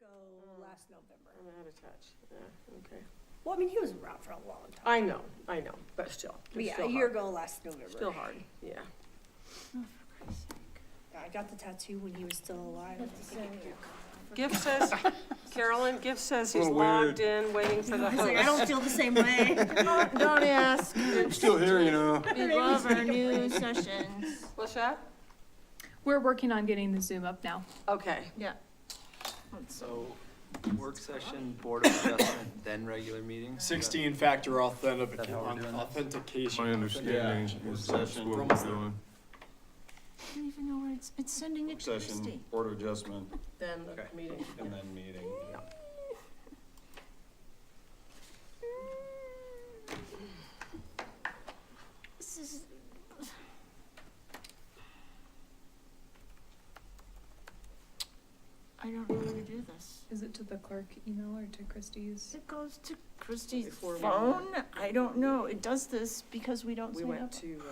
go last November. I'm out of touch. Yeah, okay. Well, I mean, he was around for a long time. I know, but still. But it's yeah, still a year hard. ago last November. Still hard, yeah. Oh, for Christ's sake. Yeah, I got the tattoo when he was still alive. Gift says, Carolyn, Gift says he's A little weird. logged in, waiting for the I was like, I host. don't feel the same way. Don't ask. I'm still here, you know. We love our new sessions. What's that? We're working on getting the Zoom up now. Okay. Yeah. So, work session, board of adjustment, then regular meeting? 16-factor that how we're doing this? authentication. My understanding Yeah. is that's Session. what We're we're almost doing. I don't even know where it's sending it Work to session, Christie. board of adjustment, Then the Okay. meeting. And then meeting. Yeah. This is. I don't know how to do this. Is it to the clerk email or to Christie's? It goes to Christie's Before we- phone? I don't know. It does this because we don't We sign went up to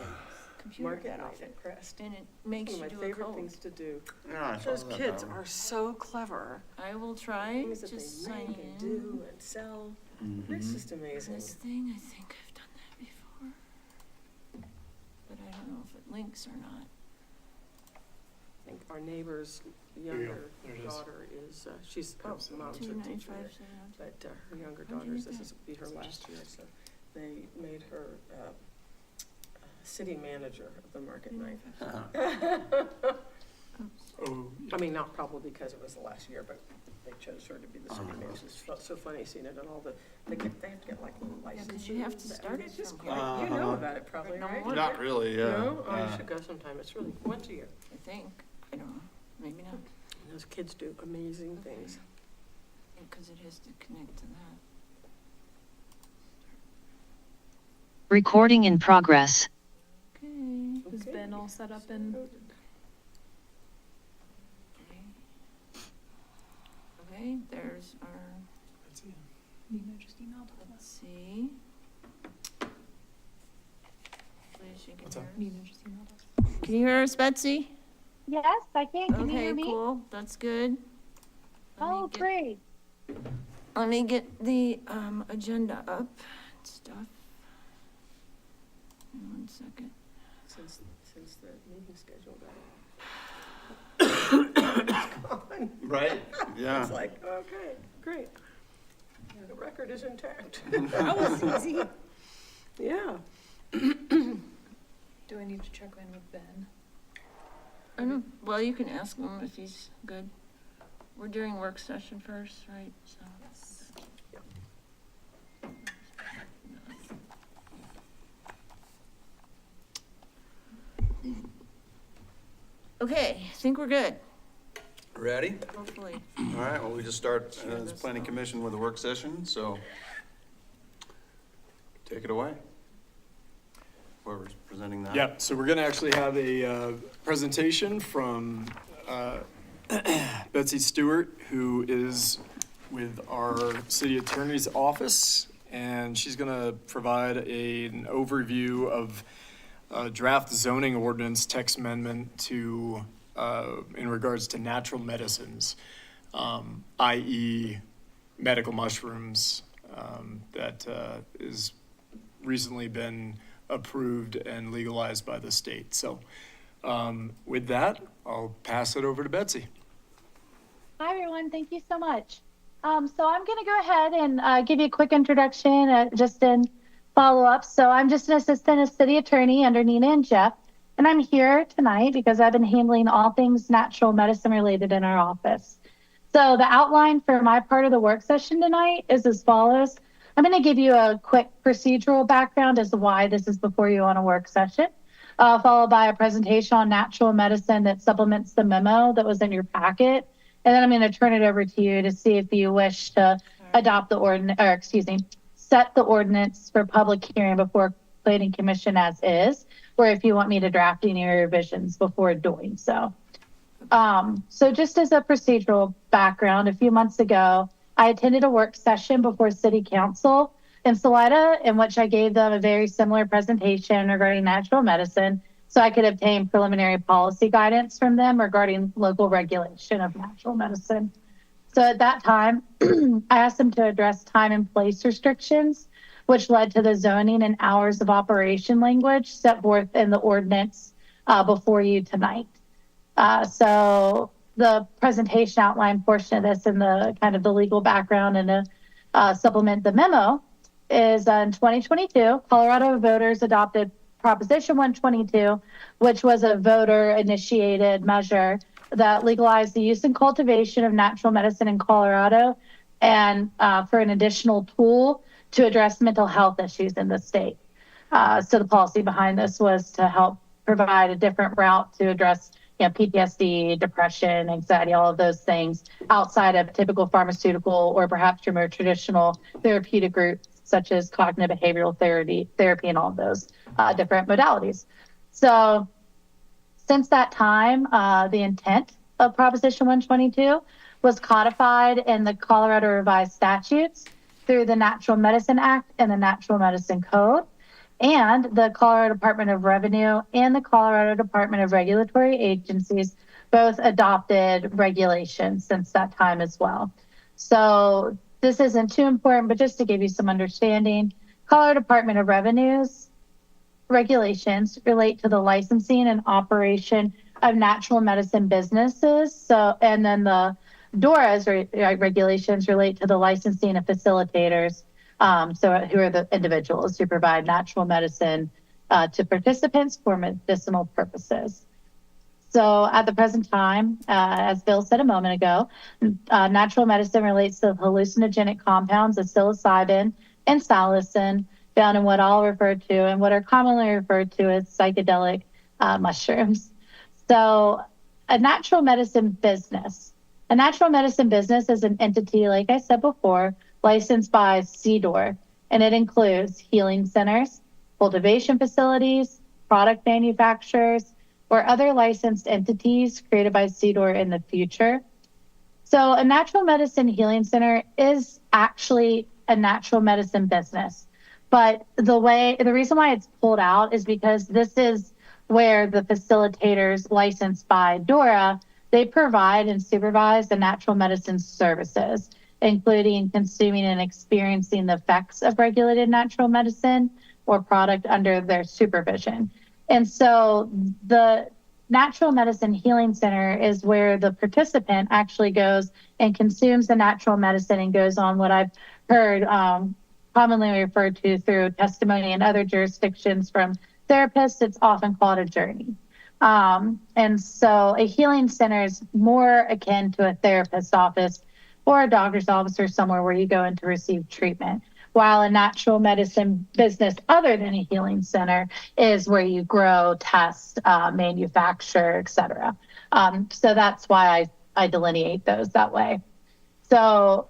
computer Market that Night often. at Crest. And it makes One you of my do a favorite code. things to do. Yeah, I saw Those that kids one. are so clever. I will try Things that to they sign make and in. do and sell. It's Mhm. just amazing. This thing, I think I've done that before. But I don't know if it links or not. I think our neighbor's you go. younger There it is. daughter is, she's, her Oh, mom's a 295, teacher, but her younger How'd you daughter's, get this that? is be her last year, so they made her city manager of the Market Night. Oh, I mean, not probably because it was the last year, but they chose her to be the city manager. It's so funny seeing it and all they have to get like little Yeah, 'cause licenses. you have to and start it's it just from great. here. You know about it probably, No right? more. Not really, yeah. No? Oh, you Yeah. should go sometime. It's really, once a year. I think. I don't know. Maybe not. Those kids do amazing things. Because it has to connect to that. Recording in progress. Okay. Has Okay. Ben all set up and Okay, there's our, that's it. Nina just emailed let's us. see. Please, you can What's hear up? us. Nina just emailed us. Can you hear us, Betsy? Yes, I can. Can you Okay, hear me? cool. That's good. Let me Oh, get- great. Let me get the agenda up and stuff. In 1 second. Since the meeting schedule got gone. Right, yeah. It's like, okay, great. The record is intact. That was easy. Yeah. Do I need to check in with Ben? I don't, well, you can ask him if he's good. We're doing work session first, right? So. Okay, I think we're good, Ready? hopefully. All right, well, we just start Share as this planning out. commission with a work session, so take it away. Whoever's presenting that. Yeah, so we're gonna actually have a presentation from Betsy Stewart, who is with our city attorney's office, and she's gonna provide an overview of draft zoning ordinance text amendment to, in regards to natural medicines, i.e. medical mushrooms, that is recently been approved and legalized by the state. So with that, I'll pass it over to Betsy. Hi, everyone. Thank you so much. So I'm going to go ahead and give you a quick introduction, just in follow-up. So I'm just an assistant city attorney under Nina and Jeff, and I'm here tonight because I've been handling all things natural medicine related in our office. So the outline for my part of the work session tonight is as follows. I'm going to give you a quick procedural background as to why this is before you on a work session, followed by a presentation on natural medicine that supplements the memo that was in your packet. And then I'm going to turn it over to you to see if you wish to adopt the set the ordinance for public hearing before planning commission as is, or if you want me to draft any revisions before doing so. So just as a procedural background, a few months ago, I attended a work session before City Council in Salida, in which I gave them a very similar presentation regarding natural medicine, so I could obtain preliminary policy guidance from them regarding local regulation of natural medicine. So at that time, I asked them to address time and place restrictions, which led to the zoning and hours of operation language set forth in the ordinance before you tonight. So the presentation outline portion of this and the kind of the legal background and to supplement the memo is in 2022, Colorado voters adopted Proposition 122, which was a voter initiated measure that legalized the use and cultivation of natural medicine in Colorado and for an additional tool to address mental health issues in the state. So the policy behind this was to help provide a different route to address PTSD, depression, anxiety, all of those things outside of typical pharmaceutical or perhaps your more traditional therapeutic groups such as cognitive behavioral therapy and all of those different modalities. So since that time, the intent of Proposition 122 was codified in the Colorado Revised Statutes through the Natural Medicine Act and the Natural Medicine Code, and the Colorado Department of Revenue and the Colorado Department of Regulatory Agencies both adopted regulations since that time as well. So this isn't too important, but just to give you some understanding, Colorado Department of Revenue's regulations relate to the licensing and operation of natural medicine businesses. So, and then the DORA's regulations relate to the licensing of facilitators. So who are the individuals who provide natural medicine to participants for medicinal purposes. So at the present time, as Bill said a moment ago, natural medicine relates to hallucinogenic compounds of psilocybin and salicin found in what I'll refer to and what are commonly referred to as psychedelic mushrooms. So a natural medicine business is an entity, like I said before, licensed by CDOR, and it includes healing centers, cultivation facilities, product manufacturers, or other licensed entities created by CDOR in the future. So a natural medicine healing center is actually a natural medicine business. But the reason why it's pulled out is because this is where the facilitators licensed by DORA, they provide and supervise the natural medicine services, including consuming and experiencing the effects of regulated natural medicine or product under their supervision. And so the natural medicine healing center is where the participant actually goes and consumes the natural medicine and goes on what I've heard commonly referred to through testimony in other jurisdictions from therapists. It's often called a journey. And so a healing center is more akin to a therapist's office or a doctor's office or somewhere where you go in to receive treatment. While a natural medicine business other than a healing center is where you grow, test, manufacture, et cetera. So that's why I delineate those that way. So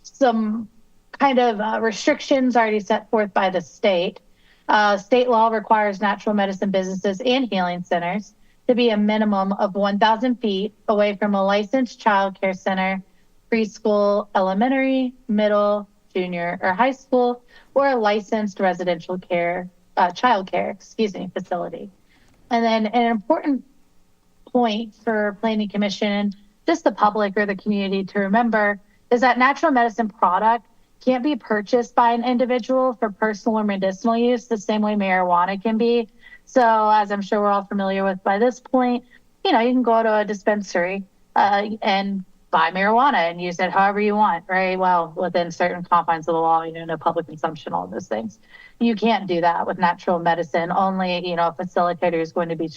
some kind of restrictions already set forth by the state. State law requires natural medicine businesses and healing centers to be a minimum of 1,000 feet away from a licensed child care center, preschool, elementary, middle, junior, or high school, or a licensed residential care, child care, facility. And then an important point for Planning Commission, just the public or the community to remember, is that natural medicine product can't be purchased by an individual for personal or medicinal use the same way marijuana can be. So as I'm sure we're all familiar with by this point, you can go to a dispensary and buy marijuana and use it however you want, right? Well, within certain confines of the law, no public consumption, all those things. You can't do that with natural medicine. Only, a facilitator is going to be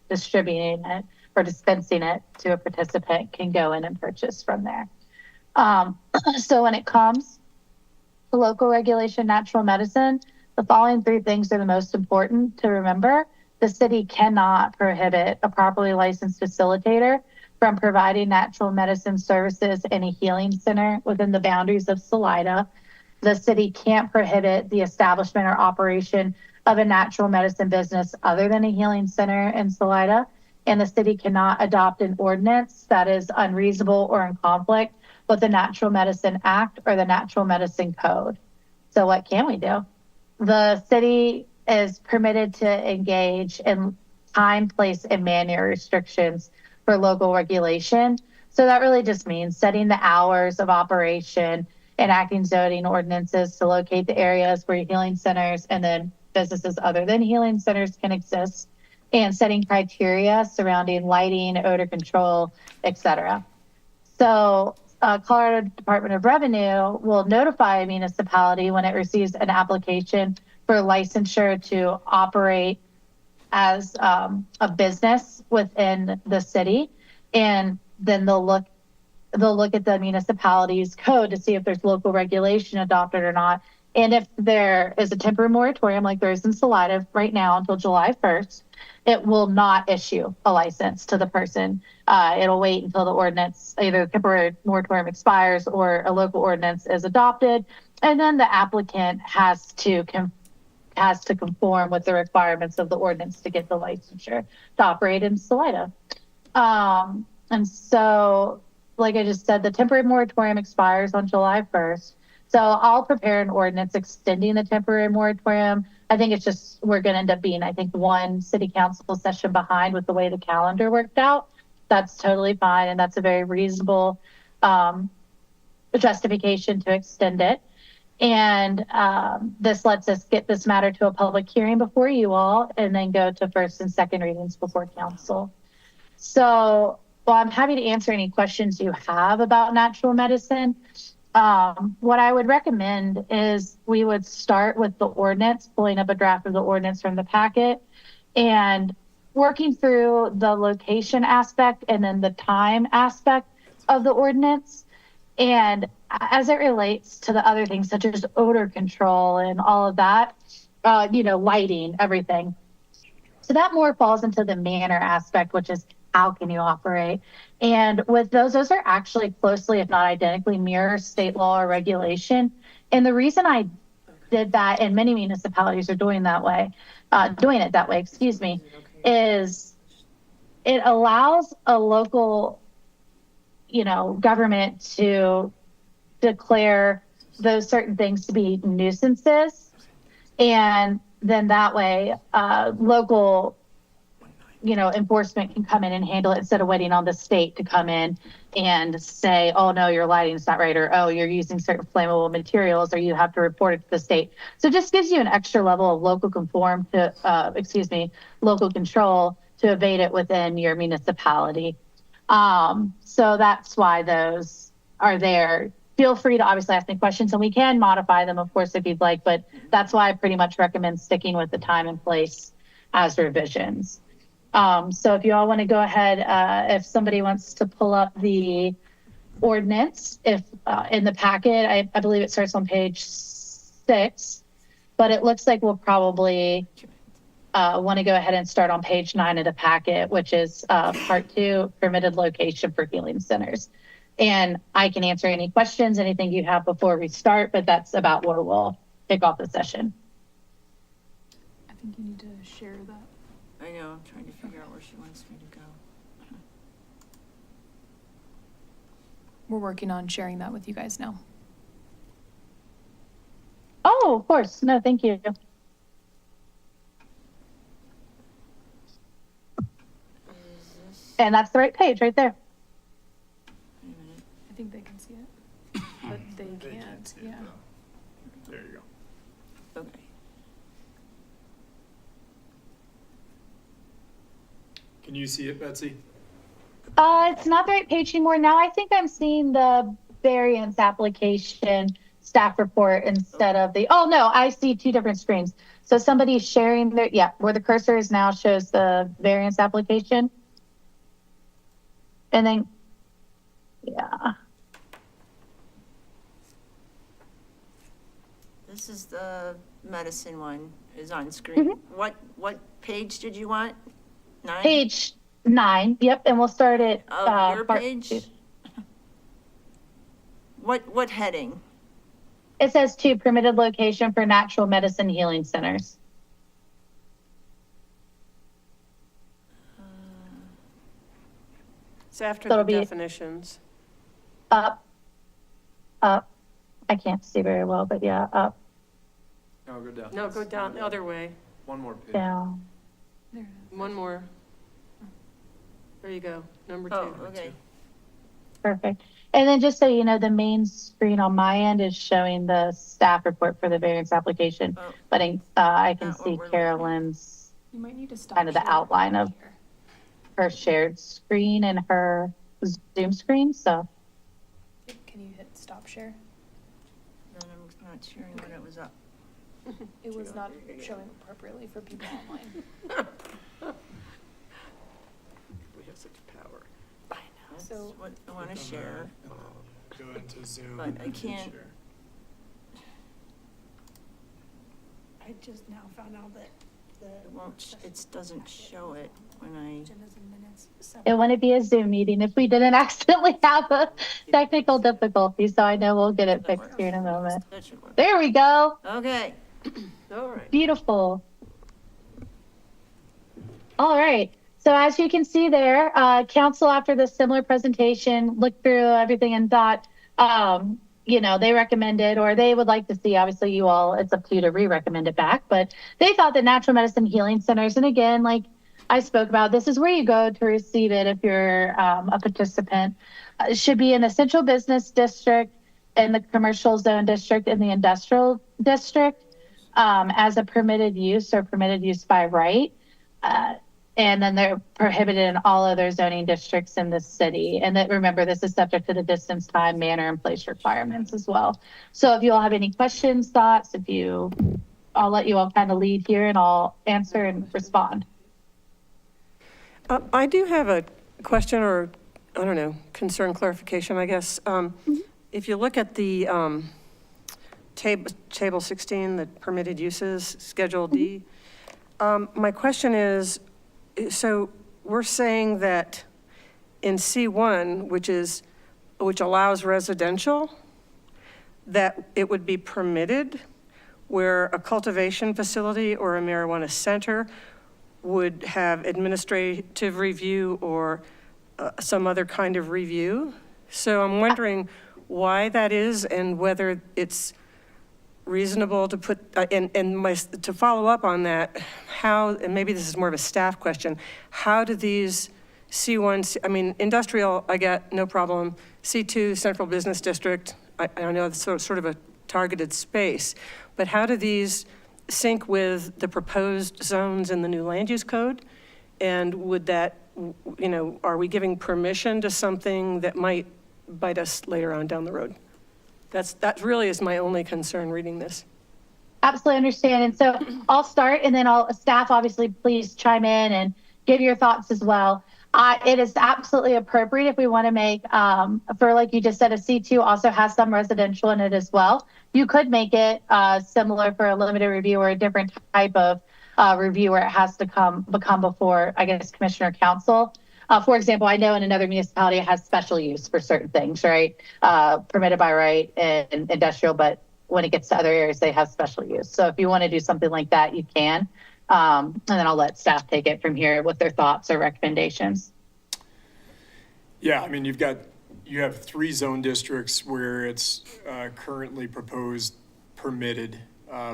distributing it or dispensing it to a participant can go in and purchase from there. So when it comes to local regulation, natural medicine, the following three things are the most important to remember. The city cannot prohibit a properly licensed facilitator from providing natural medicine services in a healing center within the boundaries of Salida. The city can't prohibit the establishment or operation of a natural medicine business other than a healing center in Salida. And the city cannot adopt an ordinance that is unreasonable or in conflict with the Natural Medicine Act or the Natural Medicine Code. So what can we do? The city is permitted to engage in time, place, and manner restrictions for local regulation. So that really just means setting the hours of operation, enacting zoning ordinances to locate the areas where healing centers and then businesses other than healing centers can exist, and setting criteria surrounding lighting, odor control, et cetera. So Colorado Department of Revenue will notify a municipality when it receives an application for licensure to operate as a business within the city. And then they'll look at the municipality's code to see if there's local regulation adopted or not. And if there is a temporary moratorium like there is in Salida right now until July 1st, it will not issue a license to the person. It'll wait until the ordinance, either the temporary moratorium expires or a local ordinance is adopted. And then the applicant has to conform with the requirements of the ordinance to get the licensure to operate in Salida. And so, like I just said, the temporary moratorium expires on July 1st. So I'll prepare an ordinance extending the temporary moratorium. I think it's just, we're going to end up being, I think, one city council session behind with the way the calendar worked out. That's totally fine. And that's a very reasonable justification to extend it. And this lets us get this matter to a public hearing before you all and then go to first and second readings before council. So, well, I'm happy to answer any questions you have about natural medicine. What I would recommend is we would start with the ordinance, pulling up a draft of the ordinance from the packet and working through the location aspect and then the time aspect of the ordinance. And as it relates to the other things such as odor control and all of that, lighting, everything. So that more falls into the manner aspect, which is how can you operate? And with those are actually closely, if not identically, mirror state law or regulation. And the reason I did that, and many municipalities are doing it that way, is it allows a local, government to declare those certain things to be nuisances. And then that way, local enforcement can come in and handle it instead of waiting on the state to come in and say, oh no, your lighting's not right, or oh, you're using certain flammable materials, or you have to report it to the state. So it just gives you an extra level of local control to evade it within your municipality. So that's why those are there. Feel free to obviously ask me questions and we can modify them, of course, if you'd like, but that's why I pretty much recommend sticking with the time and place as revisions. So if you all want to go ahead, if somebody wants to pull up the ordinance, if in the packet, I believe it starts on page 6, but it looks like we'll probably want to go ahead and start on page 9 of the packet, which is part 2, permitted location for healing centers. And I can answer any questions, anything you have before we start, but that's about where we'll kick off the session. I think you need to share that. I know, I'm trying to figure out where she wants me to go. We're working on sharing that with you guys now. Oh, of course. No, thank you. Is this, And that's the right page right there. wait a minute. I think they can see it, but they can't, yeah. There you go. Okay. Can you see it, Betsy? It's not the right page anymore. Now I think I'm seeing the variance application staff report instead of oh no, I see 2 different screens. So somebody's sharing where the cursor is now shows the variance application. And then, This is the medicine one is on screen. What page did you want? 9? Page 9, yep, and we'll start at Of your part page? 2. What heading? It says 2, permitted location for natural medicine healing centers. It's after So the it'll be- definitions. Up. I can't see very well, but yeah, up, No, go down. No, go down the other way. One more page. down. There it is. One more. There you go, number 2. Oh, okay. Perfect. And then just so you know, the main screen on my end is showing the staff report for the variance application. Oh. But I can Not what see we're looking at. Carolyn's, You might need to stop. kind of the sharing outline of here. her shared screen and her Zoom screen. So Can you hit stop share? No, I'm not sharing when it was up. It was not showing appropriately for people online. We have such power. That's So- what I want to share. Go into Zoom. But I and can't- share. I just now found out that the. It won't, it doesn't show it when I, Agendas and minutes. it wouldn't be a Zoom meeting if we didn't accidentally have a technical difficulty. So I know we'll get it fixed here in a moment. that should work. There we go. Okay. All right. Beautiful. All right. So as you can see there, council after this similar presentation looked through everything and thought, they recommended, or they would like to see, obviously you all, it's up to you to re-recommend it back, but they thought that natural medicine healing centers, and again, like I spoke about, this is where you go to receive it if you're a participant, should be in the central business district, in the commercial zone district, in the industrial district, as a permitted use or permitted use by right. And then they're prohibited in all other zoning districts in the city. And that, remember, this is subject to the distance, time, manner, and place requirements as well. So if you all have any questions, thoughts, I'll let you all kind of lead here and I'll answer and respond. I do have a question or, I don't know, concern clarification, I guess. If you look at the table 16, the permitted uses, Schedule D, my question is, so we're saying that in C1, which allows residential, that it would be permitted where a cultivation facility or a marijuana center would have administrative review or some other kind of review. So I'm wondering why that is and whether it's reasonable to put, to follow up on that, how, and maybe this is more of a staff question, how do these C1, industrial, I get, no problem. C2, central business district, I know it's sort of a targeted space, but how do these sync with the proposed zones in the new land use code? And would that, are we giving permission to something that might bite us later on down the road? That really is my only concern reading this. Absolutely understand. And so I'll start and then staff obviously please chime in and give your thoughts as well. It is absolutely appropriate if we want to make, for like you just said, a C2 also has some residential in it as well. You could make it similar for a limited review or a different type of review where it has to become before, I guess, Commissioner Council. For example, I know in another municipality it has special use for certain things, right? Permitted by right and industrial, but when it gets to other areas, they have special use. So if you want to do something like that, you can. And then I'll let staff take it from here with their thoughts or recommendations. Yeah, you have 3 zone districts where it's currently proposed permitted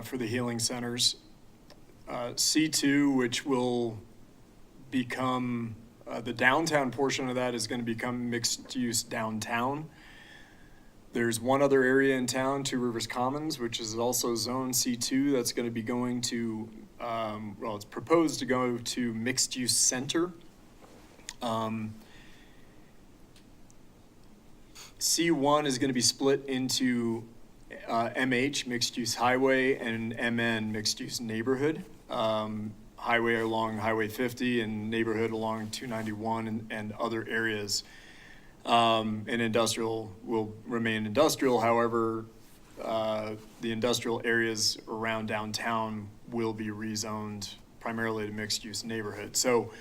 for the healing centers. C2, which will become, the downtown portion of that is going to become mixed use downtown. There's one other area in town, Two Rivers Commons, which is also zone C2 that's going to be going to, it's proposed to go to mixed use center. C1 is going to be split into MH, mixed use highway, and MN, mixed use neighborhood. Highway along Highway 50 and neighborhood along 291 and other areas. And industrial will remain industrial. However, the industrial areas around downtown will be rezoned primarily to mixed use neighborhood. So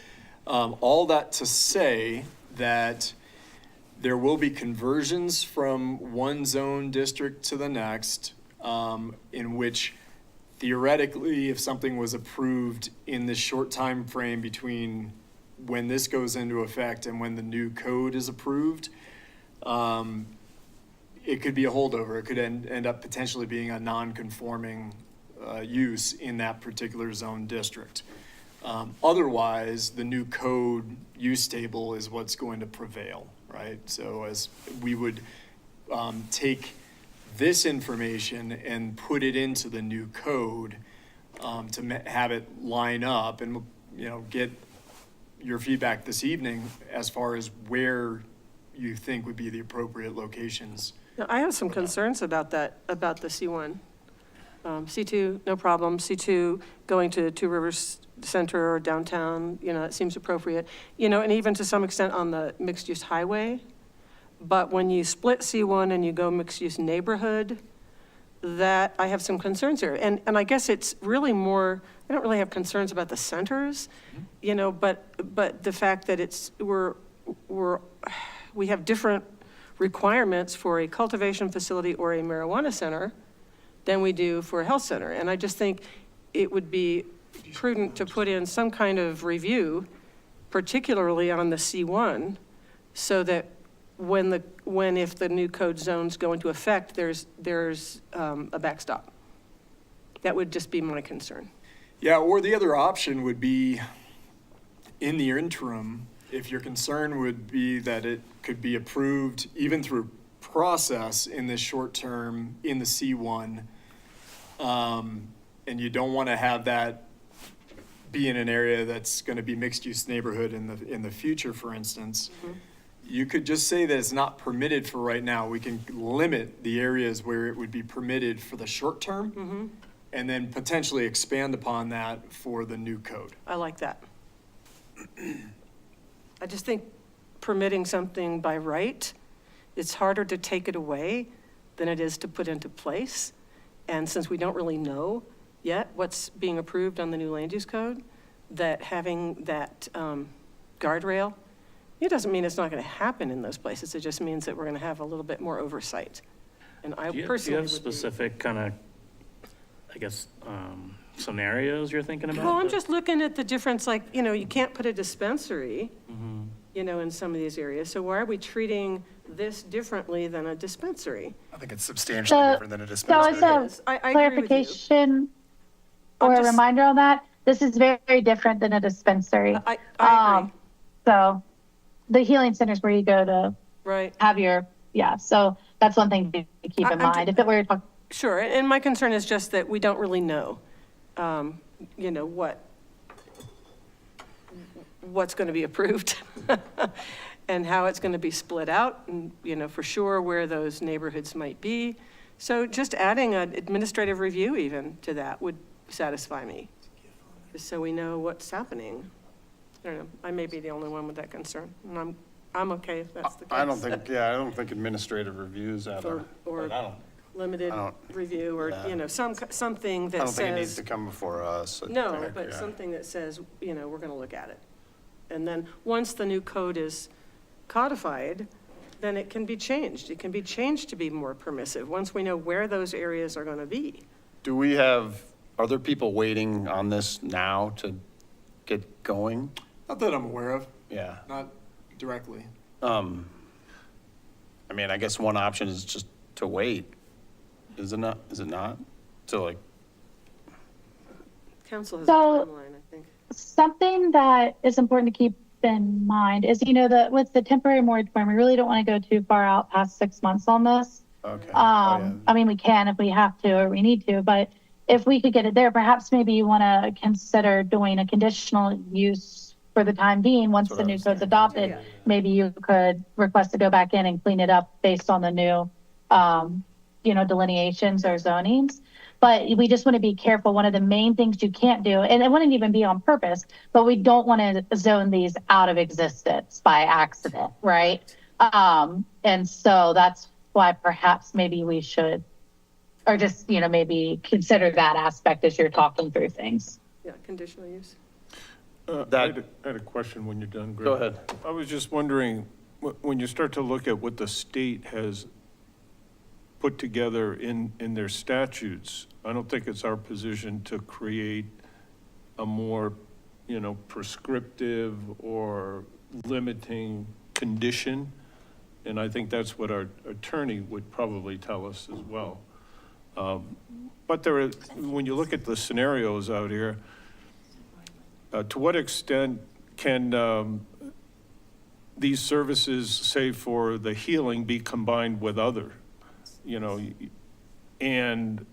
all that to say that there will be conversions from one zone district to the next, in which theoretically, if something was approved in this short time frame between when this goes into effect and when the new code is approved, it could be a holdover. It could end up potentially being a non-conforming use in that particular zone district. Otherwise, the new code use table is what's going to prevail, right? right? So as we would take this information and put it into the new code to have it line up and, get your feedback this evening as far as where you think would be the appropriate locations. Now, I have some concerns about that, about the C1. C2, no problem. C2, going to Two Rivers Center or downtown, that seems appropriate. And even to some extent on the mixed-use highway. But when you split C1 and you go mixed-use neighborhood, that I have some concerns here. And I guess it's really more, I don't really have concerns about the centers, but the fact that we have different requirements for a cultivation facility or a marijuana center than we do for a health center. And I just think it would be prudent to put in some kind of review, particularly on the C1, so that if the new code zones go into effect, there's a backstop. That would just be my concern. Yeah, or the other option would be, in the interim, if your concern would be that it could be approved even through process in the short term in the C1, and you don't want to have that be in an area that's going to be mixed-use neighborhood in the future, for instance, you could just say that it's not permitted for right now. We can limit the areas where it would be permitted for the short term, and then potentially expand upon that for the new code. I like that. I just think permitting something by right, it's harder to take it away than it is to put into place. And since we don't really know yet what's being approved on the new land use code, that having that guardrail, it doesn't mean it's not going to happen in those places. It just means that we're going to have a little bit more oversight. And I Do you personally have would be- specific kind of, I guess, scenarios you're thinking about? Well, I'm just looking at the difference, like, you can't put a dispensary, Mm-hmm. in some of these areas. So why are we treating this differently than a dispensary? I think it's substantially So- different than a So dispensary. as I a agree with you. clarification I'm or a just- reminder on that, this is very, very different than a dispensary. I agree, So the healing centers where you go to right. have so that's one thing to keep in I'm mind. If it were talking Sure, and my concern is just that we don't really know, what's going to be approved and how it's going to be split out, and, for sure where those neighborhoods might be. So just adding an administrative review even to that would satisfy me, just so we know what's happening. I don't know, I may be the only one with that concern, and I'm okay if that's the case. I don't think administrative reviews at Or- or- but I don't Limited I don't- review, or, yeah. something I that don't think it needs says, to come before us. no, but Yeah. something that says, we're going to look at it. And then, once the new code is codified, then it can be changed. It can be changed to be more permissive, once we know where those areas are going to be. Do we have other people waiting on this now to get going? Not that I'm aware of, Yeah. not directly. I guess one option is just to wait. Is it not? So Council has a So- timeline, I think. something that is important to keep in mind is, that with the temporary moratorium, we really don't want to go too far out past 6 months on this. okay. We can if we have to or we need to, but if we could get it there, perhaps maybe you want to consider doing a conditional use for the time being. Once That's the what I new was code's thinking. adopted, Yeah. maybe you could request to go back in and clean it up based on the new, delineations or zonings. But we just want to be careful. One of the main things you can't do, and it wouldn't even be on purpose, but we don't want to zone these out of existence by accident, right? And so that's why perhaps maybe we should, or just, maybe consider that aspect as you're talking through things. Yeah, conditional use. I had a question when you're done, Greg. Go ahead. I was just wondering, when you start to look at what the state has put together in their statutes, I don't think it's our position to create a more, prescriptive or limiting condition. And I think that's what our attorney would probably tell us as well. But when you look at the scenarios out here, to what extent can these services, say for the healing, be combined with other, and,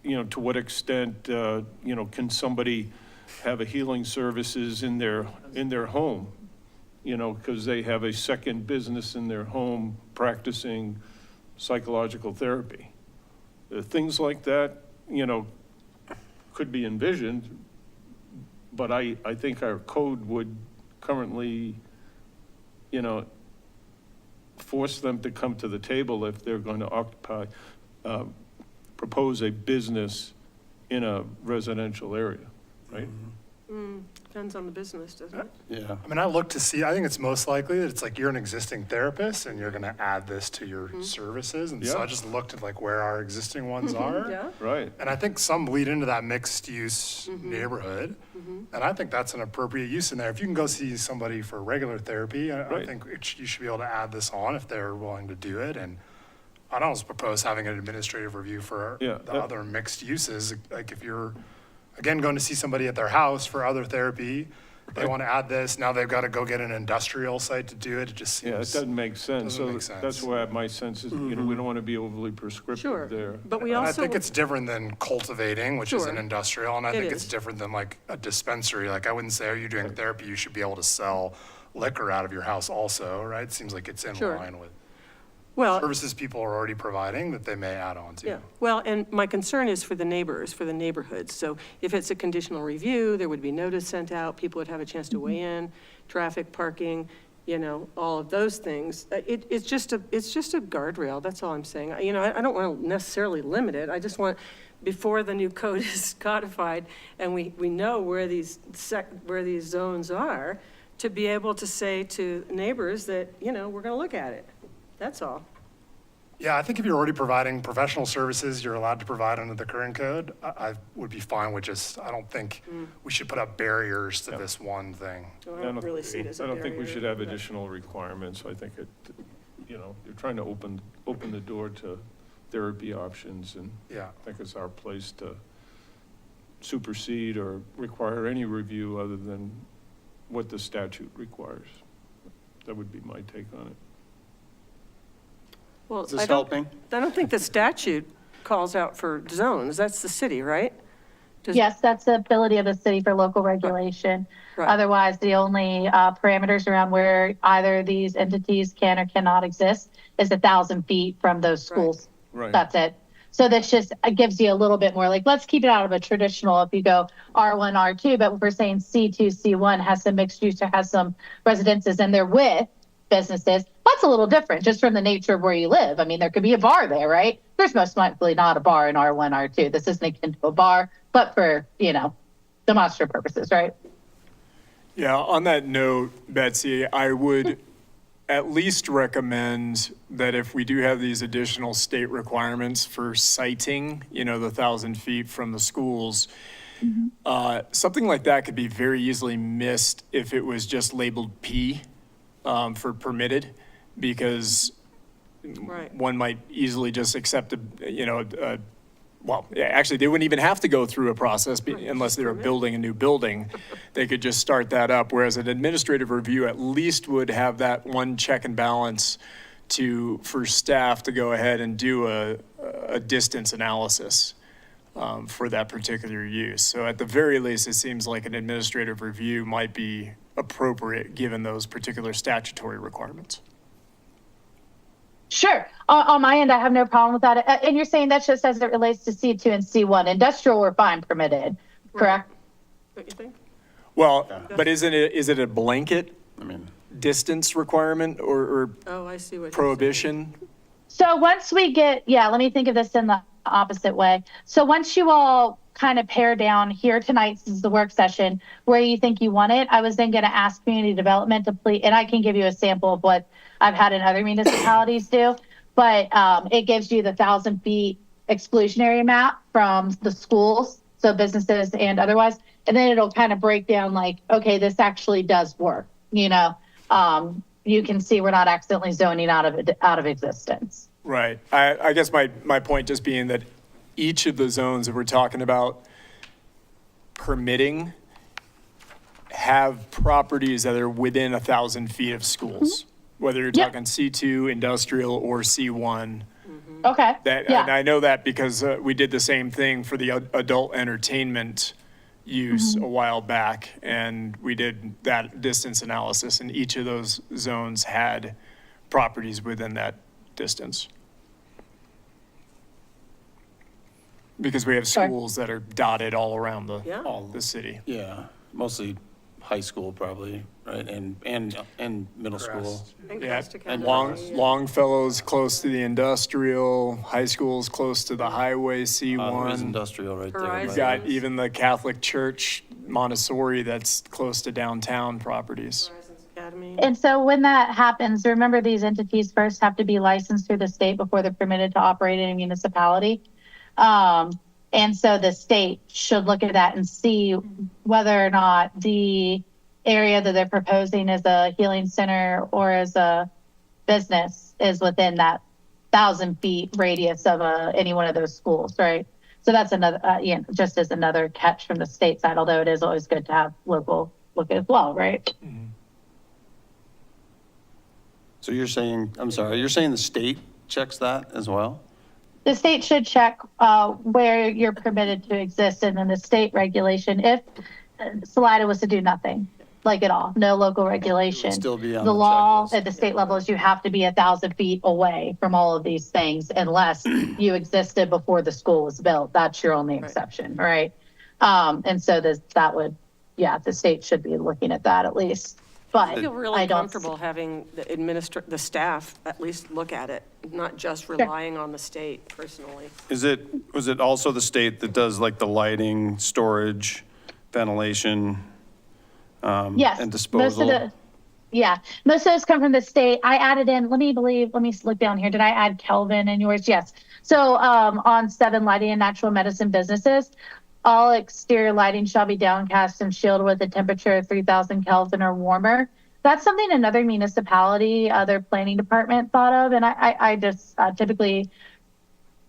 to what extent, can somebody have a healing services in their home? Because they have a second business in their home practicing psychological therapy. Things like that, could be envisioned, but I think our code would currently, force them to come to the table if they're going to propose a business in a residential area, right? Depends on the business, doesn't it? Yeah. I mean, I look to see, I think it's most likely that it's like you're an existing therapist and you're gonna add this to your services. And so Yeah. I just looked at like where our existing ones are. Yeah? Right. And I think some bleed into that mixed use neighborhood. And I think that's an appropriate use in there. If you can go see somebody for regular therapy, I Right. think you should be able to add this on if they're willing to do it. And I'd almost propose having an administrative review for Yeah, the that- other mixed uses. Like if you're, again, going to see somebody at their house for other therapy, they Right. want to add this, now they've got to go get an industrial site to do it. It just Yeah, it seems. doesn't make sense. Doesn't So make sense. that's why my sense is, we don't want to be overly Sure, prescriptive there. but we And I also, think it's different than cultivating, which is an Sure. industrial, and I It think it's is. different than like a dispensary. Like I wouldn't say, are you doing therapy? You should be able to sell liquor out of your house also, right? Seems like it's in Sure. line with well, services people are already providing that they may add on to. yeah, well, and my concern is for the neighbors, for the neighborhoods. So if it's a conditional review, there would be notice sent out, people would have a chance to weigh in, traffic, parking, all of those things. It's just a guardrail, that's all I'm saying. I don't want to necessarily limit it, I just want, before the new code is codified, and we know where these zones are, to be able to say to neighbors that, we're going to look at it, that's all. Yeah, I think if you're already providing professional services, you're allowed to provide under the current code. I would be fine with just, I don't think we should put up barriers to this one thing. So I don't really see it as a I don't think we barrier, should have but- additional requirements. I think you're trying to open the door to therapy options, and Yeah. I think it's our place to supersede or require any review other than what the statute requires. That would be my take on it. Well, Is this helping? I don't think the statute calls out for zones, that's the city, right? Does- Yes, that's the ability of the city for local regulation. Right. Otherwise, the only parameters around where either of these entities can or cannot exist is 1,000 feet from those schools. Right. That's it. So that's just, it gives you a little bit more, like, let's keep it out of a traditional, if you go R1, R2, but if we're saying C2, C1 has some mixed use or has some residences and they're with businesses, that's a little different just from the nature of where you live. I mean, there could be a bar there, right? There's most likely not a bar in R1, R2. This isn't akin to a bar, but for, demonstrative purposes, right? Yeah, on that note, Betsy, I would at least recommend that if we do have these additional state requirements for citing, the 1,000 feet from the schools, something like that could be very easily missed if it was just labeled P for permitted, because Right. one might easily just accept well, yeah, actually, they wouldn't even have to go through a process unless they were building a new building. They could just start that up, whereas an administrative review at least would have that one check and balance for staff to go ahead and do a distance analysis for that particular use. So at the very least, it seems like an administrative review might be appropriate given those particular statutory requirements. Sure. On my end, I have no problem with that. And you're saying that's just as it relates to C2 and C1. Industrial, we're fine permitted, correct? Don't you think? Well, but is it a blanket I mean, distance requirement or Oh, I see what you're saying. prohibition? So once we get, let me think of this in the opposite way. So once you all kind of pare down here tonight, this is the work session, where you think you want it, I was then going to ask community development to please, and I can give you a sample of what I've had in other municipalities do, but it gives you the 1,000 feet exclusionary map from the schools, so businesses and otherwise, and then it'll kind of break down like, okay, this actually does work. You can see we're not accidentally zoning out of existence. Right. I guess my point just being that each of the zones that we're talking about permitting have properties that are within 1,000 feet of schools. whether you're Yep. talking C2, industrial, or C1. Okay. That, Yeah. and I know that because we did the same thing for the adult entertainment use a while back, and we did that distance analysis, and each of those zones had properties within that distance. Because we have Sure. schools that are dotted all around Yeah. the city. Yeah, mostly high school probably, right, and middle school. And Yeah, Crest and Academy. Longfellow's close to the industrial, high school's close to the highway, There is C1. industrial right there. Horizon. You've got even the Catholic Church Montessori that's close to downtown properties. Horizons Academy. And so when that happens, remember these entities first have to be licensed through the state before they're permitted to operate in a municipality. And so the state should look at that and see whether or not the area that they're proposing as a healing center or as a business is within that 1,000 feet radius of any one of those schools, right? So that's another, just as another catch from the state side, although it is always good to have local look as well, right? So you're saying, I'm sorry, you're saying the state checks that as well? The state should check where you're permitted to exist, and then the state regulation, if Salida was to do nothing, like at all, no local regulation. still be on The the law checklist. at the state level is you have to be 1,000 feet away from all of these things unless you existed before the school was built. That's your only exception, right? And so that would, the state should be looking at that at least. But I feel I really don't. comfortable having the staff at least look at it, not just relying on the state personally. Was it also the state that does like the lighting, storage, ventilation, Yes. and disposal? Most of those come from the state. I added in, let me look down here. Did I add Kelvin in yours? Yes. So on 7 lighting and natural medicine businesses, all exterior lighting shall be downcast and shielded with a temperature of 3,000 Kelvin or warmer. That's something another municipality, other planning department thought of. And I just typically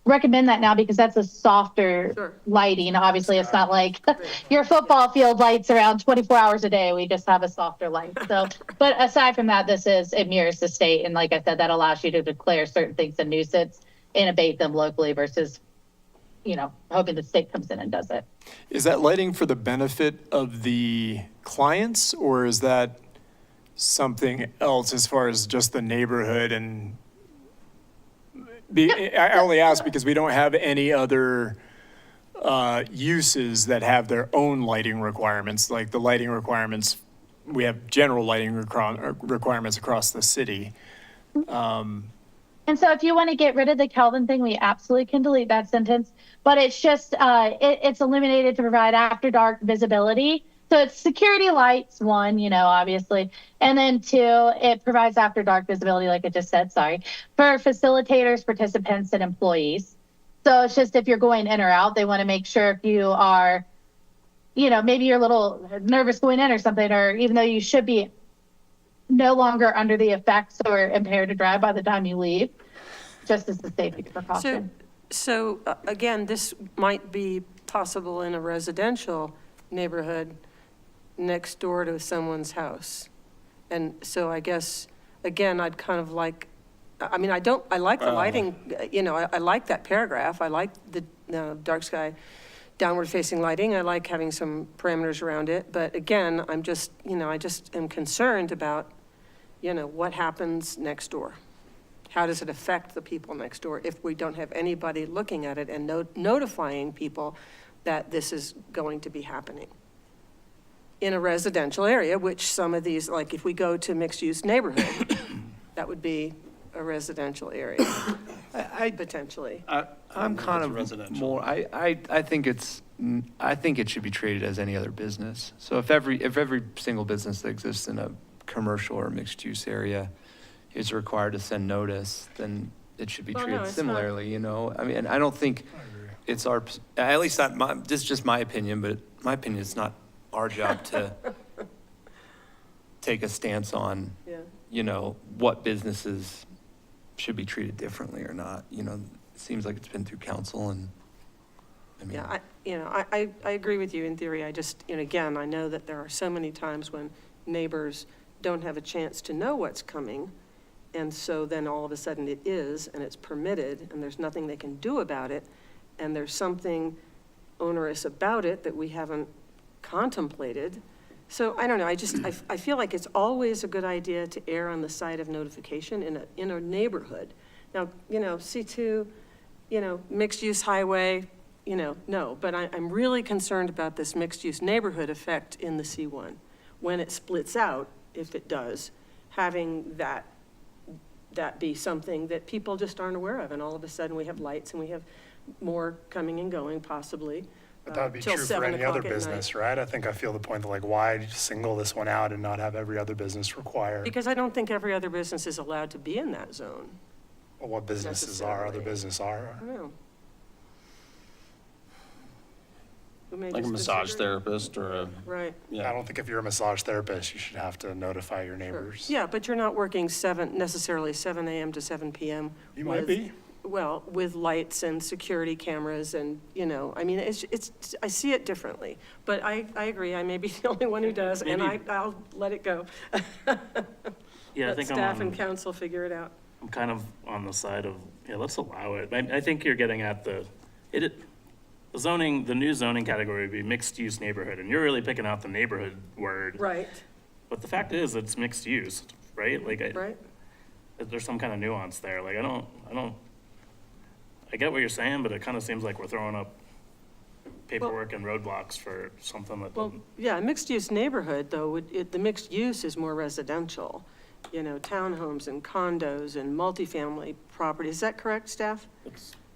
recommend that now because that's a softer lighting. Obviously, it's not like your football field lights around 24 hours a day. We just have a softer light. So, but aside from that, it mirrors the state. And like I said, that allows you to declare certain things a nuisance and abate them locally versus, hoping the state comes in and does it. Is that lighting for the benefit of the clients, or is that something else as far as just the neighborhood? And I only ask because we don't have any other uses that have their own lighting requirements, like the lighting requirements. We have general lighting requirements across the city. And so if you want to get rid of the Kelvin thing, we absolutely can delete that sentence, but it's just, it's eliminated to provide after dark visibility. So it's security lights, 1, obviously. And then 2, it provides after dark visibility, like I just said, for facilitators, participants, and employees. So it's just if you're going in or out, they want to make sure if you are, maybe you're a little nervous going in or something, or even though you should be no longer under the effects or impaired to drive by the time you leave, just as a safety precaution. So again, this might be possible in a residential neighborhood next door to someone's house. And so I guess, again, I'd kind of like, I like the lighting, I like that paragraph. I like the dark sky downward facing lighting. I like having some parameters around it. But again, I just am concerned about, what happens next door? How does it affect the people next door if we don't have anybody looking at it and notifying people that this is going to be happening? In a residential area, which some of these, like if we go to mixed-use neighborhood, that would be a residential area, potentially. I'm kind of residential. more, I think it should be treated as any other business. So if every single business that exists in a commercial or mixed-use area is required to send notice, then it should be Well, no, treated it's similarly, I mean, I don't think it's at least not this is just my opinion, but my opinion, it's not our job to take a stance on, what businesses should be treated differently or not. It seems like it's been through council and, I mean. Yeah, I agree with you in theory. I just, again, I know that there are so many times when neighbors don't have a chance to know what's coming. And so then all of a sudden it is, and it's permitted, and there's nothing they can do about it, and there's something onerous about it that we haven't contemplated. So I don't know, I feel like it's always a good idea to err on the side of notification in a neighborhood. Now, C2, mixed-use highway, no, but I'm really concerned about this mixed-use neighborhood effect in the C1. When it splits out, if it does, having that be something that people just aren't aware of, and all of a sudden we have lights and we have more coming and going possibly. But that would be till true for 7 any other o'clock at business, night. right? I think I feel the point that like, why single this one out and not have every other business require Because I don't think every other business is allowed to be in that zone. what businesses are, other necessarily. business are. I don't know. We may Like a just massage disagree. therapist or a, Right. I yeah. don't think if you're a massage therapist, you should have to notify your Sure. neighbors. Yeah, but you're not working necessarily 7 a.m. to 7 p.m. You might with- be. Well, with lights and security cameras and, I mean, I see it differently. But I agree, I may be the only one who does, and Maybe- I'll let it go. Yeah, I Let think staff and council figure it out. I'm kind of on the side of, yeah, let's allow it. I think you're getting at the zoning, the new zoning category would be mixed-use neighborhood, and you're really picking out the neighborhood word. Right, But the fact is, it's mixed use, right? Like, right? there's some kind of nuance there. Like, I get what you're saying, but it kind of seems like we're throwing up paperwork and roadblocks for something that Well, doesn't. yeah, a mixed-use neighborhood, though, the mixed use is more residential. Townhomes and condos and multifamily property. Is that correct, staff?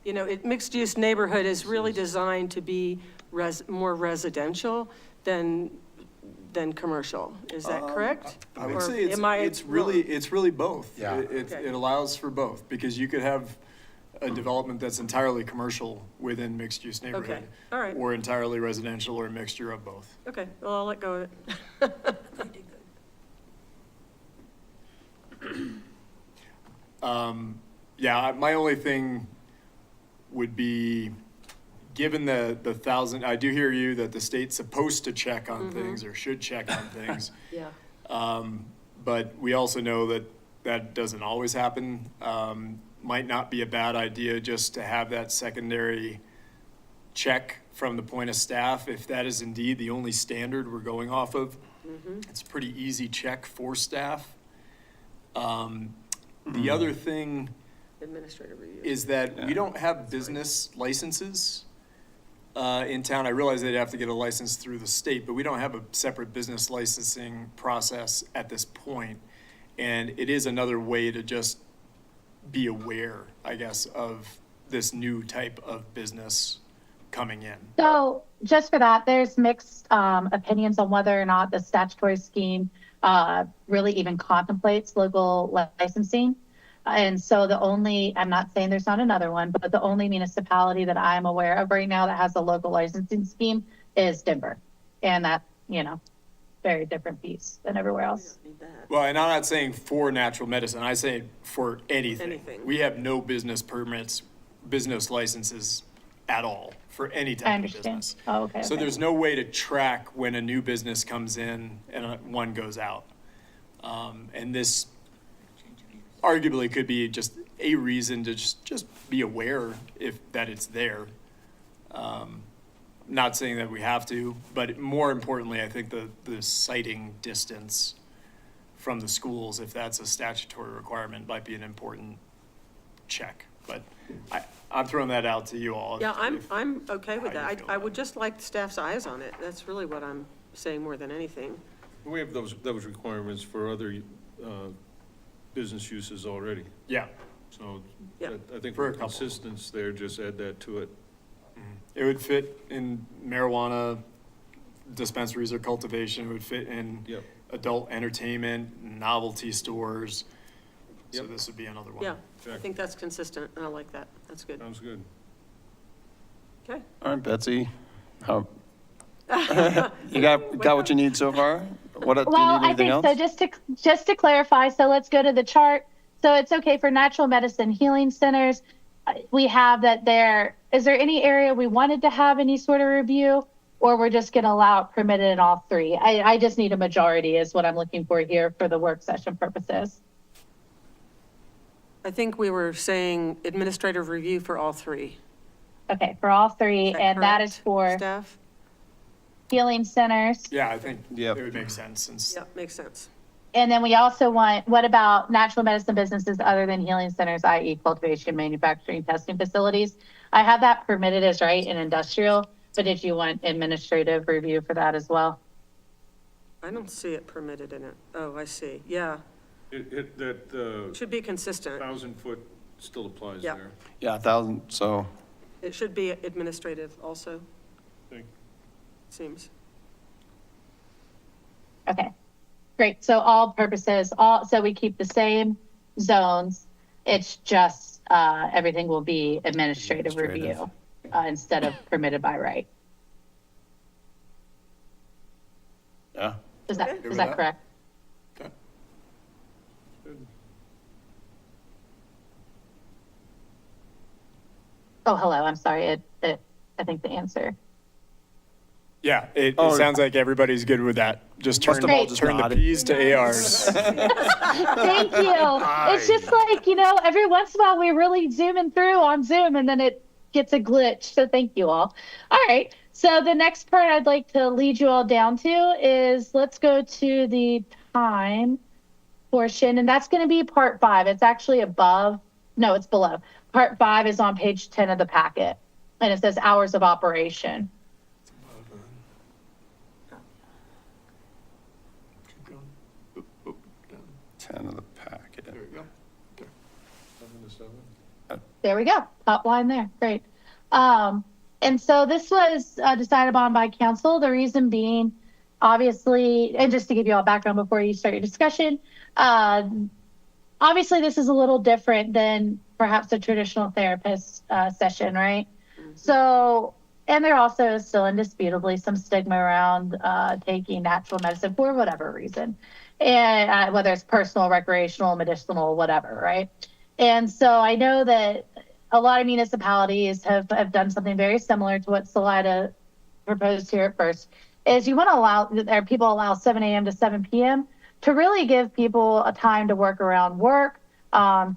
Mixed-use neighborhood is really designed to be more residential than commercial. Is that correct? I would Or say am I it's really both. Yeah. Okay. It allows for both, because you could have a development that's entirely commercial within mixed-use neighborhood. all right. Or entirely residential, or a mixture of both. Okay, well, I'll let go of it. Yeah, my only thing would be, given the 1,000, I do hear you that the state's supposed to check on things or should check on things. Yeah. But we also know that that doesn't always happen. Might not be a bad idea just to have that secondary check from the point of staff, if that is indeed the only standard we're going off of. It's a pretty easy check for staff. The other thing Administrative review. is that we don't have business licenses in town. I realize they'd have to get a license through the state, but we don't have a separate business licensing process at this point. And it is another way to just be aware, I guess, of this new type of business coming in. So just for that, there's mixed opinions on whether or not the statutory scheme really even contemplates local licensing. And so I'm not saying there's not another one, but the only municipality that I'm aware of right now that has a local licensing scheme is Denver. And that, very different piece than everywhere else. Need that. Well, and I'm not saying for natural medicine, I say for anything. Anything. We have no business permits, business licenses at all for any I type of understand. business. Oh, okay. So okay. there's no way to track when a new business comes in and one goes out. And this arguably could be just a reason to just be aware that it's there. Not saying that we have to, but more importantly, I think the sighting distance from the schools, if that's a statutory requirement, might be an important check. But I'm throwing that out to you all. Yeah, I'm okay with how you that. feel I about would just like staff's eyes on it. That's really what I'm saying more than anything. We have those requirements for other business uses already. Yeah, So Yeah. I think For a for couple. consistency there, just add that to it. it would fit in marijuana dispensaries or cultivation. It would fit in Yep. adult entertainment, novelty stores. So Yep. this would be another one. Yeah, I Check. think that's consistent, and I like that. That's good. Sounds good. Okay. All right, Betsy, how, you got what you need so far? Do you Well, need I anything think else? so. Just to clarify, so let's go to the chart. So it's okay for natural medicine healing centers. We have that there. Is there any area we wanted to have any sort of review, or we're just going to allow it permitted in all three? I just need a majority is what I'm looking for here for the work session purposes. I think we were saying administrative review for all three. Okay, for all three, Is and that is correct, for Staff? healing centers. Yeah, I think Yep. it would make sense since, Yeah, makes sense. And then we also want, what about natural medicine businesses other than healing centers, i.e. cultivation, manufacturing, testing facilities? I have that permitted as right in industrial, but did you want administrative review for that as well? I don't see it permitted in it. Oh, I see. Yeah, That it should be consistent. 1,000-foot still applies Yeah. there. Yeah, 1,000, so, It should be administrative also, Think- seems. Okay, great. So all purposes, so we keep the same zones. It's just, everything will be administrative review, instead of permitted by right. yeah. Is Okay. that, Good is with that that. correct? Okay. Good. Oh, hello, I'm sorry. I think the answer. yeah, it Oh. sounds like everybody's good with that. Just Must turn, have all just turn the nodded. Ps to ARs. Thank you. It's just like, every once in a while we really zooming through on Zoom and then it gets a glitch. So thank you all. All right. So the next part I'd like to lead you all down to is let's go to the time portion. And that's going to be part 5. It's actually above. No, it's below. Part 5 is on page 10 of the packet. And it says hours of operation. Keep going. Oop, oop, down. 10 of the packet. There we go. 7 to 7? There we go. Top line there. Great. And so this was decided upon by council. The reason being, obviously, and just to give you all background before you start your discussion, obviously this is a little different than perhaps a traditional therapist session, right? So, and there also is still indisputably some stigma around taking natural medicine for whatever reason, and whether it's personal, recreational, medicinal, whatever, right? And so I know that a lot of municipalities have done something very similar to what Salida proposed here at first, is you want to allow, or people allow 7 a.m. to 7 p.m. to really give people a time to work around work,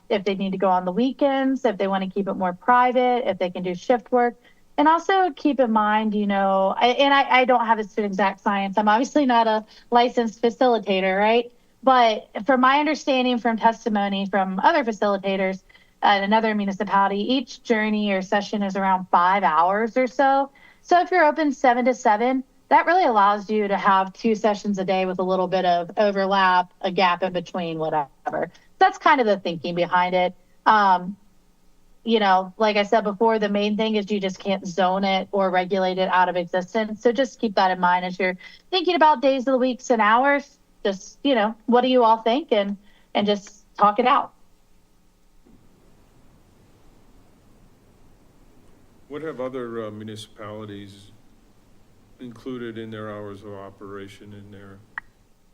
if they need to go on the weekends, if they want to keep it more private, if they can do shift work. And also keep in mind, I don't have this to exact science. I'm obviously not a licensed facilitator, right? But from my understanding from testimony from other facilitators at another municipality, each journey or session is around 5 hours or so. So if you're open 7 to 7, that really allows you to have 2 sessions a day with a little bit of overlap, a gap in between, whatever. That's kind of the thinking behind it. Like I said before, the main thing is you just can't zone it or regulate it out of existence. So just keep that in mind as you're thinking about days of the weeks and hours. Just, what do you all think? And just talk it out. What have other municipalities included in their hours of operation in their?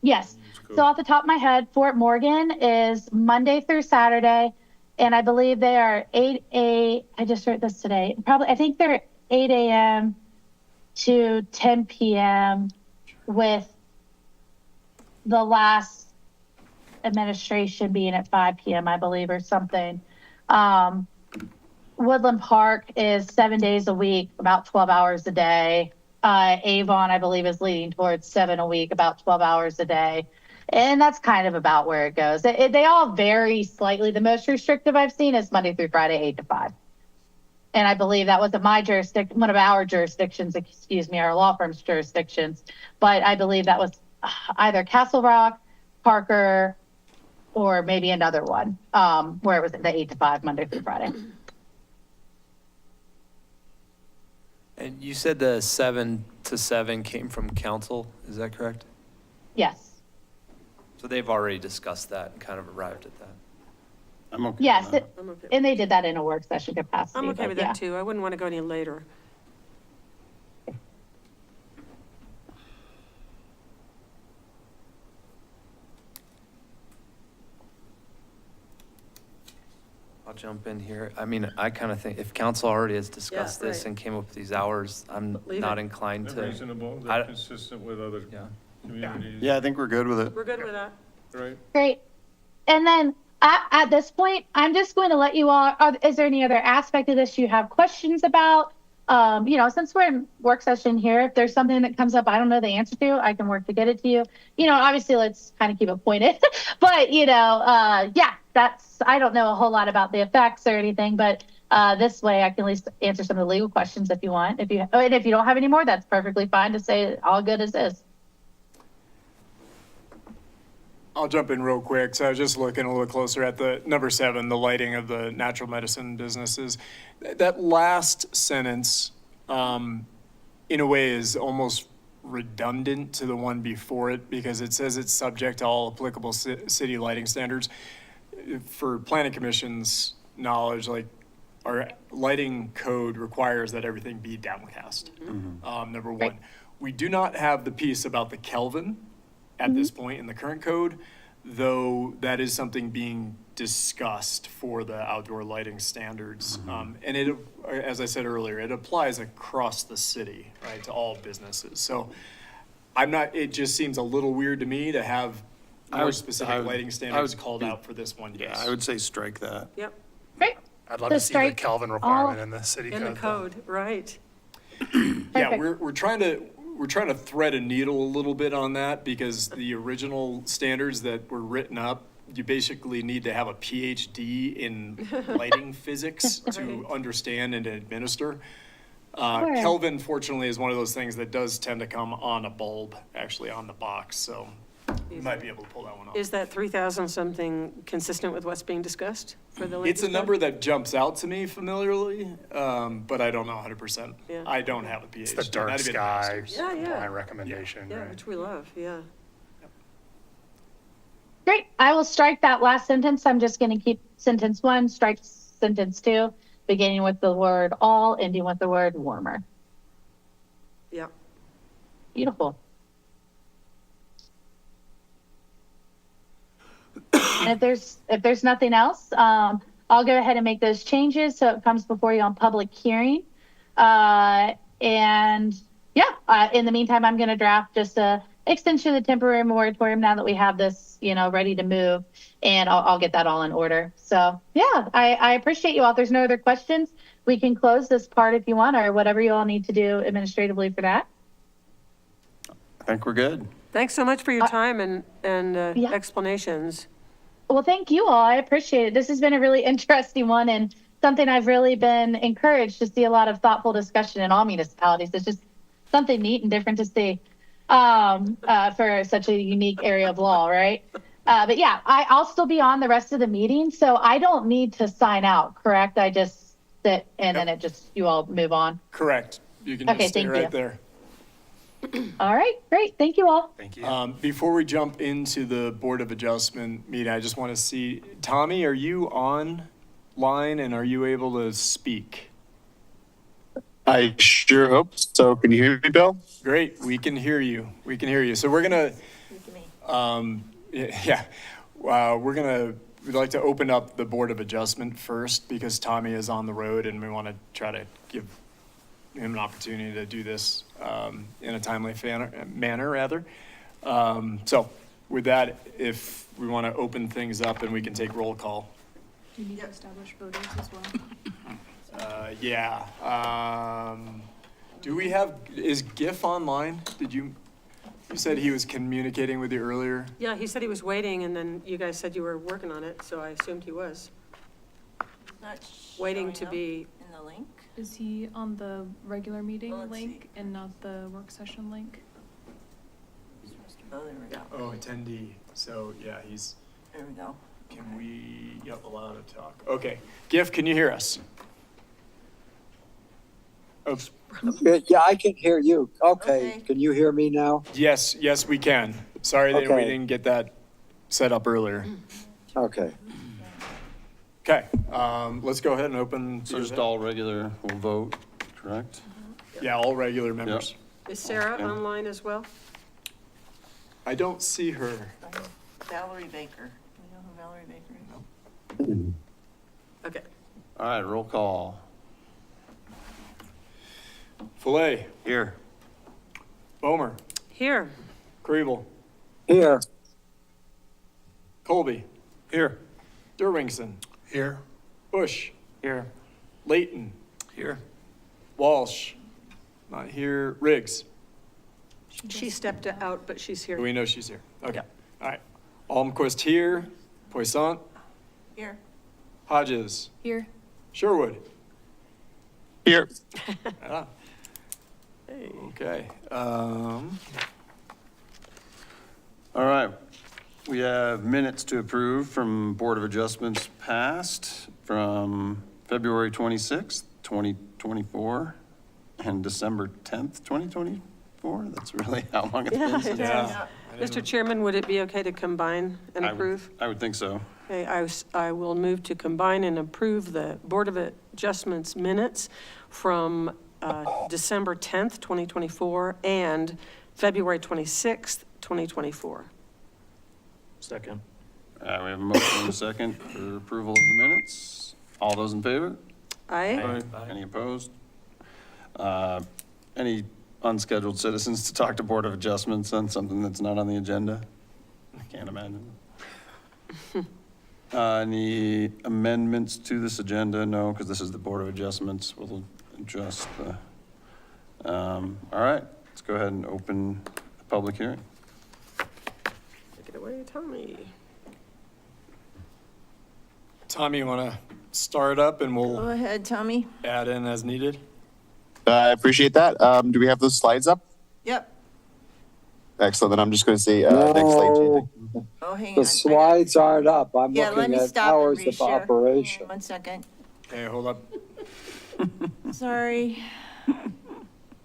Yes. So off the top of my head, Fort Morgan is Monday through Saturday. And I believe they are I just wrote this today. I think they're 8 a.m. to 10 p.m. with the last administration being at 5 p.m., I believe, or something. Woodland Park is 7 days a week, about 12 hours a day. Avon, I believe, is leading towards 7 a week, about 12 hours a day. And that's kind of about where it goes. They all vary slightly. The most restrictive I've seen is Monday through Friday, 8 to 5. And I believe that wasn't my jurisdiction, one of our jurisdictions, our law firm's jurisdictions. But I believe that was either Castle Rock, Parker, or maybe another one, where it was the 8 to 5, Monday through Friday. And you said the 7 to 7 came from council, is that correct? Yes. So they've already discussed that and kind of arrived at that. I'm okay. Yes. with that. I'm okay. And they did that in a work session capacity. I'm okay but with yeah. that too. I wouldn't want to go any later. I'll jump in here. I mean, I kind of think if council already has discussed Yeah, this right. and came up with these hours, I'm Leave not it. inclined They're to. reasonable, I- they're consistent with other Yeah. communities. Yeah, I think we're good with it. We're good with that. Right? Great. And then At this point, I'm just going to let you all, is there any other aspect of this you have questions about? Since we're in work session here, if there's something that comes up I don't know the answer to, I can work to get it to you. Obviously let's kind of keep it pointed, but I don't know a whole lot about the effects or anything, but this way I can at least answer some of the legal questions if you want. And if you don't have any more, that's perfectly fine to say all good as is. I'll jump in real quick. So I was just looking a little closer at the number 7, the lighting of the natural medicine businesses. That last sentence, in a way, is almost redundant to the one before it because it says it's subject to all applicable city lighting standards. For planning commission's knowledge, like our lighting code requires that everything be downcast. Number one. Right. We do not have the piece about the Kelvin at this point in the current code, though that is something being discussed for the outdoor lighting standards. And it, as I said earlier, it applies across the city, right, to all businesses. So it just seems a little weird to me to have more specific lighting standards called out for this one use. Yeah, I would say strike that. Yep, Great. I'd love So to see the strike Kelvin requirement in the city code. in the though. code, right. Yeah, Perfect. we're trying to thread a needle a little bit on that because the original standards that were written up, you basically need to have a PhD in lighting physics to understand and administer. Sure. Kelvin, fortunately, is one of those things that does tend to come on a bulb, actually on the box, so you might be able to pull that one off. Is that 3,000 something consistent with what's being discussed for the latest It's a code? number that jumps out to me familiarly, but I don't know 100%. Yeah. I don't have a PhD. It's the dark not even a sky, master's. Yeah. my recommendation, Yeah, right? which we love, yeah. Great. I will strike that last sentence. I'm just going to keep sentence 1, strike sentence 2, beginning with the word all, ending with the word warmer. Yeah. Beautiful. And if there's nothing else, I'll go ahead and make those changes so it comes before you on public hearing. In the meantime, I'm going to draft just a extension of the temporary moratorium now that we have this, ready to move, and I'll get that all in order. So yeah, I appreciate you all. If there's no other questions, we can close this part if you want, or whatever you all need to do administratively for that. I think we're good. Thanks so much for your time and Yeah. explanations. Well, thank you all. I appreciate it. This has been a really interesting one and something I've really been encouraged to see a lot of thoughtful discussion in all municipalities. It's just something neat and different to see for such a unique area of law, right? But yeah, I'll still be on the rest of the meeting, so I don't need to sign out, correct? I just sit and then you all move on. Correct. You can Okay, just stay thank right you. there. All right, great. Thank you all. Thank you. Before we jump into the Board of Adjustment meeting, I just want to see, Tommy, are you online and are you able to speak? I sure hope so. Can you hear me, Bill? Great, we can hear you. We can hear you. So we're gonna, we'd like to open up the Board of Adjustment first because Tommy is on the road and we want to try to give him an opportunity to do this in a timely manner, rather. So with that, if we want to open things up and we can take roll call. Do you need to establish voters as well? Do we have, is GIF online? You said he was communicating with you earlier? Yeah, he said he was waiting, and then you guys said you were working on it, so I assumed he was. Not Waiting showing to up be, in the link. Is he on the regular meeting Well, let's link see. and not the work session link? Oh, there we go. Oh, attendee. So, yeah, There we go. can we, allow to talk. Okay. GIF, can you hear us? Oh, Yeah, I can hear you. Okay. Okay, can you hear me now? yes, we can. Sorry that we Okay. didn't get that set up earlier. Okay. Okay, let's go ahead and open. So just all regular, we'll vote, correct? Yeah, all regular members. is Sarah Okay. online as well? I don't see her. Valerie Baker. Do you know who Valerie Baker is? Okay. All right, roll call. Fillet, Here. Bomer, Here. Kriebel, Here, Colby, Here. Derwingson, Here. Bush, Here. Layton, Here. Walsh, not here, Riggs. She stepped out, but she's here. We know she's here. Okay, all right. Almquist here, Poissant, Here. Hodges, Here. Sherwood. Here. Ah. Okay. All right. We have minutes to approve from Board of Adjustments past from February 26th, 2024, and December 10th, 2024. That's really how long it's been since. Yeah. Mr. Chairman, would it be okay to combine and approve? I would think so. Okay, I will move to combine and approve the Board of Adjustments minutes from December 10th, 2024, and February 26th, 2024. Second. We have a motion and a second for approval of the minutes. All those in favor? Aye? Any opposed? Any unscheduled citizens to talk to Board of Adjustments on something that's not on the agenda? I can't imagine. Any amendments to this agenda? No, because this is the Board of Adjustments. We'll adjust the, all right, let's go ahead and open the public hearing. Take it away, Tommy. Tommy, you want to start up and Go we'll ahead, Tommy. add in as needed? I appreciate that. Do we have those slides up? Yep. Excellent. Then I'm just going to say next slide. No, JJ. Oh, hang on. the slides aren't up. I'm Yeah, let looking me at stop and hours of reshare. Hang on operation. 1 second. Okay, hold up. Sorry.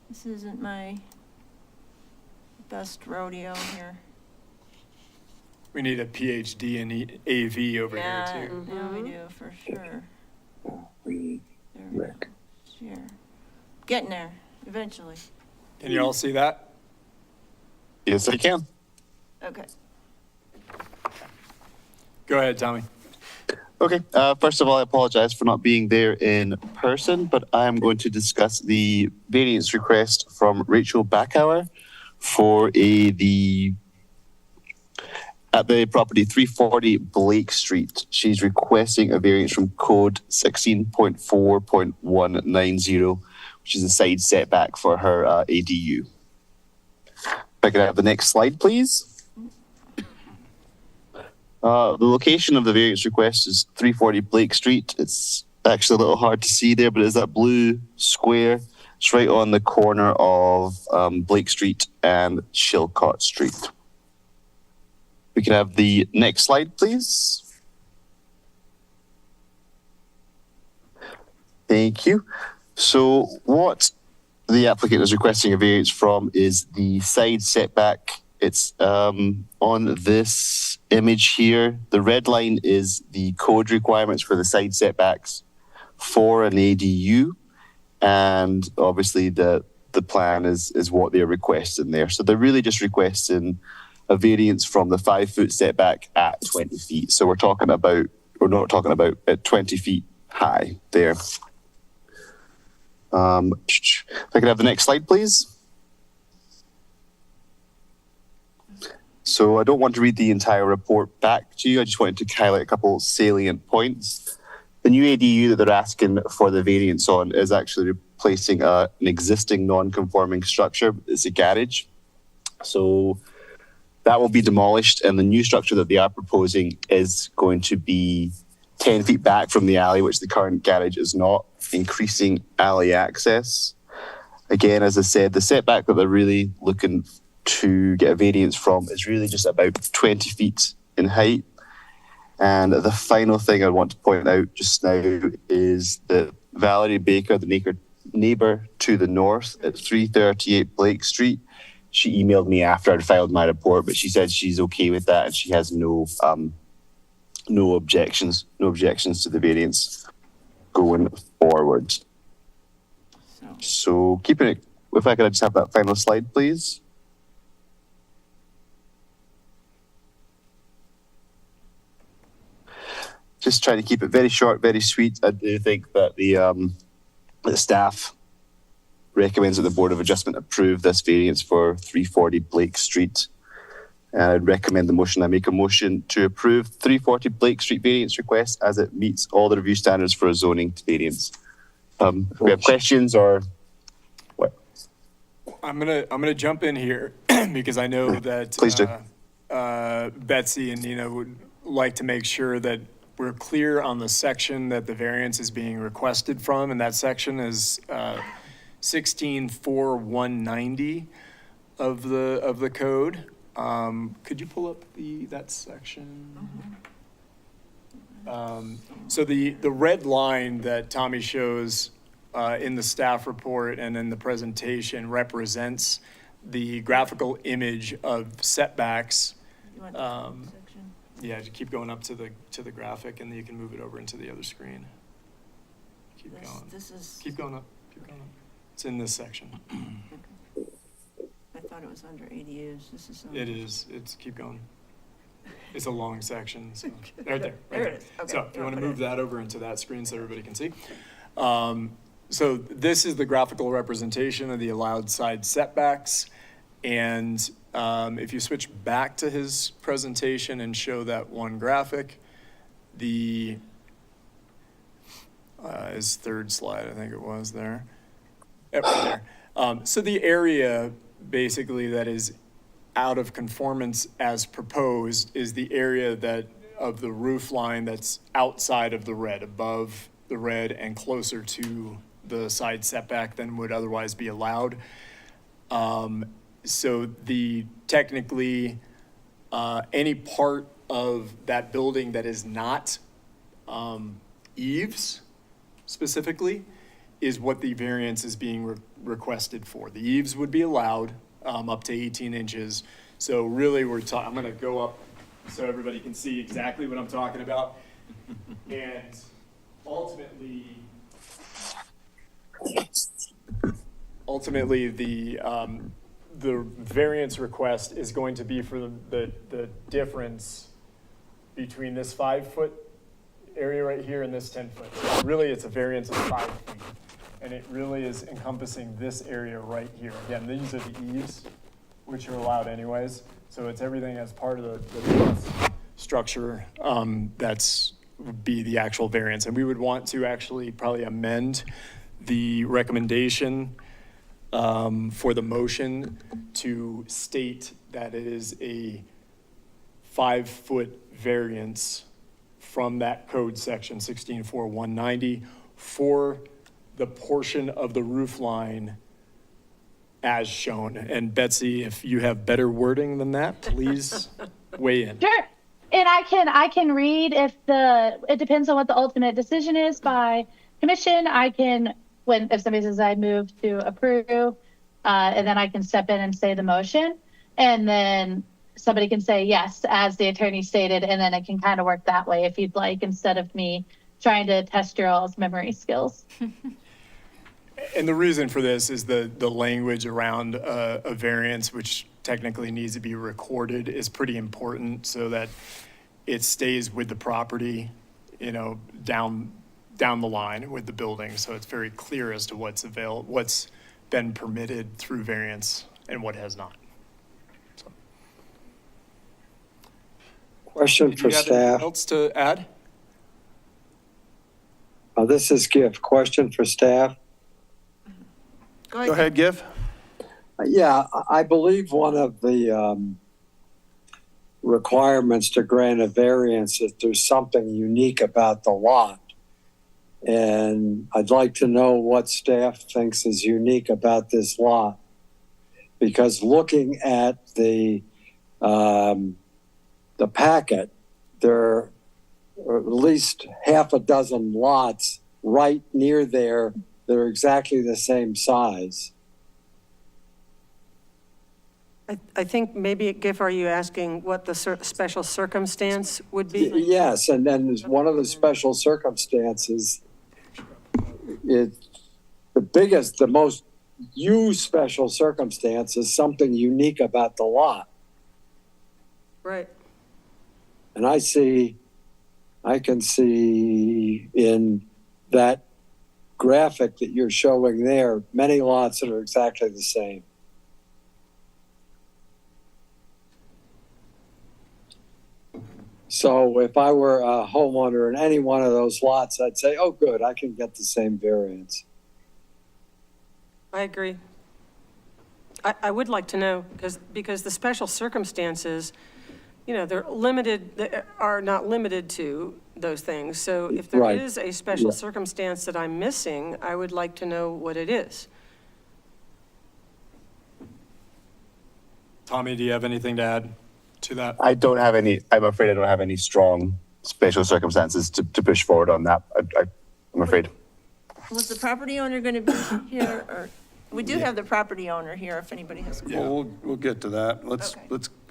This isn't my best rodeo here. We need a PhD in AV over Yeah, here too. yeah, we do, for sure. We- There we go. Rick. Share. Getting there, eventually. Can you all see that? Yes, I can. Okay. Go ahead, Tommy. Okay. First of all, I apologize for not being there in person, but I am going to discuss the variance request from Rachel Backhauer for at the property 340 Blake Street. She's requesting a variance from code 16.4.190, which is a side setback for her ADU. If I could have the next slide, please. The location of the variance request is 340 Blake Street. It's actually a little hard to see there, but it's that blue square. It's right on the corner of Blake Street and Chilcott Street. We can have the next slide, please. Thank you. So what the applicant is requesting a variance from is the side setback. It's on this image here. The red line is the code requirements for the side setbacks for an ADU. And obviously the plan is what they're requesting there. So they're really just requesting a variance from the 5 foot setback at 20 feet. So we're not talking about at 20 feet high there. If I could have the next slide, please. So I don't want to read the entire report back to you. I just wanted to highlight a couple salient points. The new ADU that they're asking for the variance on is actually replacing an existing non-conforming structure. It's a garage. So that will be demolished, and the new structure that they are proposing is going to be 10 feet back from the alley, which the current garage is not, increasing alley access. Again, as I said, the setback that they're really looking to get a variance from is really just about 20 feet in height. And the final thing I want to point out just now is that Valerie Baker, the neighbor to the north at 338 Blake Street, she emailed me after I'd filed my report, but she said she's okay with that and she has no objections to the variance going forward. So keeping it, if I could just have that final slide, please. Just trying to keep it very short, very sweet. I do think that the staff recommends that the Board of Adjustment approve this variance for 340 Blake Street. I'd recommend the motion. I make a motion to approve 340 Blake Street variance request as it meets all the review standards for a zoning variance. If we have questions or what? I'm gonna jump in here because I know that Please do. Betsy and Nina would like to make sure that we're clear on the section that the variance is being requested from, and that section is 16.4.190 of the code. Could you pull up that section? So the red line that Tommy shows in the staff report and in the presentation represents the graphical image of setbacks. You want that section? Yeah, just keep going up to the graphic, and then you can move it over into the other screen. Keep going. This is, Keep going up. Keep going up. It's in this section. I thought it was under ADUs. This is. It is. It's keep going. It's a long section. So right there. There it is. Okay. So you want to move that over into that screen so everybody can see. So this is the graphical representation of the allowed side setbacks. And if you switch back to his presentation and show that one graphic, his third slide, I think it was there. Yep, right there. So the area basically that is out of conformance as proposed is the area that of the roof line that's outside of the red, above the red and closer to the side setback than would otherwise be allowed. So technically, any part of that building that is not eaves specifically is what the variance is being requested for. The eaves would be allowed up to 18 inches. So really I'm gonna go up so everybody can see exactly what I'm talking about. And ultimately the variance request is going to be for the difference between this 5-foot area right here and this 10-foot. Really, it's a variance of 5 feet. And it really is encompassing this area right here. Again, these are the eaves, which are allowed anyways. So it's everything as part of the structure would be the actual variance. And we would want to actually probably amend the recommendation for the motion to state that it is a 5-foot variance from that code section 16.4.190 for the portion of the roof line as shown. And Betsy, if you have better wording than that, please weigh in. Sure. And I can read it depends on what the ultimate decision is by commission. If somebody says I move to approve, and then I can step in and say the motion, and then somebody can say yes, as the attorney stated, and then it can kind of work that way if you'd like, instead of me trying to test your all's memory skills. And the reason for this is the language around a variance, which technically needs to be recorded, is pretty important so that it stays with the property, down the line with the building. So it's very clear as to what's been permitted through variance and what has not. So. Question for Do you have staff. anything else to add? This is Gift. Question for staff. Go ahead, Gif. Yeah, I believe one of the requirements to grant a variance is there's something unique about the lot. And I'd like to know what staff thinks is unique about this lot. Because looking at the packet, there are at least half a dozen lots right near there that are exactly the same size. I think maybe, Gif, are you asking what the special circumstance would be? Yes, and then there's one of the special circumstances, the most used special circumstance is something unique about the lot. Right. And I can see in that graphic that you're showing there, many lots that are exactly the same. So if I were a homeowner in any one of those lots, I'd say, oh, good, I can get the same variance. I agree. I would like to know, because the special circumstances, you know, they're limited, they are not limited to those things. So if there Right. is a special Yeah. circumstance that I'm missing, I would like to know what it is. Tommy, do you have anything to add to that? I don't have any, I'm afraid I don't have any strong special circumstances to push forward on that. I'm afraid. Was the property owner going to be here, or, we do have the property owner here if anybody has. Well, we'll get to that. Let's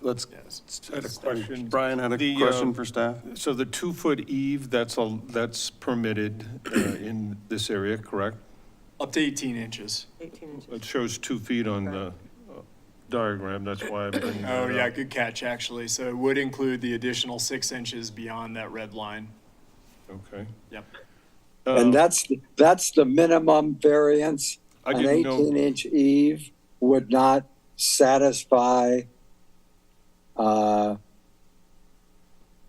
Yes. I had a question. Brian had a The, question for staff. So the 2-foot eve, that's permitted in this area, correct? Up to 18 inches. 18 inches. It shows 2 feet on the diagram, that's why I'm bringing that Oh, up. yeah, good catch, actually. So it would include the additional 6 inches beyond that red line. Okay. Yep. And that's the minimum variance. I An didn't know. 18-inch eve would not satisfy,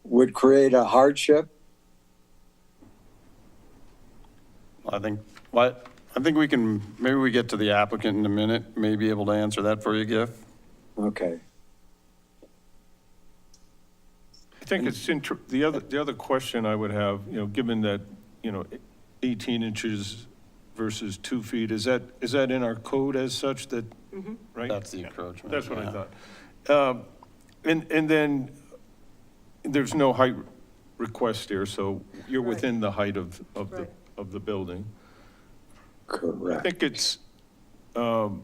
would create a hardship. I think we can, maybe we get to the applicant in a minute, may be able to answer that for you, Giff. Okay. I think it's, the other question I would have, you know, given that, you know, 18 inches versus 2 feet, is that in our code as such that, right? That's the encroachment. That's what I yeah. thought. And then there's no height request here, so you're Right. within the height of Right. the building. I Correct. think it's, I'm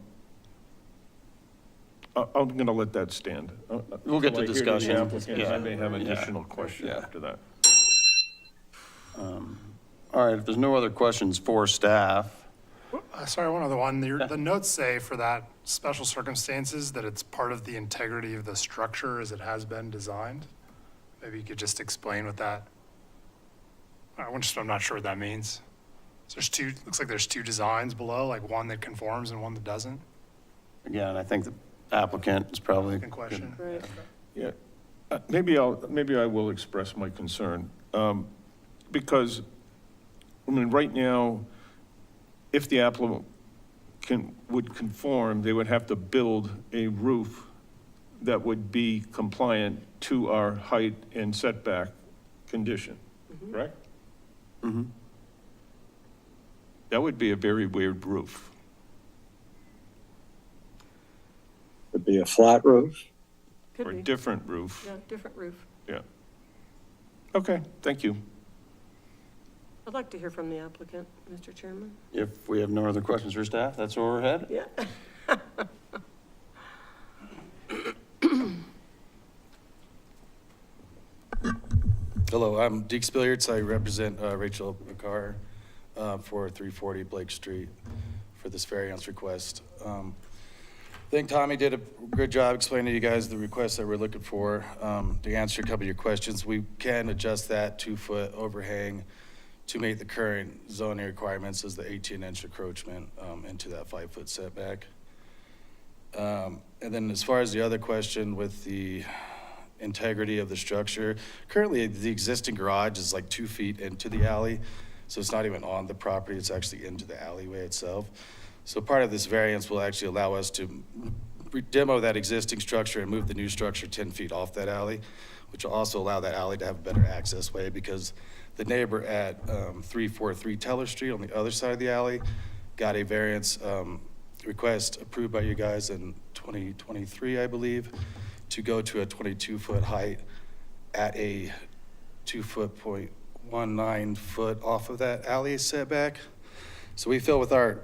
going to let that stand. We'll get to Till I hear the discussion. applicant, Yeah. I may have an Yeah. additional question Yeah. after that. All right, if there's no other questions for staff, Sorry, one other one. The notes say for that special circumstances that it's part of the integrity of the structure as it has been designed. Maybe you could just explain what that, I'm not sure what that means. So looks like there's 2 designs below, like one that conforms and one that doesn't. again, I think the applicant is probably. Good question. Right. Yeah, maybe I will express my concern, because, I mean, right now, if the applicant would conform, they would have to build a roof that would be compliant to our height and setback condition, correct? Mhm. That would be a very weird roof. Would be a flat roof. Or Could a be. different roof. Yeah, different roof. Yeah. Okay, thank you. I'd like to hear from the applicant, Mr. Chairman. If we have no other questions for staff, that's where we're headed. Yeah. Hello, I'm Deke Spilliards. I represent Rachel McCarr for 340 Blake Street for this variance request. I think Tommy did a good job explaining to you guys the requests that we're looking for. To answer a couple of your questions, we can adjust that 2-foot overhang to meet the current zoning requirements as the 18-inch encroachment into that 5-foot setback. And then as far as the other question with the integrity of the structure, currently the existing garage is like 2 feet into the alley, so it's not even on the property, it's actually into the alleyway itself. So part of this variance will actually allow us to demo that existing structure and move the new structure 10 feet off that alley, which will also allow that alley to have a better access way, because the neighbor at 343 Teller Street on the other side of the alley got a variance request approved by you guys in 2023, I believe, to go to a 22-foot height at a 2.19 foot off of that alley setback. So we feel with our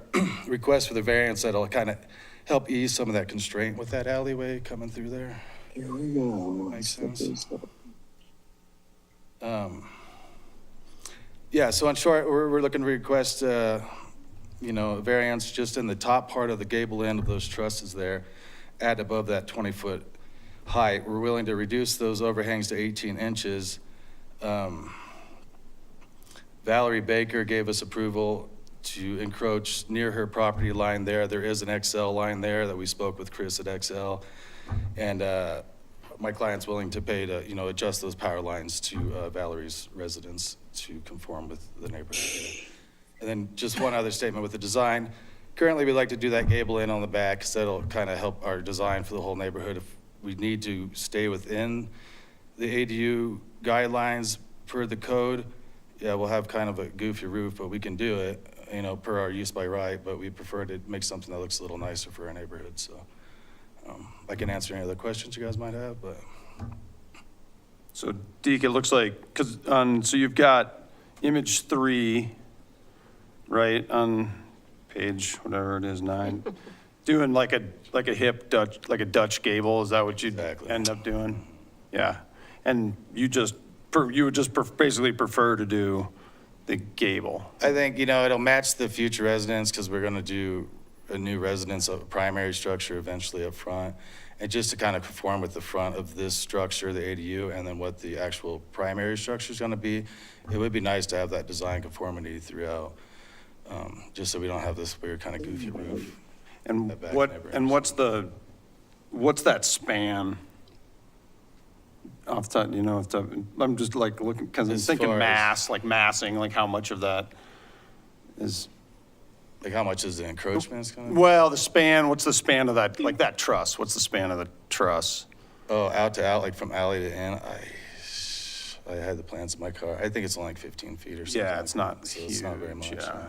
request for the variance that'll kind of help ease some of that constraint with that alleyway coming through there. Here we go. Makes sense. Yeah, so in short, we're looking to request, a variance just in the top part of the gable end of those trusses there, at above that 20-foot height. We're willing to reduce those overhangs to 18 inches. Valerie Baker gave us approval to encroach near her property line there. There is an XL line there that we spoke with Chris at XL. And my client's willing to pay to, you know, adjust those power lines to Valerie's residence to conform with the neighborhood. And then just one other statement with the design. Currently, we'd like to do that gable in on the back, because that'll kind of help our design for the whole neighborhood. If we need to stay within the ADU guidelines per the code, yeah, we'll have kind of a goofy roof, but we can do it, you know, per our use by right, but we prefer to make something that looks a little nicer for our neighborhood, so. I can answer any other questions you guys might have, but. So Deke, it looks like, so you've got image 3, right, on page, whatever it is, 9, doing like a hip Dutch, like a Dutch gable, is that what you'd end up doing? Yeah, and you would just basically prefer to do the gable? I think, you know, it'll match the future residents, because we're gonna do a new residence, a primary structure eventually up front. And just to kind of conform with the front of this structure, the ADU, and then what the actual primary structure is gonna be, it would be nice to have that design conformity throughout, just so we don't have this weird kind of goofy roof. And what's that span? Off the top, you know, I'm just like looking, because I'm thinking massing, like how much of that is. Like how much is the encroachment gonna be? Well, what's the span of that, like that truss? What's the span of the truss? Oh, out to out, like from alley to in, I had the plans in my car. I think it's only like 15 feet or something. Yeah, it's not so huge. It's not very much. Yeah.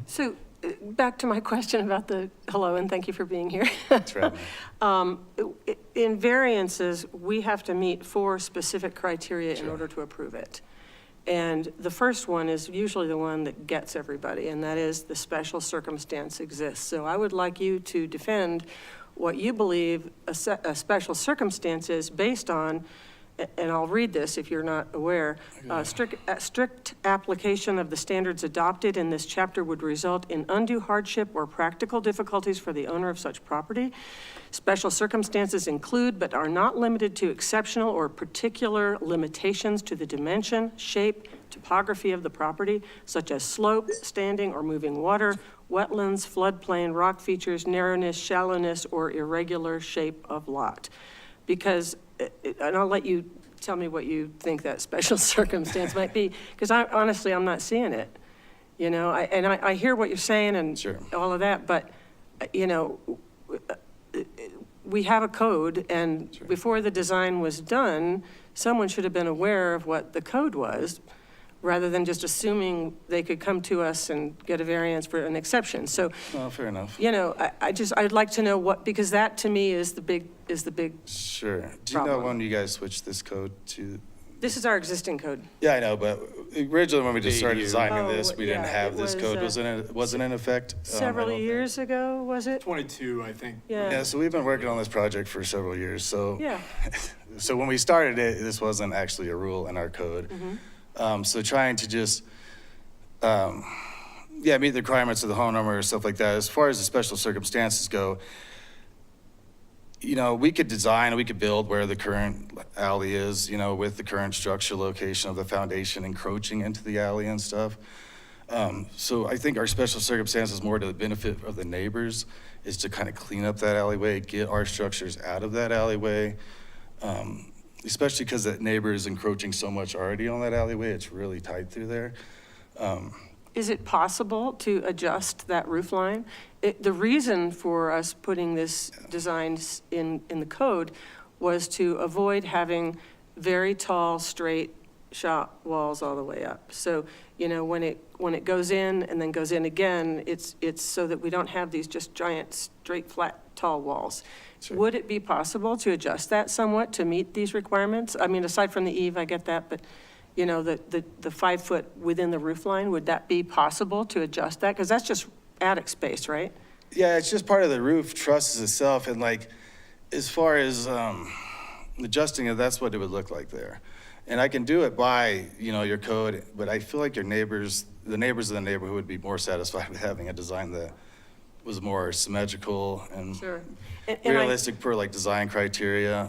So back to my question about hello, and thank you for being here. That's right. In variances, we have to meet 4 specific criteria in order to approve it. And the first one is usually the one that gets everybody, and that is the special circumstance exists. So I would like you to defend what you believe a special circumstance is based on, and I'll read this if you're not aware. Strict application of the standards adopted in this chapter would result in undue hardship or practical difficulties for the owner of such property. Special circumstances include, but are not limited to, exceptional or particular limitations to the dimension, shape, topography of the property, such as slope, standing or moving water, wetlands, floodplain, rock features, narrowness, shallowness, or irregular shape of lot. Because, and I'll let you tell me what you think that special circumstance might be, because honestly, I'm not seeing it. You know, I hear what you're saying and all of that, but, you know, we have a code, and before the design was done, someone should have been aware of what the code was, rather than just assuming they could come to us and get a variance for an exception. So, well, fair enough. You know, I'd like to know because that to me is the big Sure. Do you know when you guys switched this code to? This is our existing code. Yeah, I know, but originally when we just started designing this, we didn't yeah, have this code. Wasn't in effect? Several years ago, was it? 22, I think. Yeah, so we've been working on this project for several years. So, yeah. So when we started it, this wasn't actually a rule in our code. So trying to just, meet the requirements of the homeowner or stuff like that. As far as the special circumstances go, you know, we could design, we could build where the current alley is, you know, with the current structure location of the foundation encroaching into the alley and stuff. So I think our special circumstances more to the benefit of the neighbors is to kind of clean up that alleyway, get our structures out of that alleyway. Especially because that neighbor is encroaching so much already on that alleyway, it's really tight through there. Is it possible to adjust that roof line? The reason for us putting this design in the code was to avoid having very tall, straight shot walls all the way up. So, you know, when it goes in and then goes in again, it's so that we don't have these just giant, straight, flat, tall walls. Sure. Would it be possible to adjust that somewhat to meet these requirements? I mean, aside from the eave, I get that, but, you know, the 5 foot within the roof line, would that be possible to adjust that? Because that's just attic space, right? Yeah, it's just part of the roof trusses itself, and like, as far as adjusting it, that's what it would look like there. And I can do it by, you know, your code, but I feel like the neighbors of the neighborhood would be more satisfied with having a design that was more symmetrical and realistic per like design criteria.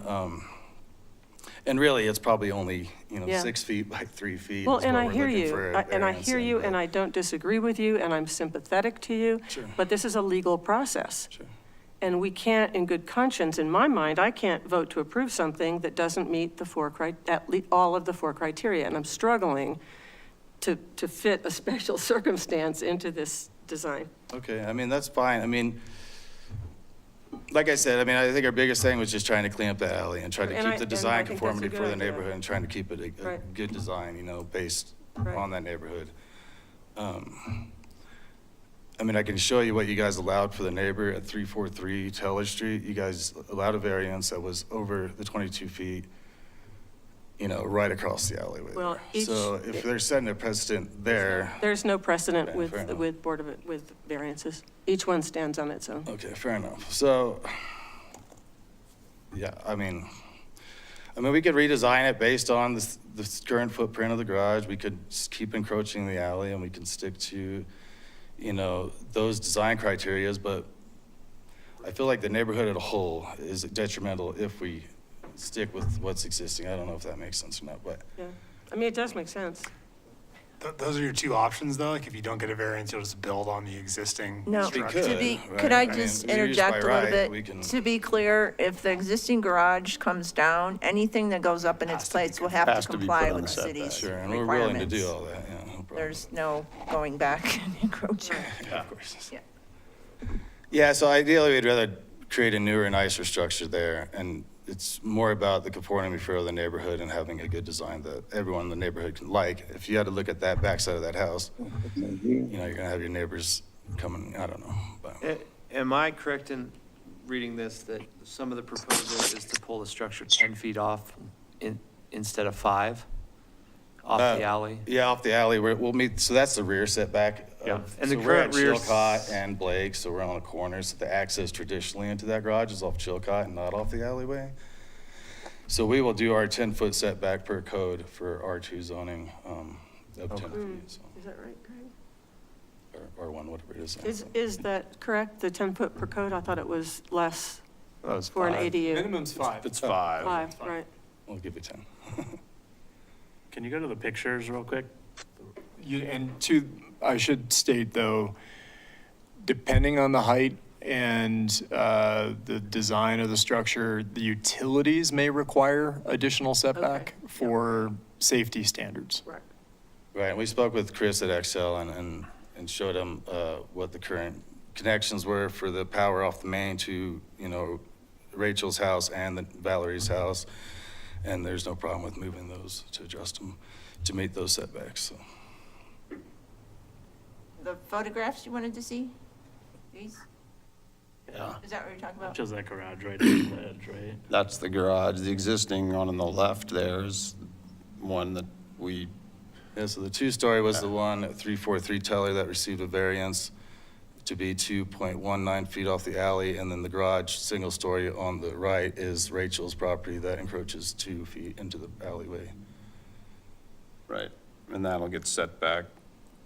And really, it's probably only, you know, 6 feet by 3 feet. Well, is and what I we're hear looking you, for and I hear you, but- and I don't disagree with you, and I'm sympathetic to you. Sure. But this is a legal process. Sure. And we can't, in good conscience, in my mind, I can't vote to approve something that doesn't meet the all of the 4 criteria. And I'm struggling to fit a special circumstance into this design. Okay, I mean, that's fine. I mean, like I said, I mean, I think our biggest thing was just trying to clean up the alley and try to And keep the I design think that's a conformity good for the idea. neighborhood and trying to keep it a Right. good design, you know, based Right. on that neighborhood. I mean, I can show you what you guys allowed for the neighbor at 343 Teller Street. You guys allowed a variance that was over the 22 feet, you know, right across the alleyway. Well, there. So if they're setting a precedent there, There's no precedent Okay, with, fair enough. with variances. Each one stands on its own. okay, fair enough. So, yeah, I mean, we could redesign it based on the current footprint of the garage. We could just keep encroaching the alley and we can stick to, you know, those design criterias, but I feel like the neighborhood as a whole is detrimental if we stick with what's existing. I don't know if that makes sense or not, but Yeah, I mean, it does make sense. Those are your 2 options, though? Like, if you don't get a variance, you'll just build on the existing No, structure? to be, right? could I I mean, just we use interject by a little right, we bit? can- To be clear, if the existing garage comes down, anything that goes up in its place will have Has to to be comply put on with the the setback. city's sure, and we're willing to requirements. do all that, yeah, no problem. There's no going back and encroaching. Yeah, of course. Yeah. Yeah, so ideally, we'd rather create a newer, nicer structure there, and it's more about the conformity for the neighborhood and having a good design that everyone in the neighborhood can like. If you had to look at that backside of that house, you know, you're gonna have your neighbors coming, I don't know, but. Am I correct in reading this, that some of the proposal is to pull the structure 10 feet off instead of 5 off the alley? Yeah, off the alley, we'll meet, so that's the rear setback. Yeah, and so the we're at current rear Chilcott and Blake, so we're on a corner, so the access traditionally into that garage is off Chilcott and not off the alleyway. So we will do our 10-foot setback per code for R2 zoning, of 10 feet, so, Is that right, Greg? or R1, whatever it is. Is that correct, the 10-foot per code? I thought it was less That was for an 5. ADU. Minimum's 5. It's 5. 5, right. We'll give you 10. Can you go to the pictures real quick? I should state, though, depending on the height and the design of the structure, the utilities may require additional setback Okay. for safety standards. Right. Right, and we spoke with Chris at Excel and showed him what the current connections were for the power off the main to, you know, Rachel's house and Valerie's house. And there's no problem with moving those to adjust them to meet those setbacks, so. The photographs you wanted to see? These? Yeah. Is that what you're talking about? Which is that garage right on the edge, right? That's the garage. The existing one on the left there is one that we, Yeah, so the 2-story was the one at 343 Teller that received a variance to be 2.19 feet off the alley, and then the garage, single story on the right is Rachel's property that encroaches 2 feet into the alleyway. right, and that'll get set back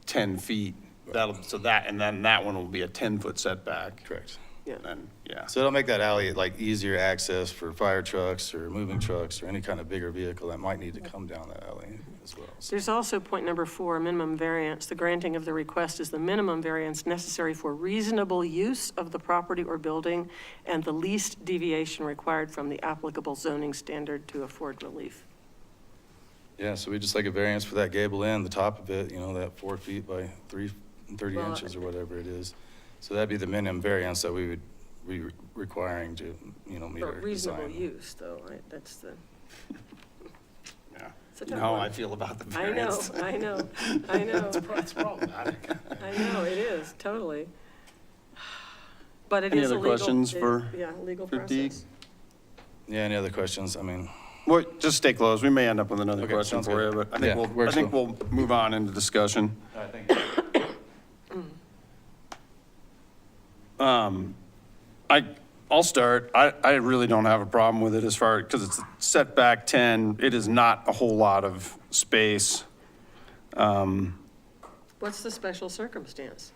10 feet. And then that one will be a 10-foot setback. Correct. Yeah. And, yeah. So it'll make that alley like easier access for fire trucks or moving trucks or any kind of bigger vehicle that might need to come down that alley as well. So- There's also point number 4, minimum variance. The granting of the request is the minimum variance necessary for reasonable use of the property or building and the least deviation required from the applicable zoning standard to afford relief. Yeah, so we just like a variance for that gable end, the top of it, you know, that 4 feet by 30 Well, inches or whatever it is. So that'd be the minimum variance that we would be requiring to, you know, meet our But reasonable design. use, though, right? That's the, Yeah. it's a You tough know how one. I feel about the I know, variance. I know, I know. It's problematic. I know, it is, totally. But it Any is a other legal. questions for- Yeah, legal for Dee? process. Yeah, any other questions? I mean, Well, just stay close. We may end up with another Okay, question sounds for you, good. but I Yeah, works we'll move on into discussion. I'll start. I really don't have a problem with it as far, because it's setback 10. It is not a whole lot of space. What's the special circumstance?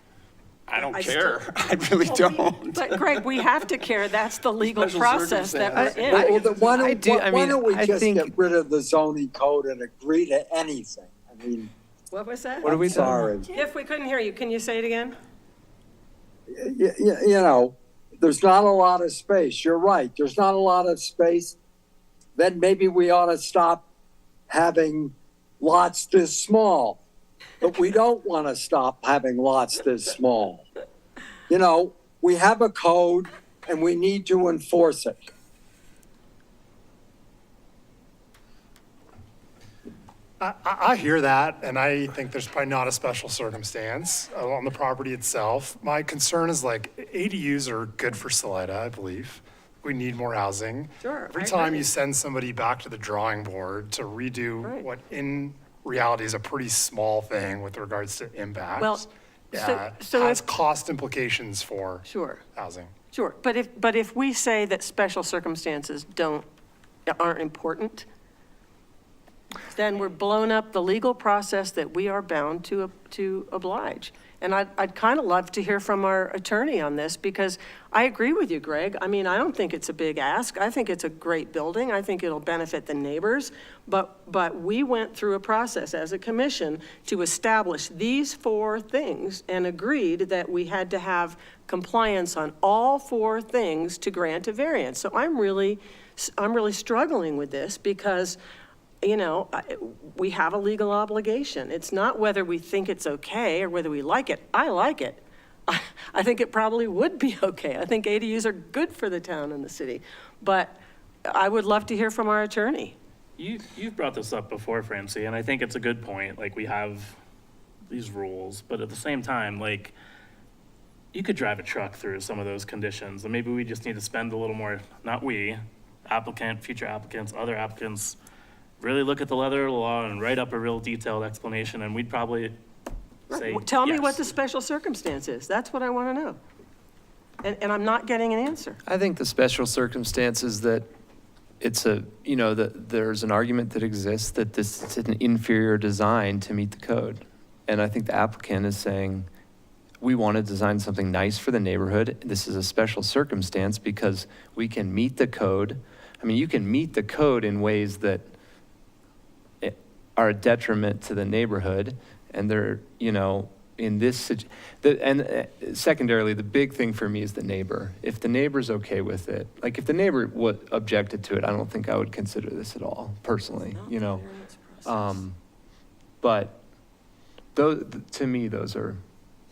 I don't I care. still- I really don't. But Greg, we have to care. That's the legal Special process that we're circumstance. in. Well, then why I don't, do- I why mean, don't we I just think- get rid of the zoning code and agree to anything? I mean, What was that? What are we I'm sorry. If we couldn't hear you, can you say it again? You know, there's not a lot of space. You're right. There's not a lot of space. Then maybe we ought to stop having lots this small. But we don't want to stop having lots this small. You know, we have a code and we need to enforce it. I hear that, and I think there's probably not a special circumstance on the property itself. My concern is like ADUs are good for Salida, I believe. We need more housing. Sure, Every I time agree. you send somebody back to the drawing board to redo Right. what in reality is a pretty small thing with regards to impacts. Well, so has if- cost implications for Sure. housing. Sure, but if we say that special circumstances aren't important, then we're blowing up the legal process that we are bound to oblige. And I'd kind of love to hear from our attorney on this, because I agree with you, Greg. I mean, I don't think it's a big ask. I think it's a great building. I think it'll benefit the neighbors. But we went through a process as a commission to establish these 4 things and agreed that we had to have compliance on all 4 things to grant a variance. So I'm really struggling with this because, you know, we have a legal obligation. It's not whether we think it's okay or whether we like it. I like it. I think it probably would be okay. I think ADUs are good for the town and the city. But I would love to hear from our attorney. You've brought this up before, Francie, and I think it's a good point. Like, we have these rules, but at the same time, like, you could drive a truck through some of those conditions, and maybe we just need to spend a little more, not we, applicant, future applicants, other applicants, really look at the letter of the law and write up a real detailed explanation, and we'd probably say, Tell me what yes. the special circumstance is. That's what I want to know. And I'm not getting an answer. I think the special circumstances that it's that there's an argument that exists that this is an inferior design to meet the code. And I think the applicant is saying, we want to design something nice for the neighborhood. This is a special circumstance because we can meet the code. I mean, you can meet the code in ways that are a detriment to the neighborhood, and they're, in this, secondarily, the big thing for me is the neighbor. If the neighbor's okay with it, like if the neighbor objected to it, I don't think I would consider this at all, personally, But to me, those are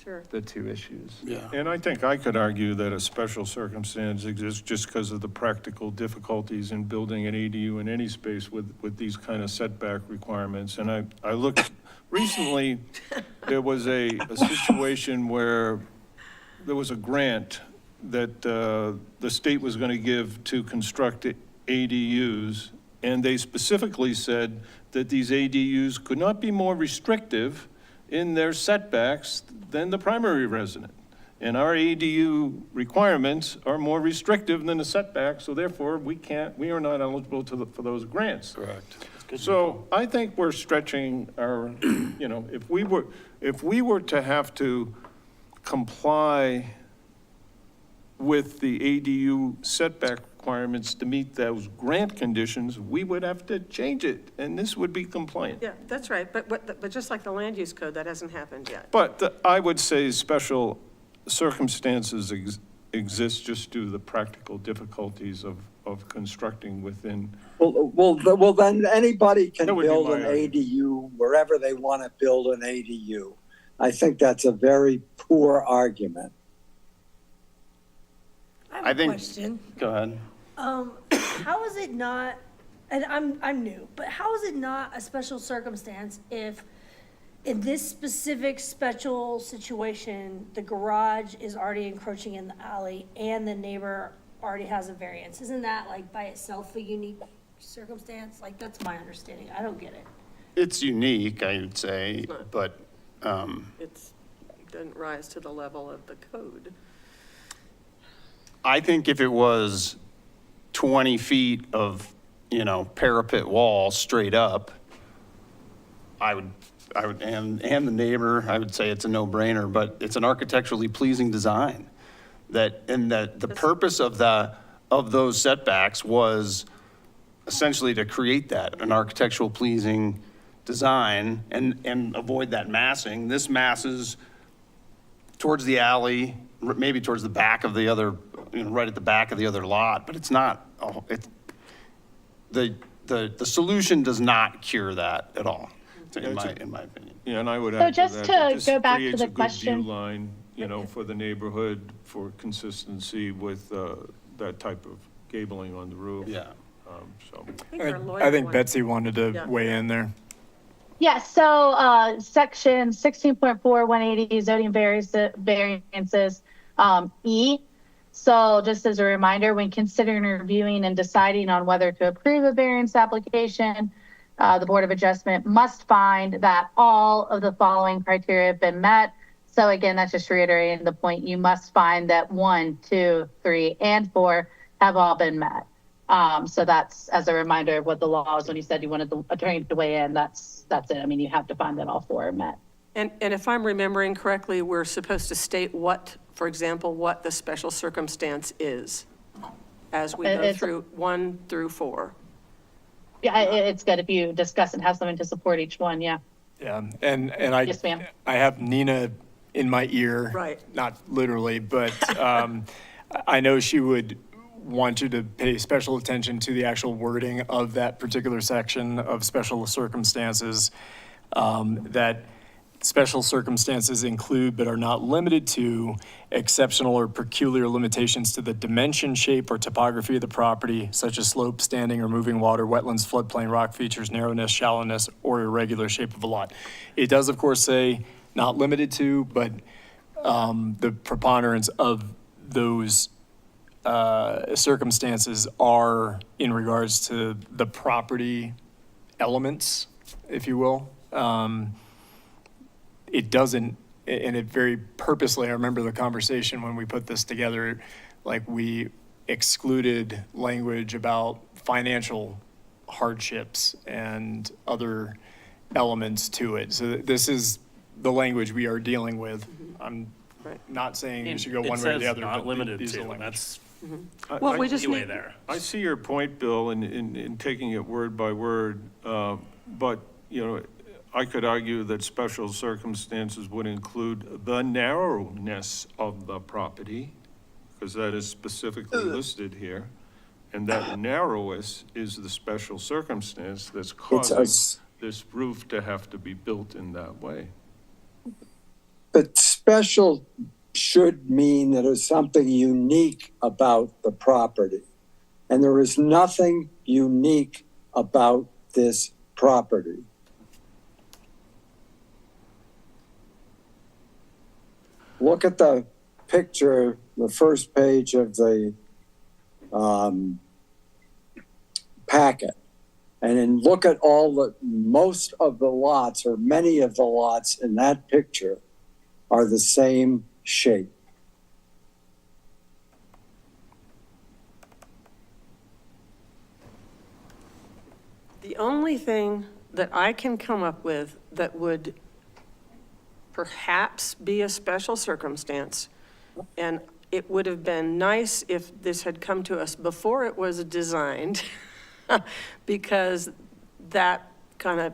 Sure. the 2 issues. Yeah. And I think I could argue that a special circumstance exists just because of the practical difficulties in building an ADU in any space with these kind of setback requirements. And I looked, recently, there was a situation where there was a grant that the state was going to give to construct ADUs, and they specifically said that these ADUs could not be more restrictive in their setbacks than the primary resident. And our ADU requirements are more restrictive than the setbacks, so therefore we are not eligible for those grants. Correct. So I think we're stretching our, if we were to have to comply with the ADU setback requirements to meet those grant conditions, we would have to change it, and this would be compliant. Yeah, that's right. But just like the land use code, that hasn't happened yet. But I would say special circumstances exist just due to the practical difficulties of constructing within. Well, then anybody can That would be build my an argument. ADU wherever they want to build an ADU. I think that's a very poor argument. I have I a think- question. Go ahead. How is it not, and I'm new, but how is it not a special circumstance if in this specific special situation, the garage is already encroaching in the alley and the neighbor already has a variance? Isn't that like by itself a unique circumstance? Like, that's my understanding. I don't get it. It's unique, I would say, not. but It doesn't rise to the level of the code. I think if it was 20 feet of, parapet wall straight up, I would, and the neighbor, I would say it's a no-brainer, but it's an architecturally pleasing design. The purpose of those setbacks was essentially to create that, an architectural pleasing design and avoid that massing. This masses towards the alley, maybe towards the back of the other right at the back of the other lot, but it's not, the solution does not cure that at all, in my opinion. Yeah, and I would So add to just that, to that this go back to creates the a good question- view line, for the neighborhood, for consistency with that type of gabling on the roof. Yeah. So, I think Betsy wanted to Yeah. weigh in there. Yes, so section 16.4, 180 zoning variances, E. So just as a reminder, when considering reviewing and deciding on whether to approve a variance application, the Board of Adjustment must find that all of the following criteria have been met. So again, that's just reiterating the point. You must find that 1, 2, 3, and 4 have all been met. So that's as a reminder of what the law is. When you said you wanted the attorney to weigh in, that's it. I mean, you have to find that all 4 are met. And if I'm remembering correctly, we're supposed to state what, for example, what the special circumstance is as we go It's- through 1 through 4. Yeah, it's good if you discuss and have something to support each one. Yeah. Yeah, and Yes, ma'am. I have Nina in my ear. Right. Not literally, but I know she would want you to pay special attention to the actual wording of that particular section of special circumstances, that special circumstances include but are not limited to exceptional or peculiar limitations to the dimension, shape, or topography of the property, such as slope, standing or moving water, wetlands, floodplain, rock features, narrowness, shallowness, or irregular shape of a lot. It does, of course, say not limited to, but the preponderance of those circumstances are in regards to the property elements, if you will. It doesn't, and it very purposely, I remember the conversation when we put this together, like we excluded language about financial hardships and other elements to it. So this is the language we are dealing with. I'm not saying you should go one way or the other. Not but limited these are to, language. that's Well, we just leeway need, there. I see your point, Bill, in taking it word by word, but, I could argue that special circumstances would include the narrowness of the property, because that is specifically listed here. And that narrowness is the special circumstance that's causing this roof to have to be built in that way. But special should mean that there's something unique about the property. And there is nothing unique about this property. Look at the picture, the first page of the packet. And then look at most of the lots, or many of the lots in that picture are the same shape. the only thing that I can come up with that would perhaps be a special circumstance, and it would have been nice if this had come to us before it was designed, because that kind of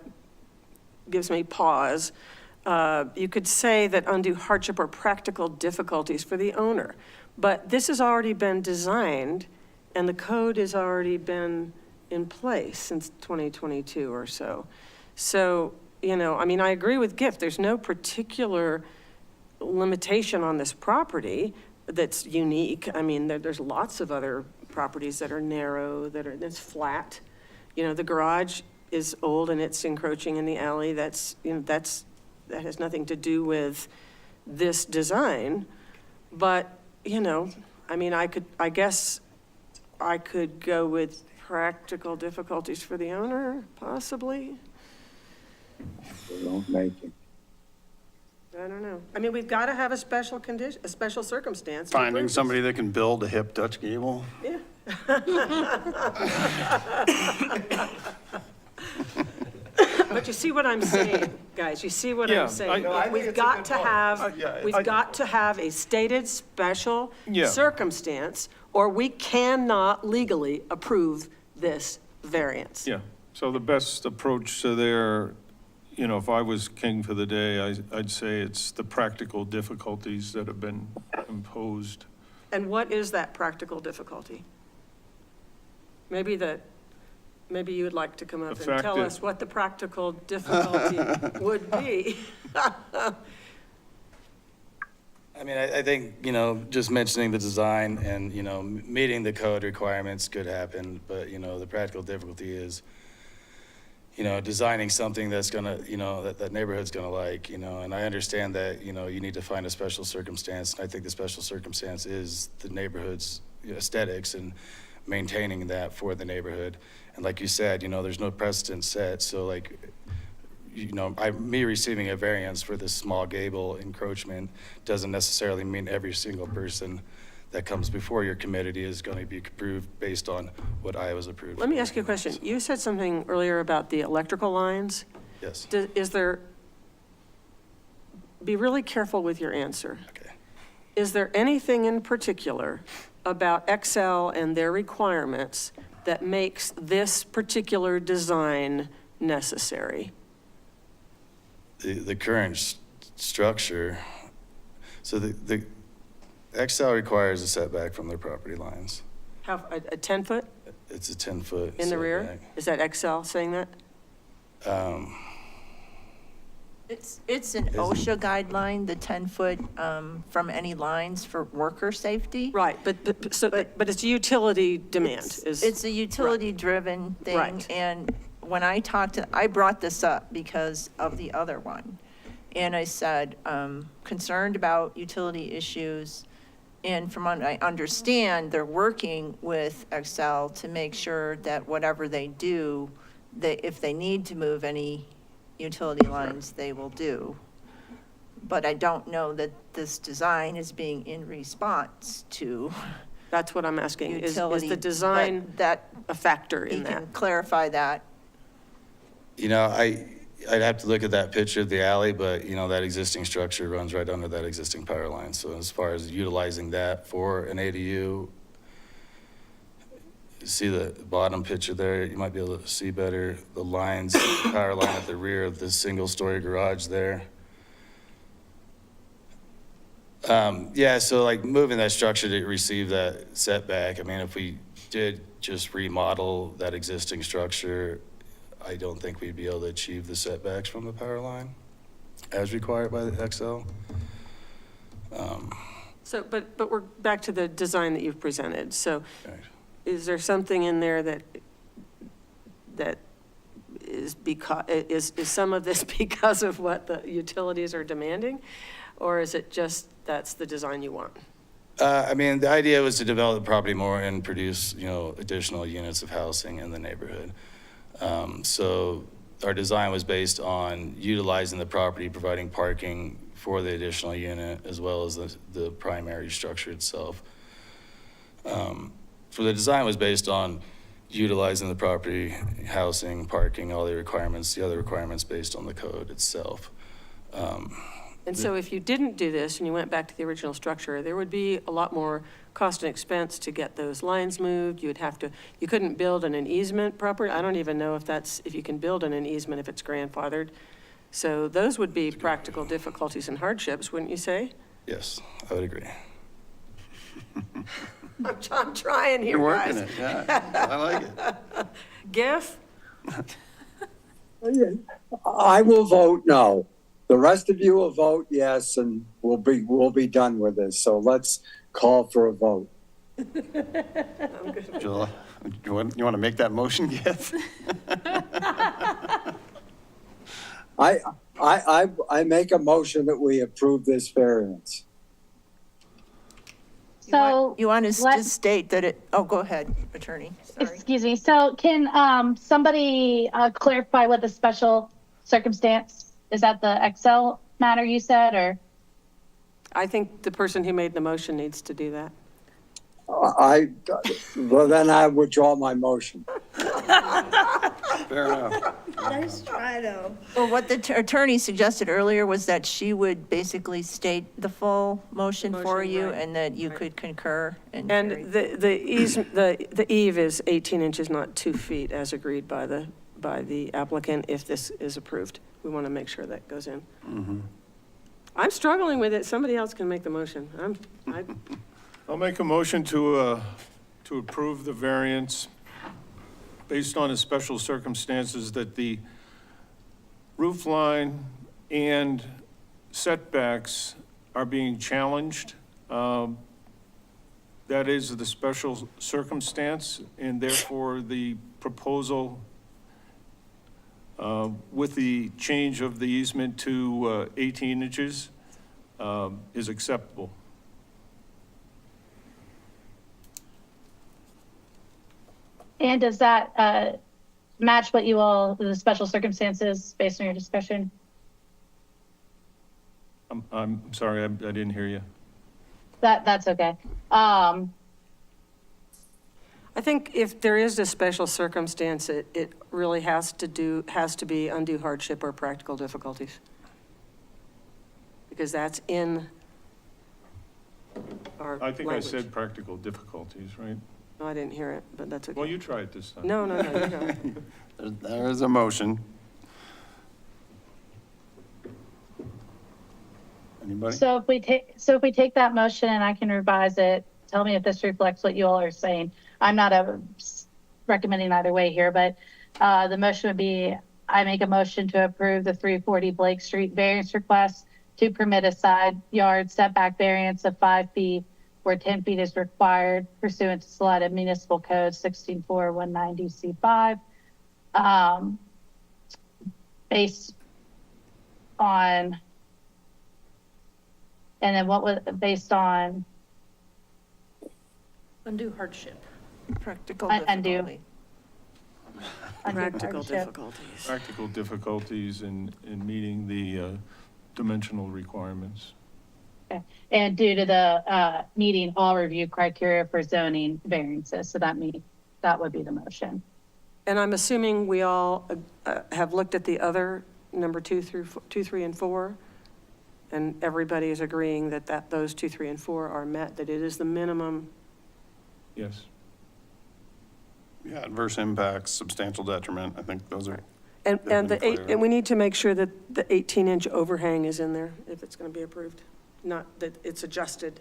gives me pause. You could say that undue hardship or practical difficulties for the owner, but this has already been designed and the code has already been in place since 2022 or so. So, I mean, I agree with Gift. There's no particular limitation on this property that's unique. I mean, there's lots of other properties that are narrow, that's flat. The garage is old and it's encroaching in the alley. That has nothing to do with this design. But, I mean, I guess I could go with practical difficulties for the owner, possibly. They don't make it. I don't know. I mean, we've got to have a special condition, a special circumstance. Finding somebody that can build a hip Dutch gable. Yeah. But you see what I'm saying, guys? You see what Yeah, I'm saying? I think We've got to have a stated special Yeah. circumstance, or we cannot legally approve this variance. Yeah, so the best approach to there, if I was king for the day, I'd say it's the practical difficulties that have been imposed And what is that practical difficulty? Maybe you would like to come up The and fact tell that- us what the practical difficulty would be. I mean, I think, you know, just mentioning the design and, you know, meeting the code requirements could happen, but, you know, the practical difficulty is, you know, designing something that's gonna, you know, that neighborhood's gonna like, you know, and I understand that, you know, you need to find a special circumstance, and I think the special circumstance is the neighborhood's aesthetics and maintaining that for the neighborhood. And like you said, you know, there's no precedent set, so like, you know, me receiving a variance for this small gable encroachment doesn't necessarily mean every single person that comes before your committee is going to be approved based on what I was approved. Let me ask you a question. You said something earlier about the electrical lines. Yes. Be really careful with your answer. Okay. Is there anything in particular about XL and their requirements that makes this particular design necessary? The current structure, so the XL requires a setback from their property lines. How, a 10-foot It's a 10-foot in the rear? setback. Is that XL saying that? It's an OSHA guideline, the 10-foot from any lines for worker safety. Right, but it's a utility demand. It's a utility-driven thing. Right. And when I brought this up because of the other one. And I said, concerned about utility issues. And from what I understand, they're working with XL to make sure that whatever they do, if they need to move any utility lines, they will do. But I don't know that this design is being in response to That's what I'm asking. Is utility. the design That a factor in you that? can clarify that. You know, I'd have to look at that picture of the alley, but, you know, that existing structure runs right under that existing power line. So as far as utilizing that for an ADU, you see the bottom picture there, you might be able to see better the lines, the power line at the rear of the single-story garage there. Yeah, so like moving that structure to receive that setback, I mean, if we did just remodel that existing structure, I don't think we'd be able to achieve the setbacks from the power line as required by the XL. So, but we're back to the design that you've presented. So Right. is there something in there that is some of this because of what the utilities are demanding? Or is it just that's the design you want? I mean, the idea was to develop the property more and produce, you know, additional units of housing in the neighborhood. So our design was based on utilizing the property, providing parking for the additional unit, as well as the primary structure itself. So the design was based on utilizing the property, housing, parking, all the requirements, the other requirements based on the code itself. And so if you didn't do this and you went back to the original structure, there would be a lot more cost and expense to get those lines moved. You couldn't build in an easement property. I don't even know if you can build in an easement if it's grandfathered. So those would be practical difficulties and hardships, wouldn't you say? Yes, I would agree. I'm trying here, You're working guys. it, yeah. I like it. GIF? I will vote no. The rest of you will vote yes, and we'll be done with this. So let's call for a vote. Jill, you want to make that motion, Gith? I make a motion that we approve this variance. So You want to let- just state that go ahead, attorney, sorry. Excuse me. So can somebody clarify what the special circumstance is? That the Excel matter you said, or? I think the person who made the motion needs to do that. Well, then I withdraw my motion. Fair enough. Nice try, though. Well, what the attorney suggested earlier was that she would basically state the full motion for Motion, you, right. and that you could concur and And carry. the eave is 18 inches, not 2 feet, as agreed by the applicant, if this is approved. We want to make sure that goes in. I'm struggling with it. Somebody else can make the motion. I'll make a motion to approve the variance based on the special circumstances that the roof line and setbacks are being challenged. That is the special circumstance, and therefore the proposal with the change of the easement to 18 inches is acceptable. And does that match what you all, the special circumstances based on your discussion? I'm sorry, I didn't hear you. That's okay. I think if there is a special circumstance, it really has to be undue hardship or practical difficulties. Because that's in our I think I language. said practical difficulties, right? No, I didn't hear it, but that's okay. Well, you try it this time. No, you go. There is a motion. Anybody? So if we take that motion and I can revise it, tell me if this reflects what you all are saying. I'm not recommending either way here, but the motion would be, I make a motion to approve the 340 Blake Street variance request to permit a side yard setback variance of 5 feet where 10 feet is required pursuant to Salida Municipal Code 164190C5. Based on, and then what was based on Undue hardship. Practical Undue. difficulty. Practical hardship. difficulties. Practical difficulties in meeting the dimensional requirements. Okay. And due to the meeting all review criteria for zoning variances, so that would be the motion. And I'm assuming we all have looked at the other number 2, 3, and 4, and everybody is agreeing that those 2, 3, and 4 are met, that it is the minimum. Yes. Yeah, adverse impacts, substantial detriment. I think those are. And definitely clear. and we need to make sure that the 18-inch overhang is in there if it's going to be approved, not that it's adjusted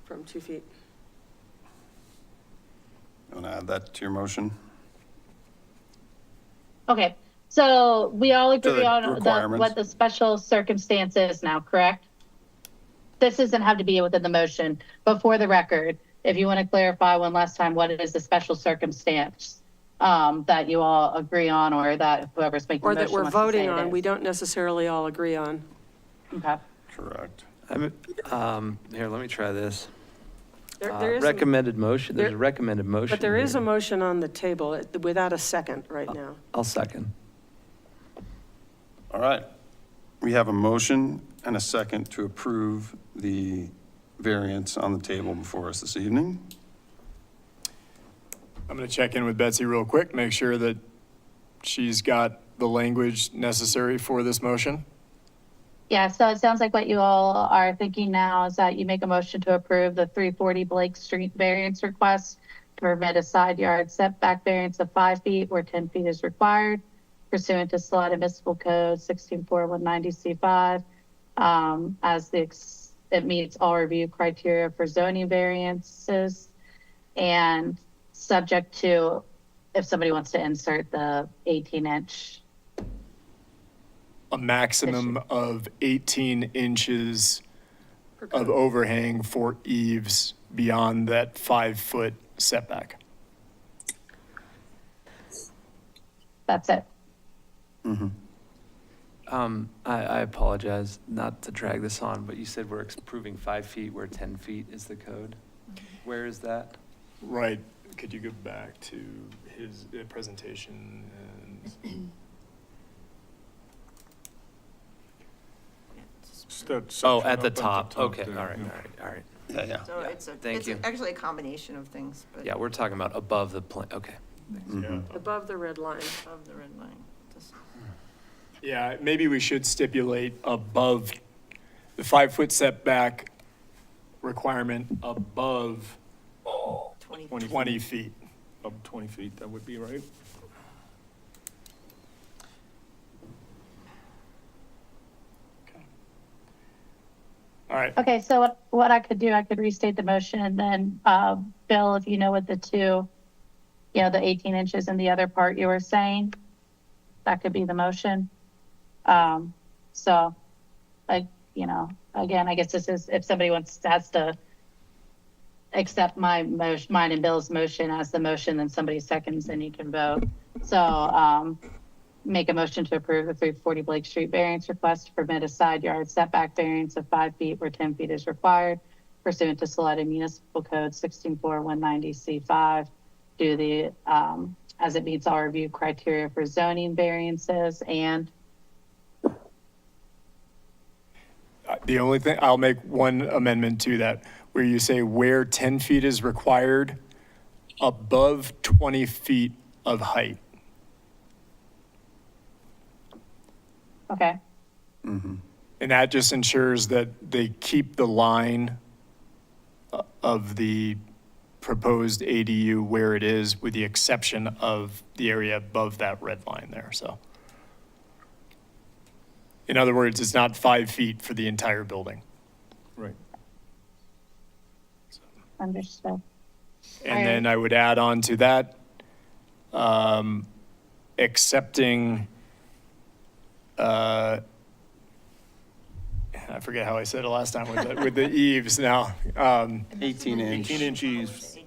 from 2 feet. You want to add that to your motion? Okay, so we all To agree the on requirements. what the special circumstance is now, correct? This doesn't have to be within the motion, but for the record, if you want to clarify one last time, what is the special circumstance that you all agree on, or that whoever's making the Or motion that we're wants to say voting it on, is? we don't necessarily all agree on. Okay. Correct. Here, let me try this. There is a- Recommended motion, there's a there- recommended motion. But there is a here. motion on the table without a second right now. I'll second. All right. We have a motion and a second to approve the variance on the table before us this evening. I'm going to check in with Betsy real quick, make sure that she's got the language necessary for this motion. Yeah, so it sounds like what you all are thinking now is that you make a motion to approve the 340 Blake Street variance request to permit a side yard setback variance of 5 feet where 10 feet is required pursuant to Salida Municipal Code 164190C5, as it meets all review criteria for zoning variances, and subject to if somebody wants to insert the 18-inch. A maximum of 18 inches of overhang for eaves beyond that 5-foot setback. That's it. I apologize, not to drag this on, but you said we're approving 5 feet where 10 feet is the code. Where is that? Right. Could you go back to his presentation and Oh, at the top. Okay, there, all right, yeah. all right. Yeah, yeah. So Thank you. actually a combination of things, but Yeah, we're talking about above the plane, okay. Above the red line. above the red line. yeah, maybe we should stipulate above the 5-foot setback requirement above 20 feet. Up 20 feet, that would be right. All right. Okay, so what I could do, I could restate the motion and then, Bill, if you know what the two, the 18 inches and the other part you were saying, that could be the motion. So, like, again, I guess this is, if somebody has to accept mine and Bill's motion as the motion, then somebody seconds and you can vote. So, make a motion to approve the 340 Blake Street variance request to permit a side yard setback variance of 5 feet where 10 feet is required pursuant to Salida Municipal Code 164190C5 due to the, as it meets all review criteria for zoning variances and The only thing, I'll make one amendment to that, where you say where 10 feet is required above 20 feet of height. okay. And that just ensures that they keep the line of the proposed ADU where it is, with the exception of the area above that red line there, so. In other words, it's not 5 feet for the entire building. Right. Understood. And then I would add on to that, accepting, I forget how I said it last time with the eaves now. 18 inch. 18 inch eaves.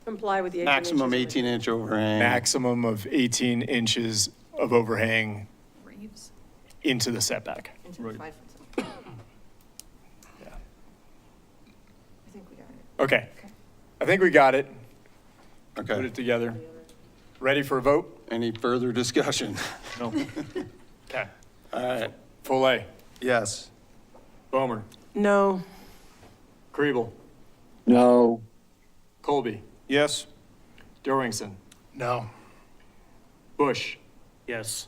Comply with the 18 Maximum inches. 18 inch overhang. Maximum of 18 inches of overhang into the setback. Right. I think we got it. Okay. I think we got it. Put Okay. it together. Ready for a vote? Any further discussion? No. Okay. All right. Foley, Yes. Bomer, No. Kriebel, No, Colby, Yes. Dorrington, No. Bush, Yes.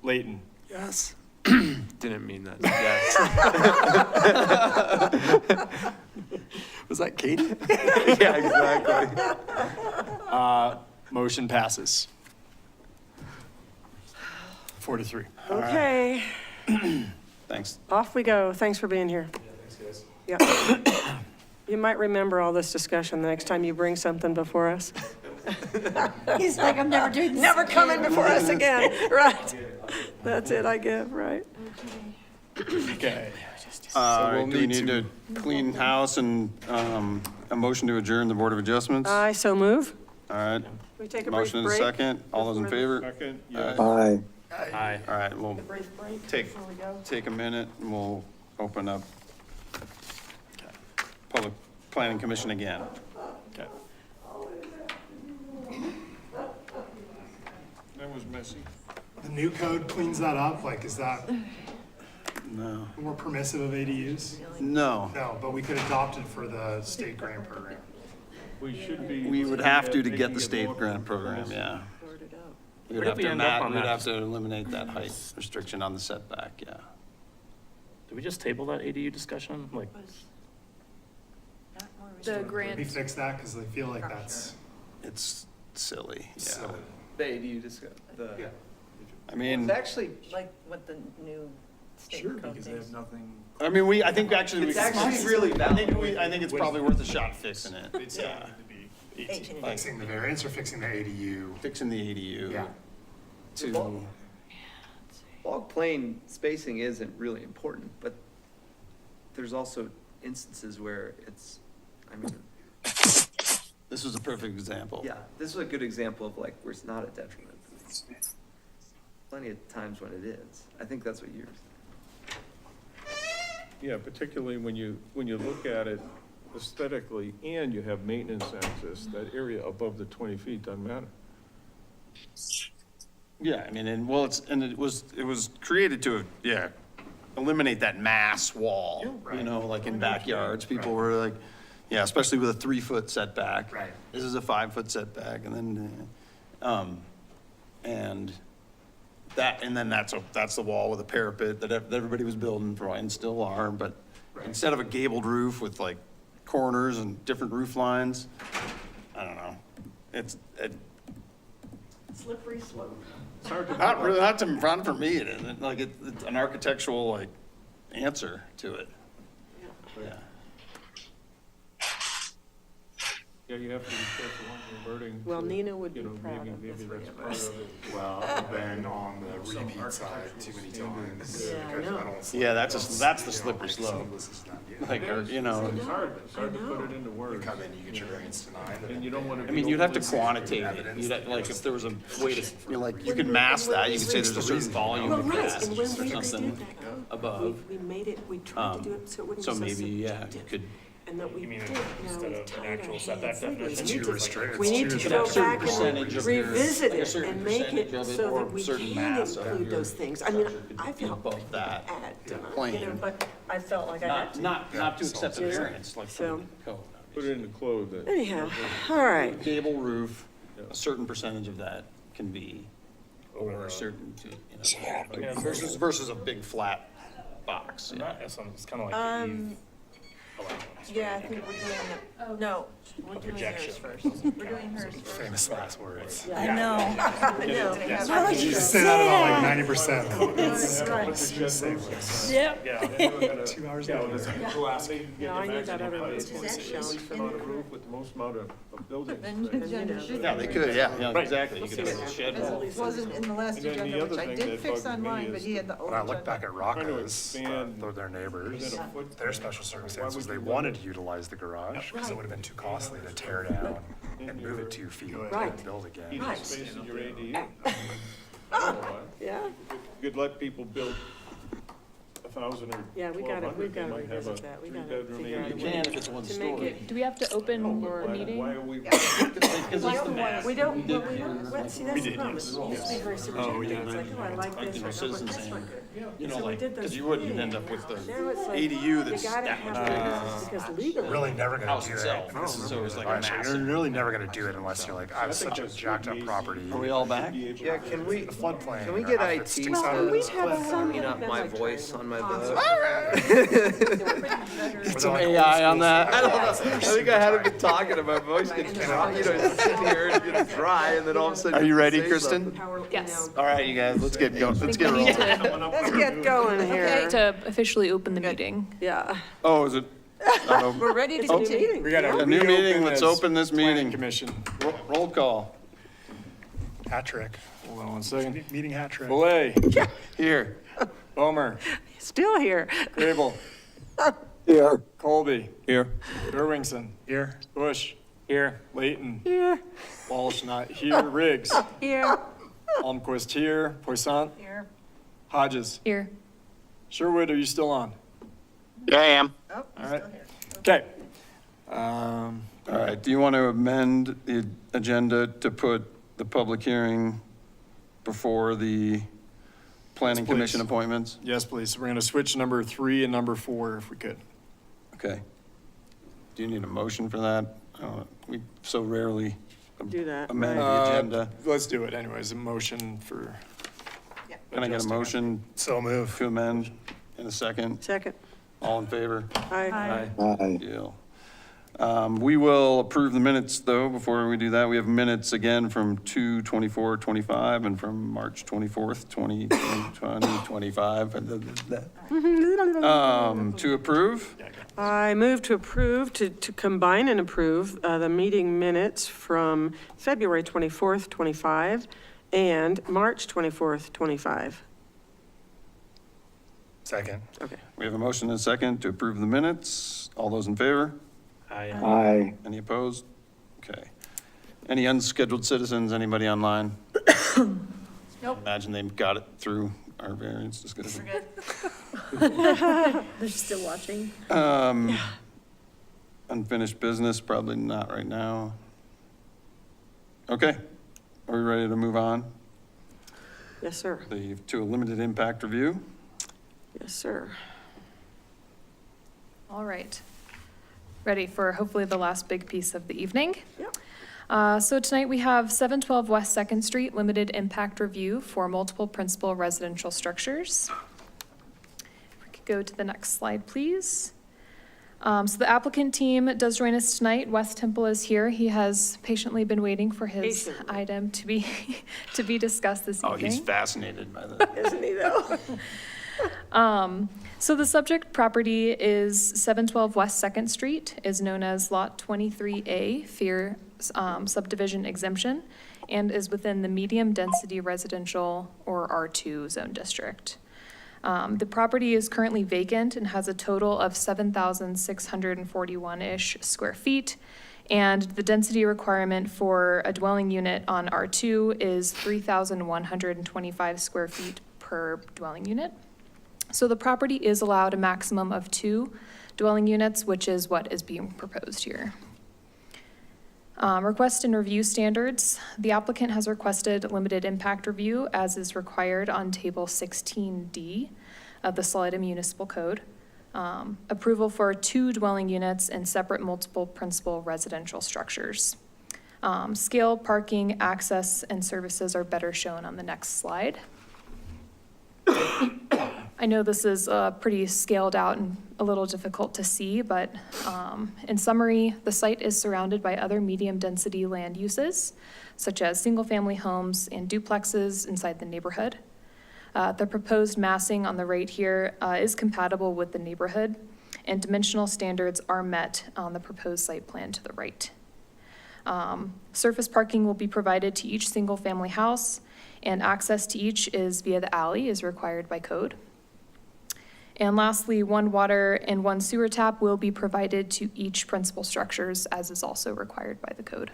Layton. Yes. Didn't mean that. Yes. Was that Katie? Yeah, exactly. Motion passes. 4-3. Okay, Thanks. off we go. Thanks for being here. Thanks, guys. Yeah. You might remember all this discussion the next time you bring something before us. He's like, I'm never doing this. Never coming before us again, right? That's it, I give, right? Okay. All we'll right, do we need need to clean house and a motion to adjourn the Board of Adjustments? All I so move. right, We take a brief motion and a break. second. All those in favor? Second, yes. aye. Aye. All right, we'll Brief break take, before we go. take a minute and we'll open up Public Planning Commission again. Okay. That was messy. The new code cleans that up, like, is that No. more permissive of ADUs? No, No, but we could adopt it for the state grant program. We should be. we would have to get making the it state more grant program, permissive. yeah. We Where would have did we to, end up on we'd that? have to eliminate that height restriction on the setback, yeah. Did we just table that ADU discussion? Like, The Can we grant, fix that? Because I feel like that's It's silly, yeah. silly. The ADU discuss, Yeah. I mean, actually like what the new state Sure, code because they thinks. have nothing. I think actually. It's actually really valid. I think it's probably worth a shot fixing it, It's yeah. going to be 18. Like, Fixing the variance or fixing the ADU? fixing the ADU Yeah. to, Log plane spacing isn't really important, but there's also instances where it's, I mean, this was a perfect example. yeah, this is a good example of like where it's not a detriment. Plenty of times when it is. I think that's what you're. Yeah, particularly when you look at it aesthetically and you have maintenance access, that area above the 20 feet doesn't matter. Yeah, I mean, and well, it was created to, yeah, eliminate that mass wall, you know, like in backyards, people were like, yeah, especially with a 3-foot setback. Right. This is a 5-foot setback, and then, and that's the wall with a parapet that everybody was building for, and still are, but instead of a gabled roof with like corners and different roof lines, I don't know, Slippery slope. not really, not for me, it isn't, like, it's an architectural, like, answer to it. Yeah. Yeah, you have to be careful when you're wording. Well, to, Nina would you be know, proud maybe of the that's three of part us. of it. Well, then on the repeat side, too many times. Yeah, I because know. don't see Yeah, it. that's Don't that's the see it. slippery Like, slope. this is not good. Like, or, you know, It's hard to put it into You words. come in, you get your variance denied. And you don't want to. I mean, you'd have to quantitate it. You'd have, like, if there was a way to, you know, like, you could mask that, you could say there's a certain volume Well, of right, gas and or when we did something that, above. we made it, we tried to do it so it wouldn't So be so maybe, yeah, you subjective. could, And that we You mean did, now instead we've of an tied our actual setback hands legally. definition, It's We need too to- restricted. We need It's to too go restricted. back and percentage of your- revisit like a it certain and make percentage it of it, so or that we certain can mass of include your those things. I mean, structure could I be felt above that plane. but I felt like I had to. Not to accept a Yeah. variance, like So- from the code. Put it in the code that. Anyhow, all right. Gable roof, a certain percentage of that can be over a certain, you know, versus a big flat box. Yeah. It's kind of like the eve. Yeah, I think we're doing no, we're doing projection. hers first. We're doing hers first. Famous last words. I know. I know. Why would you You say that about like say 90%. That's right. It's Yep. Yeah. 2 hours Yeah, later. No, I need that other one too. Least amount of roof with the most amount of buildings. Yeah, they could, yeah, exactly. You could have a As shed. It wasn't in the last And then the agenda, other which I thing did that fix bugged me on mine, but is he had the old When I look agenda. back at Trying to Rocco's, expand they're their neighbors, within a foot- their special circumstances, would they you wanted to utilize the garage because it would have been too costly to tear down and move it 2 feet Right. and build again. Heating Right. space in your ADU. I don't know why. Yeah, You could let people build 1,000 or yeah, we gotta, 1,200. we've They gotta might have a revisit that. We gotta three-bedroom figure out a ADU. You way can if it's one to make story. it. Do we have to open the meeting? Why are we? Because it's the math. We don't, well, we don't, well, see, that's the problem. It used to be very subjective. It's like, oh, I like this, You or know, no, citizens but that's saying, not good. you know, So we like, did those because you wouldn't, you'd end things. up with the Now it's like, ADU you that's gotta that have much this because legally. Really never gonna house do itself. that. So it's like a Alright, so massive. you're really never gonna do it unless you're like, I have such a jacked up property. Are we all back? Yeah, can we, The floodplain. can we or get half of IT it sticks out to of the have cliff. some clean that up have my been, like, voice on my boat? Get some AI on that. I don't know. I think I hadn't been talking and my voice gets dry, you know, sitting here and gets dry and then all of a sudden. Are you ready, say Kristen? something. Yes. All right, you guys, let's get going. Let's get We need rolling. Let's get going here. to officially open the meeting. Yeah. Oh, is it? We're ready to It's a new continue. meeting. We got A new meeting, let's open this Planning meeting. Commission. Roll call. Hat trick. Hold on 1 second. Meeting hat trick. Belay, Here. Bomer, Still here. Grable, Here. Colby, Here. Irvingson, Here. Bush, Here. Layton, Here. Walsh not here, Riggs, Here. Almquist here, Poissant, Here. Hodges. Here. Sherwood, are you still on? Yeah, I am. Oh, All he's right. still here. Okay. All right, do you want to amend the agenda to put the public hearing before the planning Yes, please. commission appointments? Yes, please. We're going to switch number 3 and number 4 if we could. Okay. Do you need a motion for that? We so rarely Do that. amend right. the agenda. Let's do it anyways. A motion for. Can I get a adjusting it. motion So move. to amend in a second? Second. All in favor? Aye. Aye. Deal. We will approve the minutes, though, before we do that. We have minutes again from 2/24/25 and from March 24th, 2025. To approve? I move to approve, to combine and approve the meeting minutes from February 24th, 25 and March 24th, 25. Second. Okay. We have a motion and a second to approve the minutes. All those in favor? Aye. Aye. Any opposed? Okay. Any unscheduled citizens, anybody online? Nope. Imagine they got it through our variance discussion. They're still watching. Unfinished business, probably not right now. Okay, are we ready to move on Yes, sir. to a limited impact review? Yes, sir. All right. Ready for hopefully the last big piece of the evening? Yep. So tonight we have 712 West Second Street Limited Impact Review for multiple principal residential structures. If we could go to the next slide, please. So the applicant team does join us tonight. Wes Temple is here. He has patiently been waiting for his Patiently. item to be, to be discussed this Oh, evening. he's fascinated by that. Isn't he though? So the subject property is 712 West 2nd Street, is known as Lot 23A, FEAR subdivision exemption, and is within the medium-density residential, or R2 zone district. The property is currently vacant and has a total of 7,641-ish square feet, and the density requirement for a dwelling unit on R2 is 3,125 square feet per dwelling unit. So the property is allowed a maximum of 2 dwelling units, which is what is being proposed here. Request and review standards. The applicant has requested limited impact review as is required on Table 16D of the Salida Municipal Code. Approval for 2 dwelling units and separate multiple principal residential structures. Scale, parking, access, and services are better shown on the next slide. I know this is pretty scaled out and a little difficult to see, but in summary, the site is surrounded by other medium-density land uses, such as single-family homes and duplexes inside the neighborhood. The proposed massing on the right here is compatible with the neighborhood, and dimensional standards are met on the proposed site plan to the right. Surface parking will be provided to each single-family house, and access to each is via the alley is required by code. And lastly, 1 water and 1 sewer tap will be provided to each principal structures, as is also required by the code.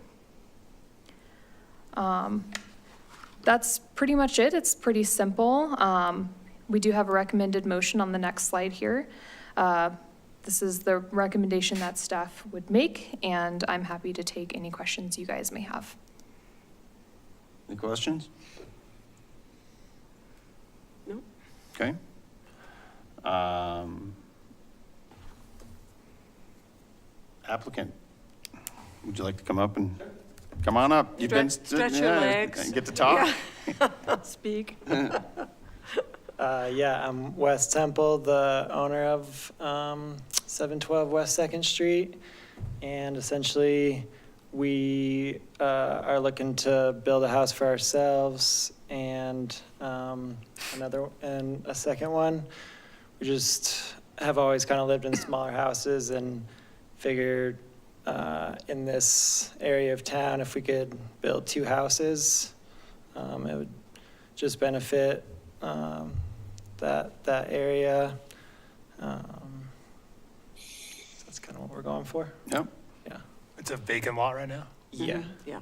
That's pretty much it. It's pretty simple. We do have a recommended motion on the next slide here. This is the recommendation that staff would make, and I'm happy to take any questions you guys may have. Any questions? No. Okay. Applicant, would you like to come up and, come on up? You've been Stretch your legs. and get to talk. Speak. Yeah, I'm Wes Temple, the owner of 712 West 2nd Street. And essentially, we are looking to build a house for ourselves and a second one. We just have always kind of lived in smaller houses and figured in this area of town, if we could build 2 houses, it would just benefit that area. That's kind of what we're going for. Yep. Yeah. It's a vacant lot right now? Yeah. Yeah,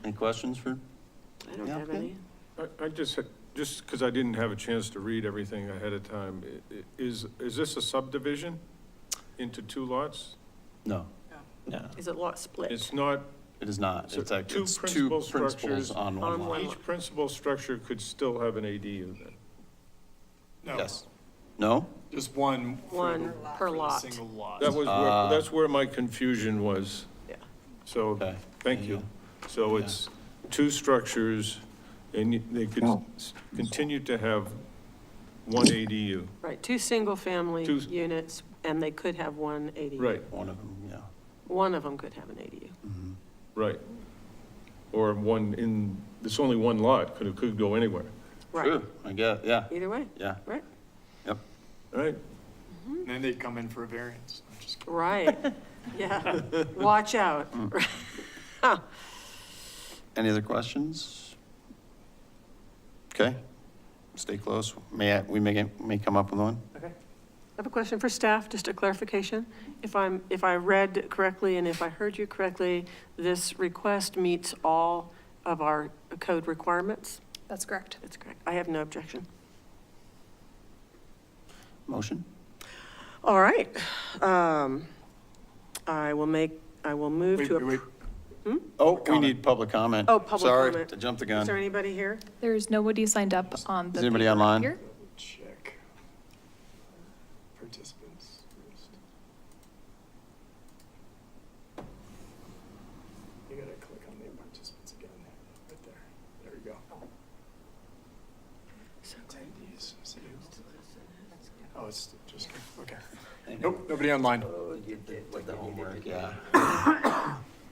Any questions for? I don't have any. I just because I didn't have a chance to read everything ahead of time, is this a subdivision into 2 lots? No, No. Is it lot split? It's not, it is not. So It's like, two it's 2 principal principals structures on one lot. each principal structure could still have an ADU then? No, Yes. No? just one. One per lot. Single lot. That was, that's where my confusion was. Yeah. So, Okay. thank you. So it's 2 structures, and they could continue to have 1 ADU. Right, 2 single-family Two- units, and they could have 1 ADU. Right, One of them, yeah. One of them could have an ADU. right. Or one in, there's only 1 lot, could go anywhere. Right, True, I guess, yeah, either way, yeah. right? Yep. All right, And then they'd come in for a variance. I'm just kidding. Right, yeah, watch out. Any other questions? Okay, stay close. We may come up with one. I have a question for staff, just a clarification. If I read correctly and if I heard you correctly, this request meets all of our code requirements? That's correct. That's correct. I have no objection. Motion? All right. I will move Wait, to. wait, Oh, we need public comment. Oh, public Sorry comment. to jump the Is there gun. anybody here? There's nobody signed up on the. Is anybody paper online? here. check. Participants first. You gotta click on the participants again, right there. There we go. Attendees, see who? Oh, it's just, okay. Nope, nobody online. With the homework, yeah.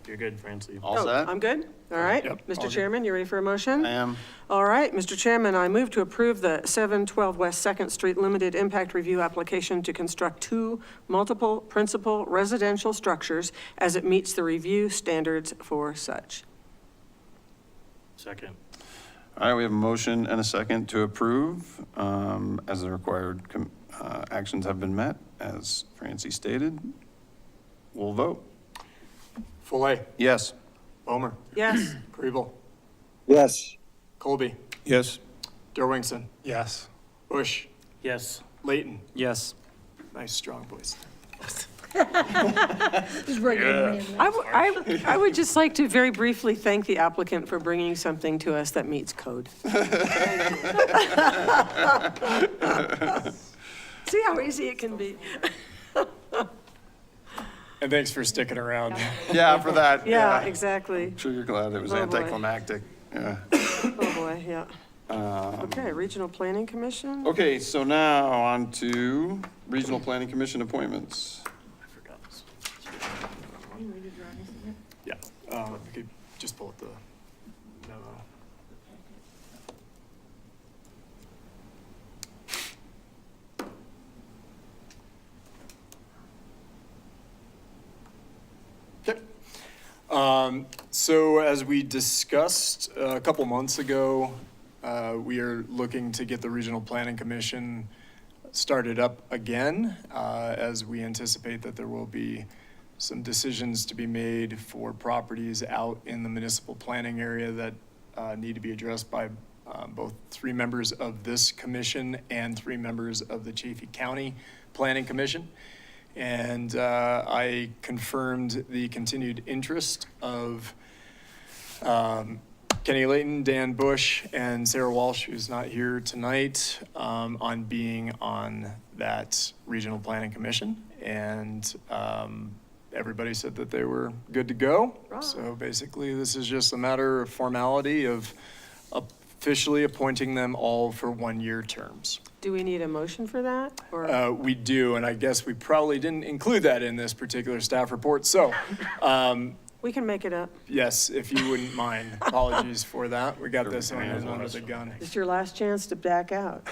You're good, Francie. All Oh, set? I'm good? All right. Yep, all Mr. good. Chairman, you ready for a motion? I am. All right, Mr. Chairman, I move to approve the 712 West Second Street Limited Impact Review application to construct 2 multiple principal residential structures as it meets the review standards for such. Second. All right, we have a motion and a second to approve, as the required actions have been met, as Francie stated. We'll vote. Foley, Yes. Bomer, Yes. Kribel, Yes. Colby, Yes. Derwingson, Yes. Bush, Yes. Layton. Yes. Nice, strong voice. Just regular man. I would just like to very briefly thank the applicant for bringing something to us that meets code. See how easy it can be? And thanks for sticking around. Yeah, for that. Yeah, exactly. I'm sure you're glad it was Oh, boy. anticlimactic. Yeah. Oh, boy, yeah. Okay, Regional Planning Commission? Okay, so now on to Regional Planning Commission appointments. I forgot this. Yeah, we could just pull up the memo. Okay. So as we discussed a couple months ago, we are looking to get the Regional Planning Commission started up again, as we anticipate that there will be some decisions to be made for properties out in the municipal planning area that need to be addressed by both 3 members of this commission and 3 members of the Chaffey County Planning Commission. And I confirmed the continued interest of Kenny Layton, Dan Bush, and Sarah Walsh, who's not here tonight, on being on that Regional Planning Commission. And everybody said that they were good to go. So basically, this is just a matter of formality of officially appointing them all for 1-year terms. Do we need a motion for that? Or We do, and I guess we probably didn't include that in this particular staff report. So, we can make it up. yes, if you wouldn't mind, apologies for that. We got this one in under the gun. It's your last chance to back out.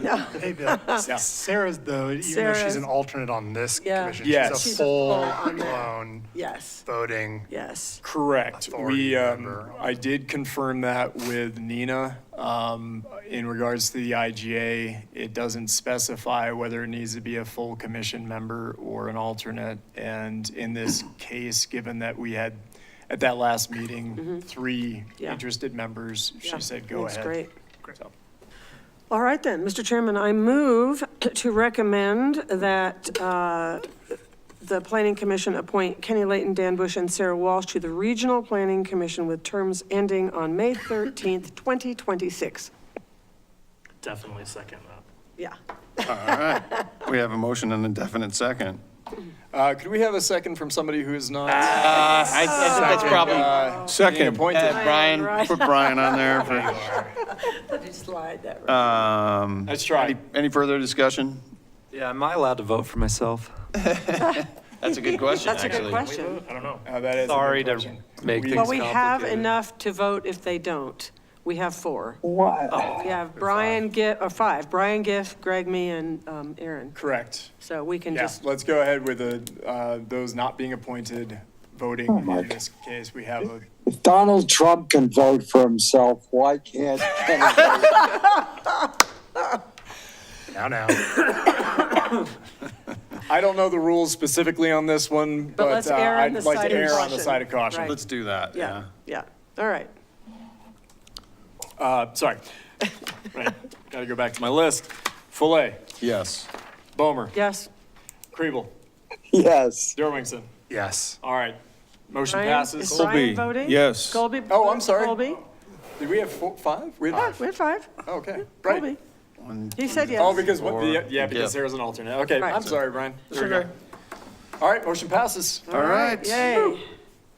Yeah. Hey, Bill. Yeah. Sarah's, though, even though Sarah's- she's an alternate on this Yeah. commission, Yes. she's She's a a full on that. full-blown Yes, voting. yes. Correct. Authority member. I did confirm that with Nina. In regards to the IGA, it doesn't specify whether it needs to be a full commission member or an alternate. And in this case, given that we had, at that last meeting, 3 Yeah. interested members, Yeah, she said, go that's ahead. great. So, All right then, Mr. Chairman, I move to recommend that the Planning Commission appoint Kenny Layton, Dan Bush, and Sarah Walsh to the Regional Planning Commission with terms ending on May 13th, 2026. Definitely second that. Yeah. All right. We have a motion and a definite second. could we have a second from somebody who is not? That's probably, being Second. appointed? Brian. Put Brian on there for, Let me slide that right. Let's try. any further discussion? Yeah, am I allowed to vote for myself? That's a good question, That's a good actually. question. I don't know. That is a good Sorry to question. make We- things Well, we have complicated. enough to vote if they don't. We have 4. What? We have Brian Giff, or 5, Brian Giff, Greg, me, and Aaron. Correct. So we can Yeah, just, let's go ahead with those not being appointed voting. my In this case, we have a, If Donald Trump can vote for himself, why can't Kenny vote? Now. I don't know the rules specifically on this one, But but let's err on I'd the like side to of err on the caution. side of caution. Right. Let's do that, yeah, yeah. yeah. All right. Sorry. Right, gotta go back to my list. Foley, Yes. Bomer, Yes. Kribel, Yes. Derwingson. Yes. All right, motion Brian, passes. is Brian voting? Yes. Colby? Oh, I'm sorry. Colby? Did we have 5? We had Yeah, 5. we had 5. Okay, right. Colby. One, He said yes. Oh, because, Four. yeah, because Sarah's an alternate. Okay, Right. I'm sorry, Brian. There we go. All right, motion passes. All right. Yay.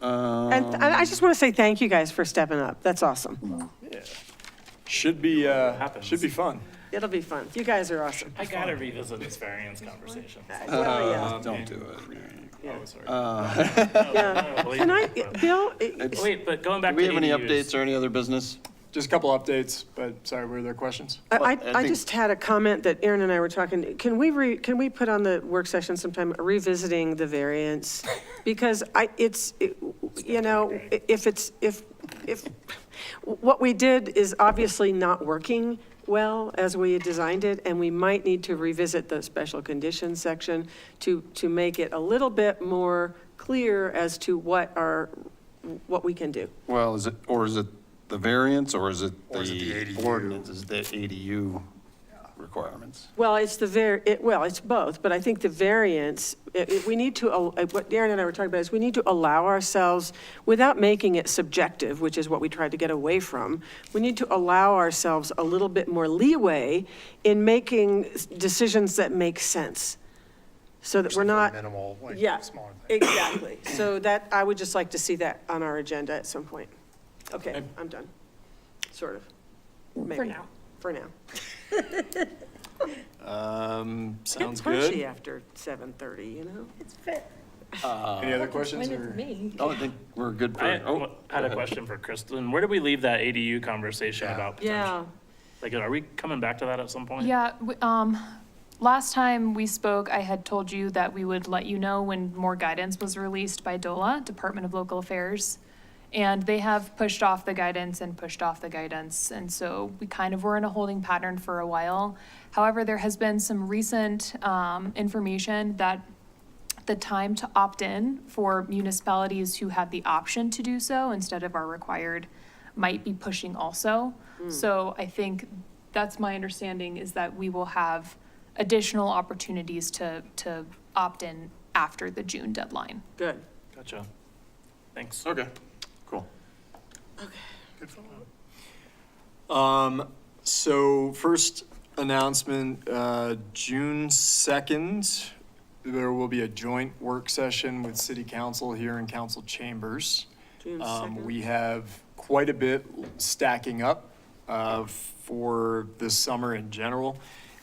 And I just want to say thank you guys for stepping up. That's awesome. Should be fun. It'll be fun. You guys are awesome. I gotta revisit this variance conversation. Well, yeah. Don't do it. Yeah. Oh, sorry. Yeah. Can I, Bill? Wait, but going back Do to we have any ADUs. updates or any other business? Just a couple updates, but sorry, were there questions? I think- just had a comment that Aaron and I were talking, can we put on the work session sometime revisiting the variance? Because if what we did is obviously not working well as we had designed it, and we might need to revisit the special conditions section to make it a little bit more clear as to what we can do. Well, is it the variance or is it Or is it the the ADU? ordinances, the ADU requirements? Well, it's it's both, but I think the variance, we need to, what Darren and I were talking about is we need to allow ourselves, without making it subjective, which is what we tried to get away from, we need to allow ourselves a little bit more leeway in making decisions that make sense. So that we're not, Minimal, yeah, smaller things. exactly. So that, I would just like to see that on our agenda at some point. Okay, I'm done. Sort of. Maybe. For now. For now. Sounds It's punchy good. after 7:30, you know? It's fit. Any other questions? Disappointed Or? for me. Oh, I think we're good for, I oh. had go a ahead. question for Kristen. Where did we leave that ADU conversation Yeah. about potential? Yeah. Like, are we coming back to that at some point? Yeah, last time we spoke, I had told you that we would let you know when more guidance was released by DOLA, Department of Local Affairs. And they have pushed off the guidance and pushed off the guidance, and so we kind of were in a holding pattern for a while. However, there has been some recent information that the time to opt in for municipalities who have the option to do so instead of are required might be pushing also. So I think that's my understanding, is that we will have additional opportunities to opt in after the June deadline. Good. Gotcha. Thanks. Okay, cool. So first announcement, June 2nd, there will be a joint work session with City Council here in Council Chambers. June 2nd. We have quite a bit stacking up for this summer in general.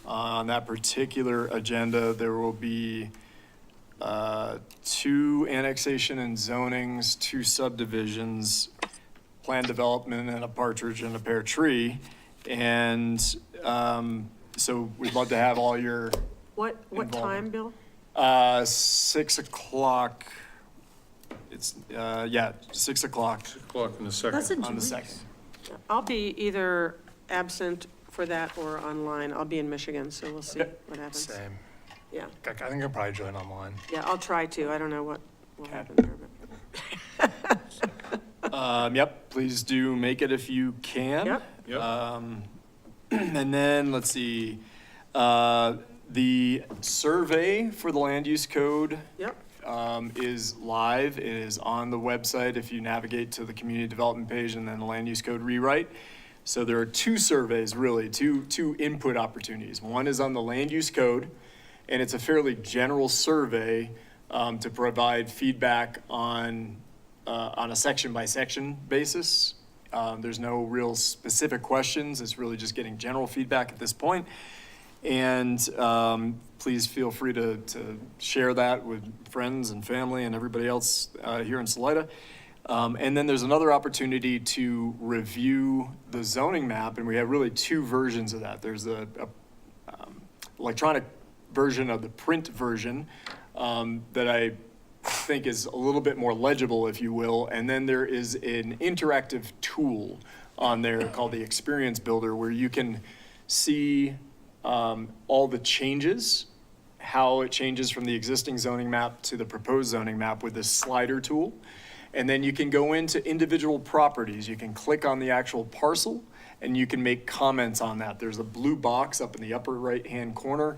On that particular agenda, there will be 2 annexation and zonings, 2 subdivisions, plan development, and a partridge in a pear tree. And so we'd love to have all your What time, Involvement. Bill? 6 o'clock. It's 6 o'clock O'clock in the second. That's in 2 on the weeks. 2nd. I'll be either absent for that or online. I'll be in Michigan, so we'll see Okay. what happens. Same. Yeah, I think I'll probably join online. yeah, I'll try to. I don't know what will Okay. happen there, but. Yep, please do make it if you can. Yep. Yep. And then, let's see, the survey for the land use code Yep, is live. It is on the website if you navigate to the community development page and then the land use code rewrite. So there are 2 surveys, really, two input opportunities. One is on the land use code, and it's a fairly general survey to provide feedback on a section-by-section basis. There's no real specific questions. It's really just getting general feedback at this point. And please feel free to share that with friends and family and everybody else here in Salida. And then there's another opportunity to review the zoning map, and we have really 2 versions of that. There's a electronic version of the print version that I think is a little bit more legible, if you will. And then there is an interactive tool on there called the Experience Builder, where you can see all the changes, how it changes from the existing zoning map to the proposed zoning map with this slider tool. And then you can go into individual properties. You can click on the actual parcel and you can make comments on that. There's a blue box up in the upper right-hand corner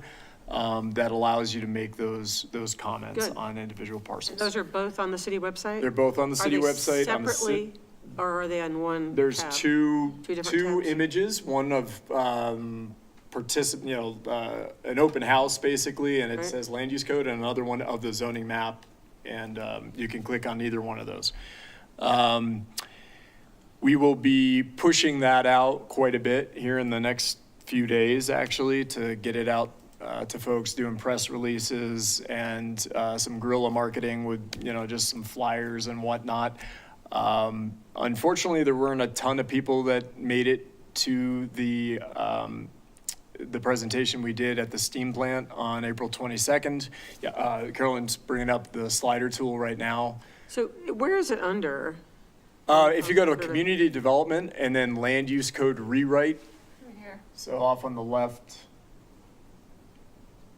that allows you to make those comments Good. on individual parcels. those are both on the city website? They're both on the city website. Are on they the separately, or are they on one There's tab? two different tabs? images, one of an open house basically, and it Right. says land use code, and another one of the zoning map, and you can click on either one of those. We will be pushing that out quite a bit here in the next few days, actually, to get it out to folks, doing press releases and some guerrilla marketing with, just some flyers and whatnot. Unfortunately, there weren't a ton of people that made it to the presentation we did at the steam plant on April 22nd. Carolyn's bringing up the slider tool right now. So where is it under? If you go to community development and then land use code rewrite. Right here. So off on the left,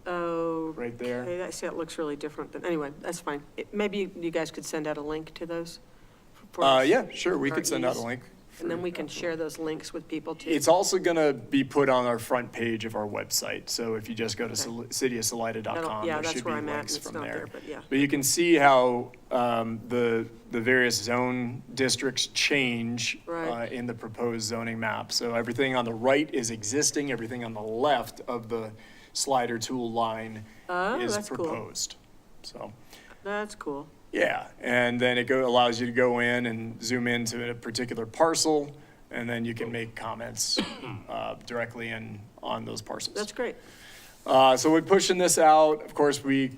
Oh. right there. Okay, I see it looks really different, but anyway, that's fine. Maybe you guys could send out a link to those? for us Yeah, sure, we for could send out a ease. link. And then we can share those links with people too. It's also gonna be put on our front page of our website, so if you just go to cityofsalida.com, Yeah, there that's should where be I'm at, and links it's from not there. there, but yeah. But you can see how the various zone districts change Right. in the proposed zoning map. So everything on the right is existing, everything on the left of the slider tool line Oh, is that's cool. proposed. So, That's cool. yeah, and then it allows you to go in and zoom into a particular parcel, and then you can make comments directly on those parcels. That's great. So we're pushing this out. Of course, we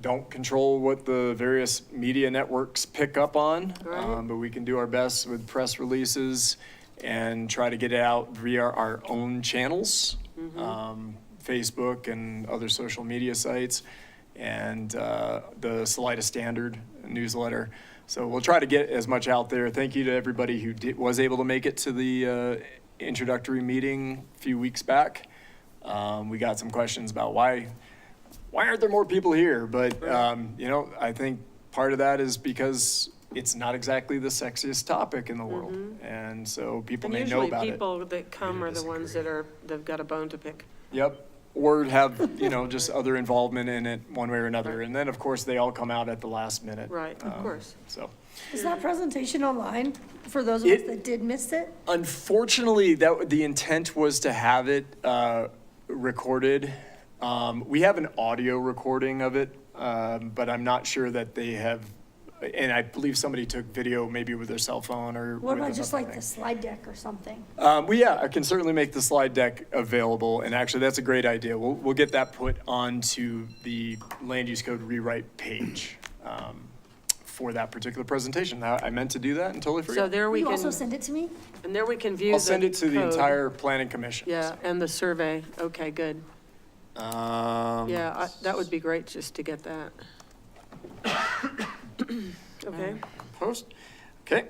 don't control what the various media networks pick up on, Right. but we can do our best with press releases and try to get it out via our own channels, Facebook and other social media sites, and the Salida Standard newsletter. So we'll try to get as much out there. Thank you to everybody who was able to make it to the introductory meeting a few weeks back. We got some questions about why aren't there more people here? But, I think part of that is because it's not exactly the sexiest topic in the world. And so people And may know usually about it. people that come are the ones they've got a bone to pick. Yep. Or have, just other involvement in it one way or another. And then, of course, they all come out at the last minute. Right, of course. So. Is that presentation online for those of us that did miss it? Unfortunately, the intent was to have it recorded. We have an audio recording of it, but I'm not sure that they have, and I believe somebody took video maybe with their cell phone or. What with about just another like thing. the slide deck or something? I can certainly make the slide deck available, and actually, that's a great idea. We'll get that put onto the land use code rewrite page for that particular presentation. I meant to do that and totally So forgot. there we You can, also send it to me? and there we can view the I'll send it to the code. entire planning commission. Yeah, and the survey. Okay, good. Yeah, that would be great just to get that. Okay. Post, okay.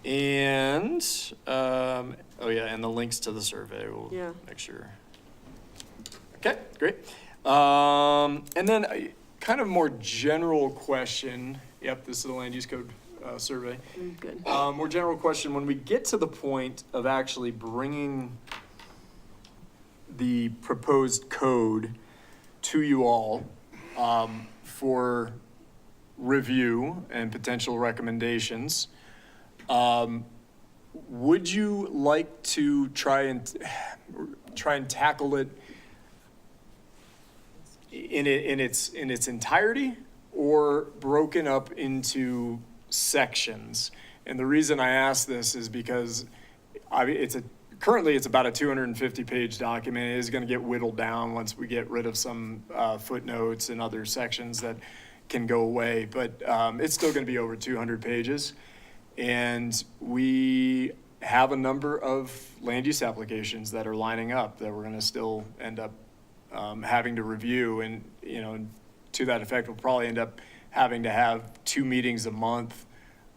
And, and the links to the survey, we'll Yeah. make sure. Okay, great. And then a kind of more general question, yep, this is the land use code survey. Good. More general question, when we get to the point of actually bringing the proposed code to you all for review and potential recommendations, would you like to try and tackle it in its entirety, or broken up into sections? And the reason I ask this is because currently it's about a 250-page document. It is going to get whittled down once we get rid of some footnotes and other sections that can go away, but it's still going to be over 200 pages. And we have a number of land use applications that are lining up that we're going to still end up having to review. And, to that effect, we'll probably end up having to have 2 meetings a month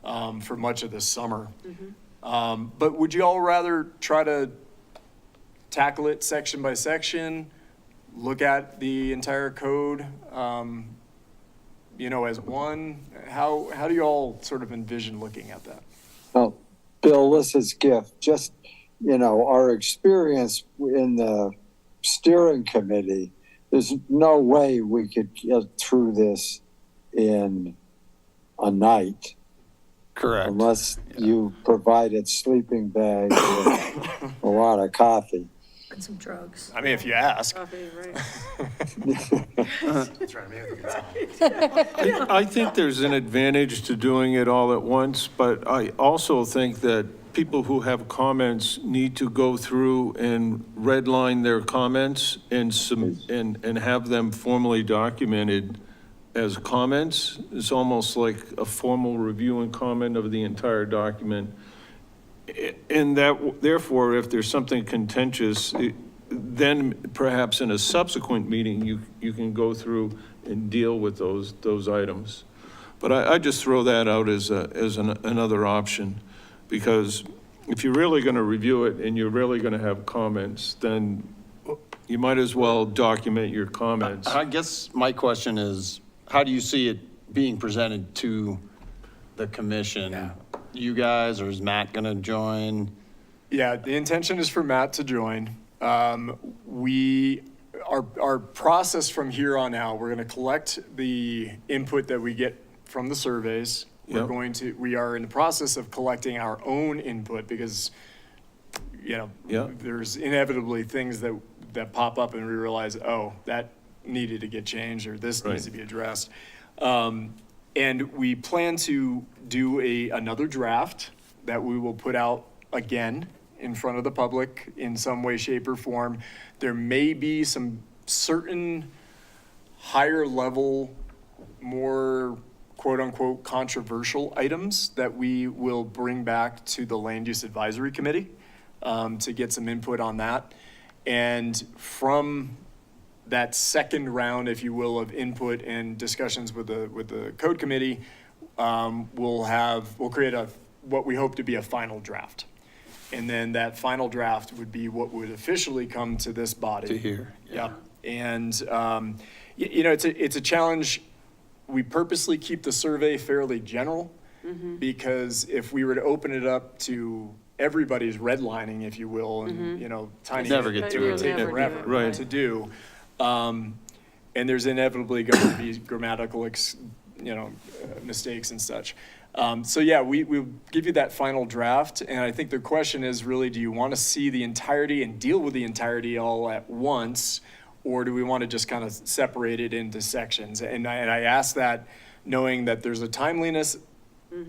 for much of this summer. But would you all rather try to tackle it section by section, look at the entire code, as one? How do you all sort of envision looking at that? Oh, Bill, this is Gift. Just, our experience in the steering committee, there's no way we could get through this in a night. Correct. Unless you provided sleeping bags and a lot of coffee. And some drugs. I mean, if you ask. Coffee, right. That's right, maybe we can I think there's an advantage to doing it all at once, but I also think that people who have comments need to go through and redline their comments and have them formally documented as comments. It's almost like a formal review and comment of the entire document. And that, therefore, if there's something contentious, then perhaps in a subsequent meeting, you can go through and deal with those items. But I just throw that out as another option, because if you're really going to review it and you're really going to have comments, then you might as well document your comments. I guess my question is, how do you see it being presented to the commission? You guys, or is Matt going to join? Yeah, the intention is for Matt to join. Our process from here on out, we're going to collect the input that we get from the surveys. Yep. We are in the process of collecting our own input because, there's inevitably things that pop up and we realize, oh, that needed to get changed or this needs to be addressed. And we plan to do another draft that we will put out again in front of the public in some way, shape, or form. There may be some certain higher level, more quote-unquote controversial items that we will bring back to the Land Use Advisory Committee to get some input on that. And from that second round, if you will, of input and discussions with the code committee, we'll create what we hope to be a final draft. And then that final draft would be what would officially come to this body. To here. Yeah. And, it's a challenge. We purposely keep the survey fairly general because if we were to open it up to everybody's redlining, if you will, and, tiny. Never get through it. Take forever to do. And there's inevitably going to be grammatical, mistakes and such. We'll give you that final draft. And I think the question is really, do you want to see the entirety and deal with the entirety all at once? Or do we want to just kind of separate it into sections? And I ask that knowing that there's a timeliness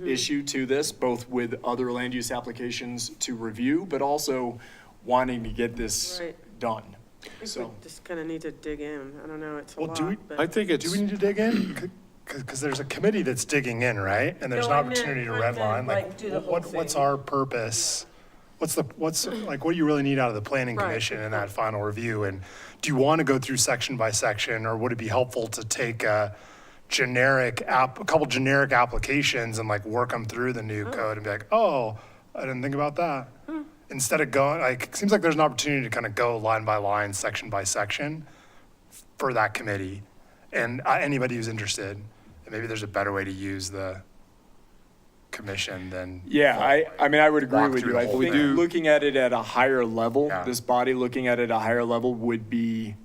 issue to this, both with other land use applications to review, but also wanting to get this done. So we just kind of need to dig in. I don't know, it's a lot. I think it's. Do we need to dig in? Because there's a committee that's digging in, right? And there's an opportunity to redline. What's our purpose? What do you really need out of the planning commission in that final review? And do you want to go through section by section, or would it be helpful to take a couple generic applications and work them through the new code and be like, oh, I didn't think about that. Instead of going, it seems like there's an opportunity to kind of go line by line, section by section for that committee. And anybody who's interested, and maybe there's a better way to use the commission than. Yeah, I would agree with you. I think looking at it at a higher level, this body looking at it at a higher level would be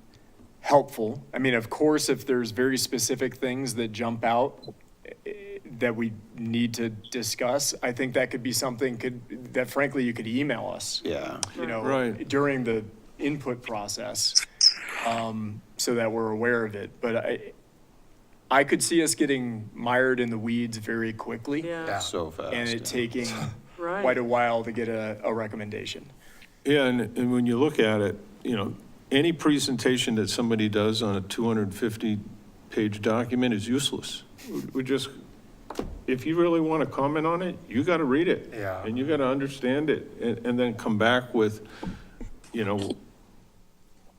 helpful. I mean, of course, if there's very specific things that jump out that we need to discuss, I think that could be something that frankly you could email us. Yeah. During the input process, so that we're aware of it. But I could see us getting mired in the weeds very quickly. Yeah. So fast. And it taking quite a while to get a recommendation. Yeah, and when you look at it, any presentation that somebody does on a 250-page document is useless. We just, if you really want to comment on it, you got to read it. Yeah. And you got to understand it, and then come back with,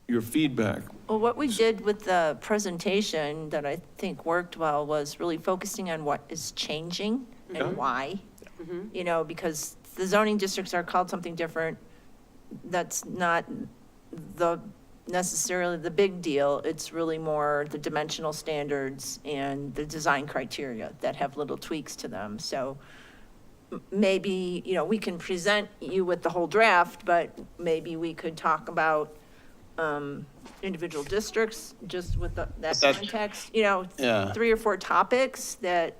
your feedback. Well, what we did with the presentation that I think worked well was really focusing on what is changing and why. Because the zoning districts are called something different. That's not necessarily the big deal. It's really more the dimensional standards and the design criteria that have little tweaks to them. So maybe, we can present you with the whole draft, but maybe we could talk about individual districts just with that context, 3 or 4 topics that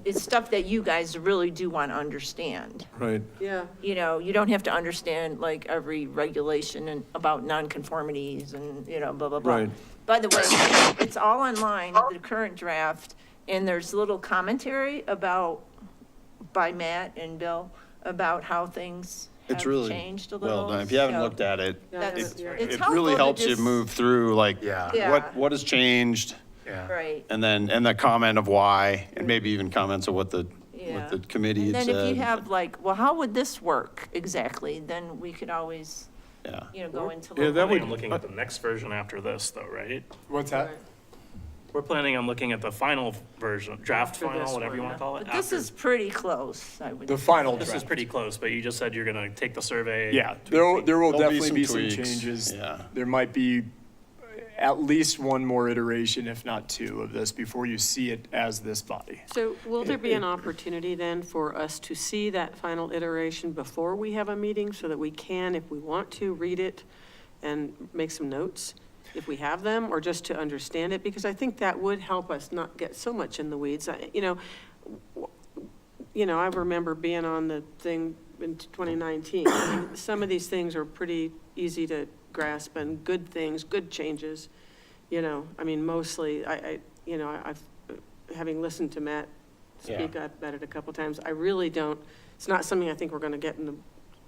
it's stuff that you guys really do want to understand. Right. Yeah. You know, you don't have to understand like every regulation and about nonconformities and, you know, blah, blah, blah. Right. By the way, it's all online, the current draft, and there's a little commentary about, by Matt and Bill, about how things It's have really changed a little. well done. If you haven't so looked at it, that's- it it's it helpful really to helps you just- move through, like, Yeah. what has changed, Right, and the comment of why, and maybe even comments of what the yeah. committee And had then if you said. have like, well, how would this work exactly? Then we could always, Yeah. you know, go into. Yeah, little- that would- I'm looking at the next version after this, though, right? What's that? We're planning on looking at the final version, draft After final, this whatever one, you want yeah. to call it. But this after- is pretty close, I would. The final This is draft. pretty close, but you just said you're gonna take the survey. Yeah, there will There'll be definitely some be some tweaks, changes. yeah. There might be at least one more iteration, if not two, of this before you see it as this body. So will there be an opportunity then for us to see that final iteration before we have a meeting so that we can, if we want to, read it and make some notes if we have them, or just to understand it? Because I think that would help us not get so much in the weeds. I remember being on the thing in 2019. I mean, some of these things are pretty easy to grasp and good things, good changes. I mean, mostly, I've, having listened to Matt speak about it a couple times, I really don't, it's not something I think we're going to get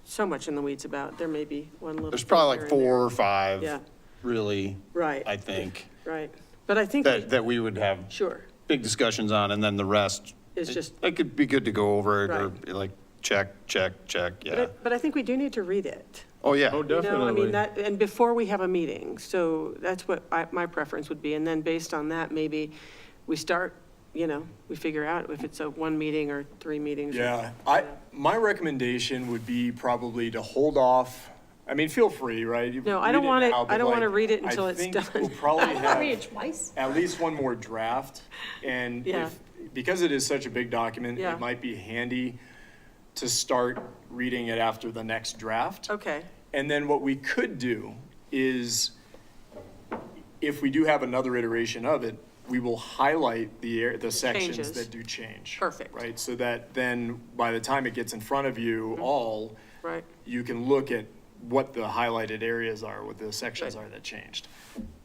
so much in the weeds about. There may be one little. There's thing probably here like and there. 4 or 5, Yeah, really, right, I think, right. But I think, that we would have sure, big discussions on, and then the rest. it's just, It could be good to go over it, or Right. be like, check, yeah. but I think we do need to read it. Oh, yeah. Oh, I mean, definitely. and before we have a meeting, so that's what my preference would be, and then based on that, maybe we start, we figure out if it's a 1 meeting or 3 meetings. Yeah, my recommendation would be probably to hold off. I mean, feel free, right? You No, I read don't want it, now, but I don't want to like, read it until I it's think done. We'll probably have Read it twice. at least one more draft, and Yeah. because it is such a big document, Yeah. it might be handy to start reading it after the next draft. Okay, And then what we could do is, if we do have another iteration of it, we will highlight the sections Changes. that do change. Perfect. Right, so that then, by the time it gets in front of you all, right. you can look at what the highlighted areas are, what the sections are that changed.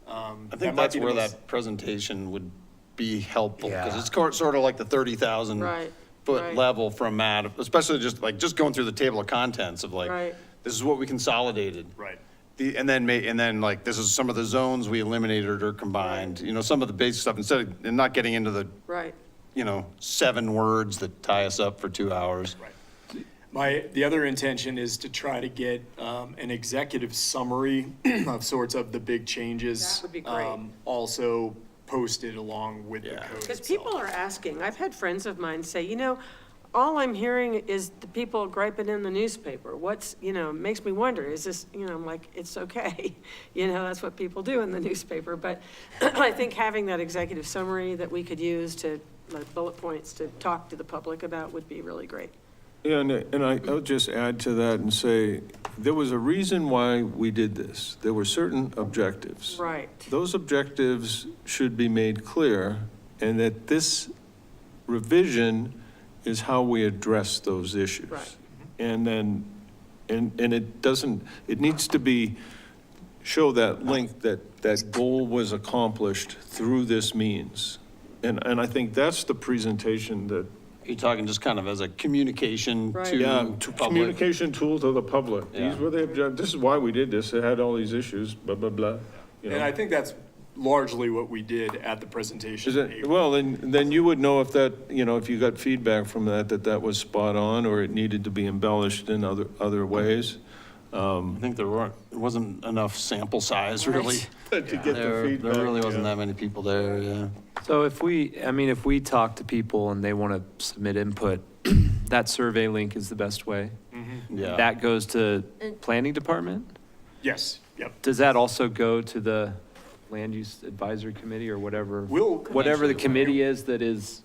I think that's where that presentation would be helpful, because it's sort of like the 30,000 Right, foot right. level from Matt, especially just going through the table of contents of like, Right. this is what we consolidated. Right. And then like, this is some of the zones we eliminated or combined, some of the basic stuff, and not getting into the, Right. 7 words that tie us up for 2 hours. The other intention is to try to get an executive summary of sorts of the big changes. That would be great. Also posted along with the code Because itself. people are asking, I've had friends of mine say, all I'm hearing is the people griping in the newspaper. Makes me wonder, is this, I'm like, it's okay. That's what people do in the newspaper. But I think having that executive summary that we could use to, like bullet points to talk to the public about would be really great. Yeah, and I'll just add to that and say, there was a reason why we did this. There were certain objectives. Right. Those objectives should be made clear, and that this revision is how we address those issues. Right. And then, and it needs to show that link that goal was accomplished through this means. And I think that's the presentation that, You're talking just kind of as a communication Right. to yeah, public. communication tool to the public. Yeah. These were the this is why we did this. It had all these issues, blah, blah, blah. And I think that's largely what we did at the presentation. Is in it, April. well, then you would know if that, if you got feedback from that was spot on, or it needed to be embellished in other ways. I think there wasn't enough sample size, really. To get the There feedback. really wasn't yeah. that many people there, yeah. So if we talk to people and they want to submit input, that survey link is the best way. Yeah. That goes to planning department? Yes, yep. Does that also go to the land use advisory committee or whatever? We'll Whatever the committee is that is,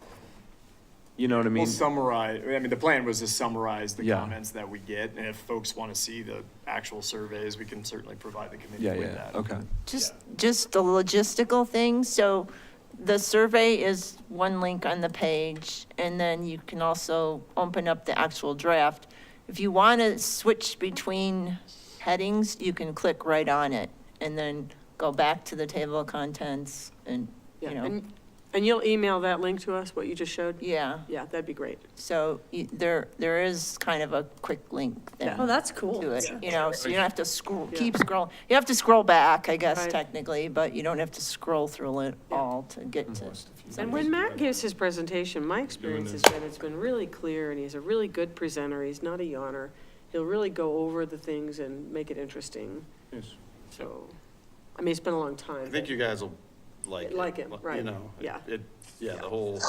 you know what I mean? We'll summarize, the plan was to summarize the Yeah. comments that we get, and if folks want to see the actual surveys, we can certainly provide the committee Yeah, with yeah, that. okay. Just the logistical thing, so the survey is one link on the page, and then you can also open up the actual draft. If you want to switch between headings, you can click right on it and then go back to the table of contents and, you know. And you'll email that link to us, what you just showed? Yeah, Yeah, that'd be great. so there is kind of a quick link thing. Oh, that's cool. To it, you know, so you don't have to scroll, Yeah. keep scrolling. You have to scroll back, I guess, Right. technically, but you don't have to scroll through it all to get to. And when Matt gives his presentation, my experience has been, it's been really clear, and he's a really good presenter, he's not a yawner. He'll really go over the things and make it interesting, Yes. so, I mean, it's been a long time. I think you guys will like it. Like it, right. You know, Yeah. Yeah, the whole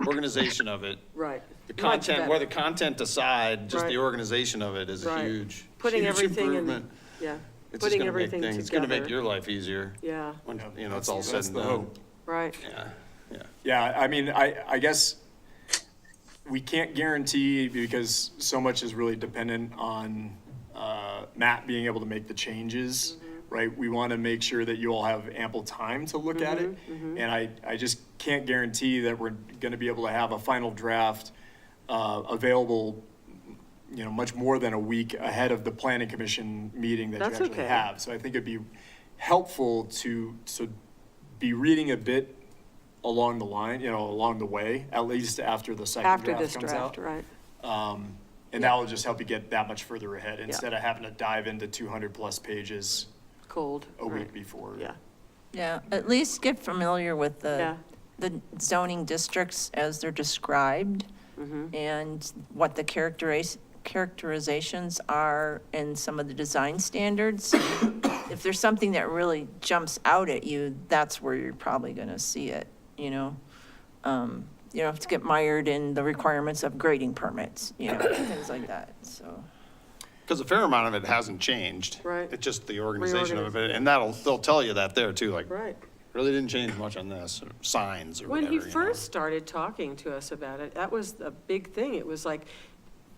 organization of it. Right. The Much content, better. where the content aside, just the Right. organization of it is a Right. huge, Putting huge everything in, improvement. yeah, It's just putting gonna make everything things, it's gonna make together. your life easier Yeah, when, you know, it's all said That's and the done. hope. right. Yeah. Yeah, I mean, I guess we can't guarantee because so much is really dependent on Matt being able to make the changes, right? We want to make sure that you all have ample time to look at it. And I just can't guarantee that we're going to be able to have a final draft available, you know, much more than a week ahead of the planning commission meeting that you That's actually okay. have. So I think it'd be helpful to be reading a bit along the line, you know, along the way, at least after the second After draft this comes draft, out. right. And that will just help you get that much further ahead instead of having to dive into 200+ pages Cold. a week right. before. Yeah, Yeah, at least get familiar with yeah. the zoning districts as they're described and what the characterizations are in some of the design standards. If there's something that really jumps out at you, that's where you're probably going to see it, you know? You don't have to get mired in the requirements of grading permits, you know, things like that, so. Because a fair amount of it hasn't changed. Right. It's just the organization of it, and they'll tell you that there too, like, Right. really didn't change much on this, or signs or When whatever, he you know. first started talking to us about it, that was a big thing. It was like,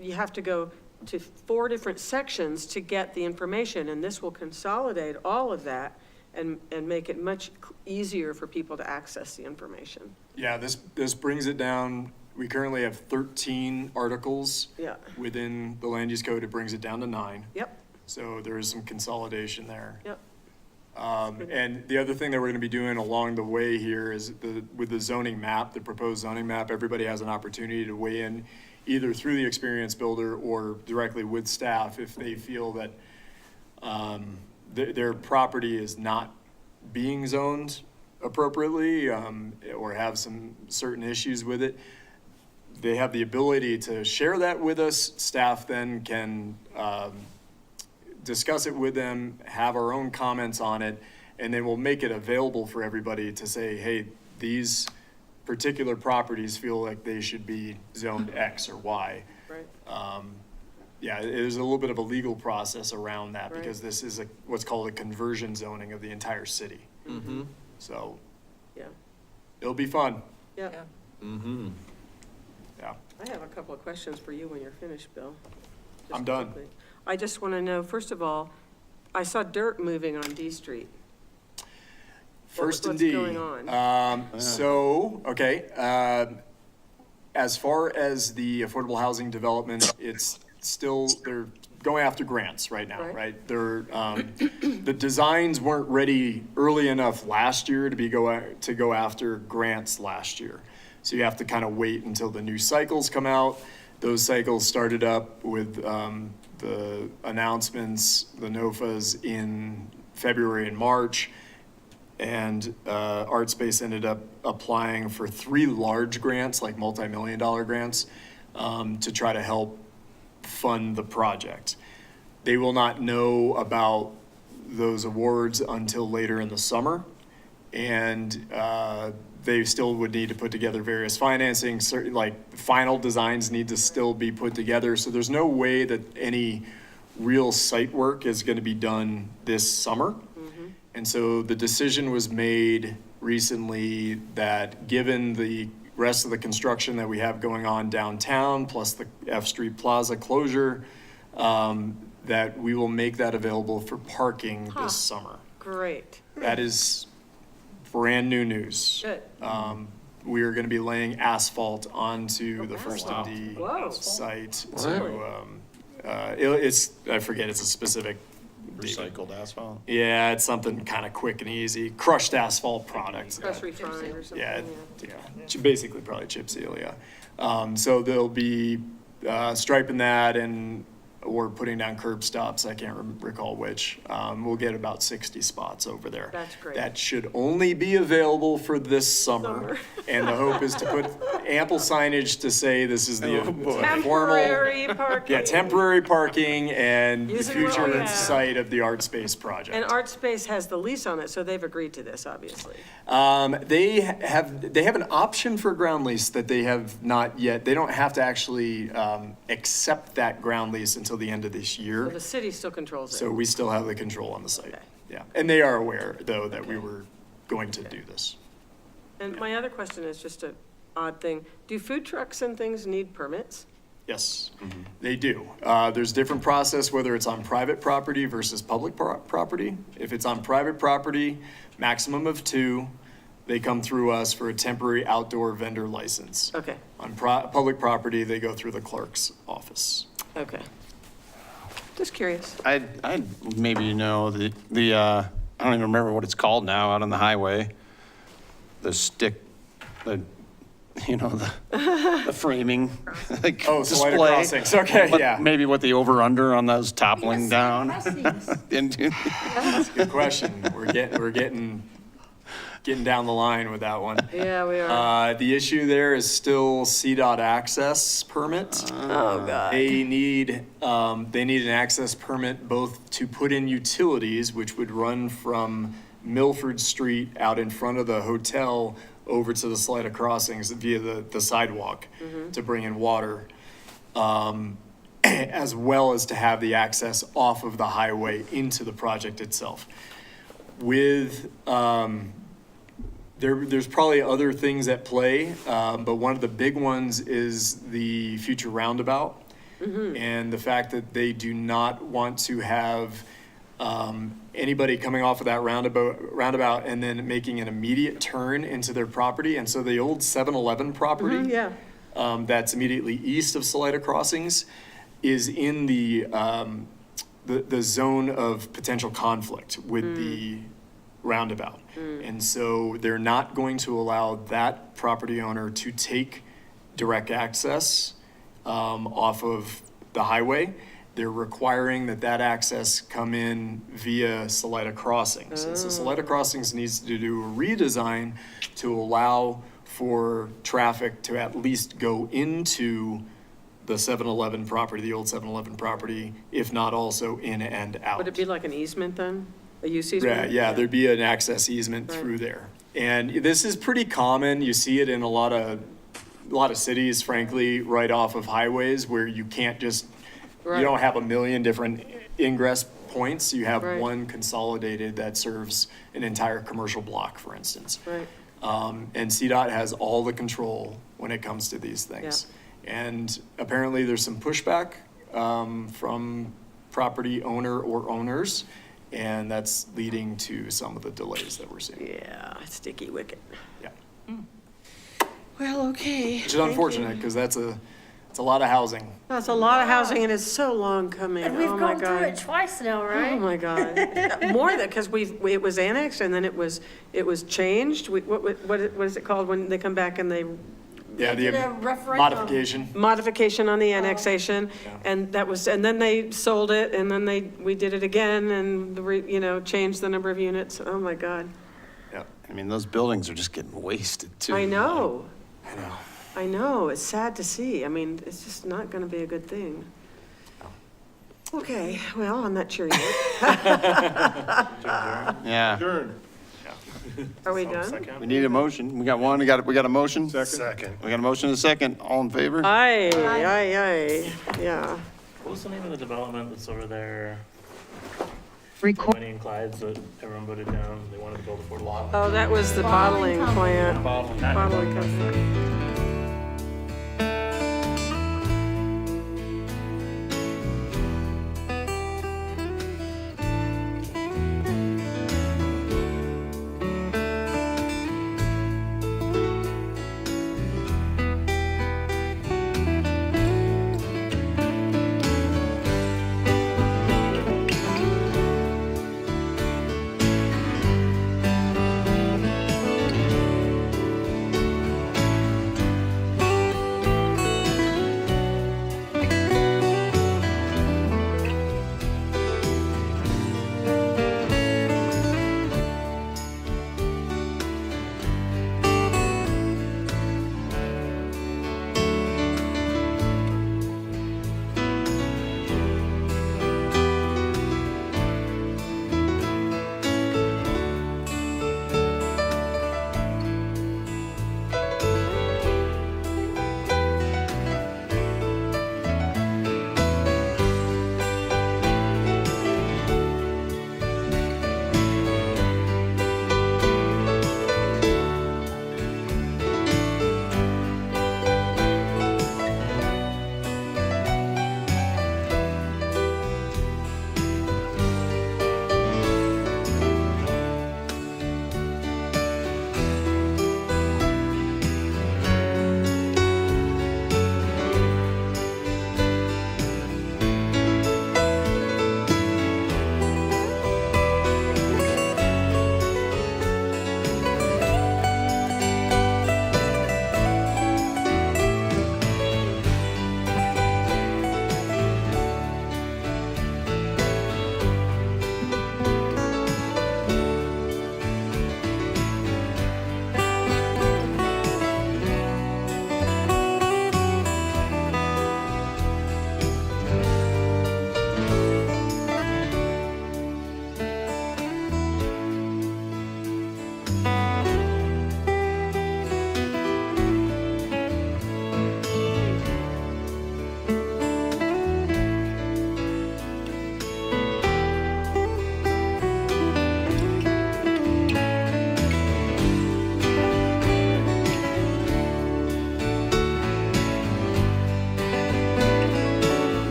you have to go to 4 different sections to get the information, and this will consolidate all of that and make it much easier for people to access the information. Yeah, this brings it down. We currently have 13 articles Yeah, within the land use code. It brings it down to 9. yep, So there is some consolidation there. yep. And the other thing that we're gonna be doing along the way here is with the zoning map, the proposed zoning map, everybody has an opportunity to weigh in either through the experience builder or directly with staff if they feel that, their property is not being zoned appropriately, or have some certain issues with it. They have the ability to share that with us. Staff then can, discuss it with them, have our own comments on it, and then we'll make it available for everybody to say, hey, these particular properties feel like they should be zoned X or Y. Right. Yeah, there's a little bit of a legal process around that Right. because this is what's called a conversion zoning of the entire city. Mm-hmm. So Yeah, it'll be fun. yeah. Mm-hmm. Yeah. I have a couple of questions for you when you're finished, Bill. Just I'm done. quickly. I just want to know, first of all, I saw dirt moving on D Street. First and What's D. going on? As far as the affordable housing development, it's still, they're going after grants right now, Right. right? They're, the designs weren't ready early enough last year to go after grants last year. So you have to kind of wait until the new cycles come out. Those cycles started up with, the announcements, the NOFAs in February and March. And ArtSpace ended up applying for 3 large grants, like multi-million-dollar grants, to try to help fund the project. They will not know about those awards until later in the summer. And they still would need to put together various financing, certain, like, final designs need to still be put together. So there's no way that any real site work is going to be done this summer. And so the decision was made recently that given the rest of the construction that we have going on downtown, plus the F Street Plaza closure, that we will make that available for parking this summer. Great. That is brand new news. Good. We are going to be laying asphalt onto the First MD Whoa. site Really? I forget, it's a specific. Recycled asphalt? Yeah, it's something kind of quick and easy, crushed asphalt product. Press refined or something. Yeah, basically probably chip seal, yeah. So they'll be striping that and, or putting down curb stops, I can't recall which. We'll get about 60 spots over there. That's great. That should only be available for this summer. And the hope is to put ample signage to say this is the formal. Temporary parking. Yeah, temporary parking and the Using what we future have. site of the art space project. And Art Space has the lease on it, so they've agreed to this, obviously. They have an option for ground lease that they have not yet. They don't have to actually accept that ground lease until the end of this So year. the city still controls it. So we still have the control on the site. Okay. Yeah, and they are aware though that we were going to do this. And my other question is just an odd thing. Do food trucks and things need permits? Yes, they do. There's different process, whether it's on private property versus public property. If it's on private property, maximum of 2, they come through us for a temporary outdoor vendor license. Okay, On public property, they go through the clerk's office. okay. Just curious. I maybe you know, the I don't even remember what it's called now, out on the highway. The stick, the framing, like Oh, Salida display. Crossings, okay, What- yeah. Maybe what the over-under on those toppling down. Good question. We're getting down the line with that one. Yeah, we are. The issue there is still CDOT access permit. Oh, God. They need an access permit both to put in utilities, which would run from Milford Street out in front of the hotel over to the Salida Crossings via the sidewalk to bring in water, as well as to have the access off of the highway into the project itself. With, there's probably other things at play, but one of the big ones is the future roundabout. And the fact that they do not want to have anybody coming off of that roundabout and then making an immediate turn into their property. And so the old 7-Eleven property, Yeah. that's immediately east of Salida Crossings, is in the zone of potential conflict with the roundabout. And so they're not going to allow that property owner to take direct access off of the highway. They're requiring that access come in via Salida Crossings. And so Salida Crossings needs to do a redesign to allow for traffic to at least go into the 7-Eleven property, the old 7-Eleven property, if not also in and out. Would it be like an easement then? A use Yeah, easement? yeah, there'd be an access easement through there. And this is pretty common. You see it in a lot of cities, frankly, right off of highways where you can't just, you Right. don't have a million different ingress points. You have Right. one consolidated that serves an entire commercial block, for instance. Right. And CDOT has all the control when it comes to these things. And apparently there's some pushback from property owner or owners, and that's leading to some of the delays that we're seeing. Yeah, sticky wicket. Yeah. Well, okay. Which is unfortunate, because it's a lot of housing. That's a lot of housing and it's so long coming. And we've Oh, my gone through God. it twice now, right? Oh, my God. More than, because it was annexed and then it was changed. What is it called when they come back and they, Yeah, did a the referendum. modification. modification on the annexation? And and then they sold it and then we did it again and, changed the number of units. Oh, my God. Yeah, I mean, those buildings are just getting wasted too. I know. I know. I know. It's sad to see. I mean, it's just not going to be a good thing. Okay, well, on that cheery note, Yeah, Adjourn. are we done? Second. we need a motion. We got one, we got a motion? Second. We got a motion and a second. All in favor? Aye, yeah. What was the name of the development that's over there? Winnie and Clyde's that everyone voted down. They wanted to build a affordable. Oh, that was the bottling plant. Bottling. Bottling company.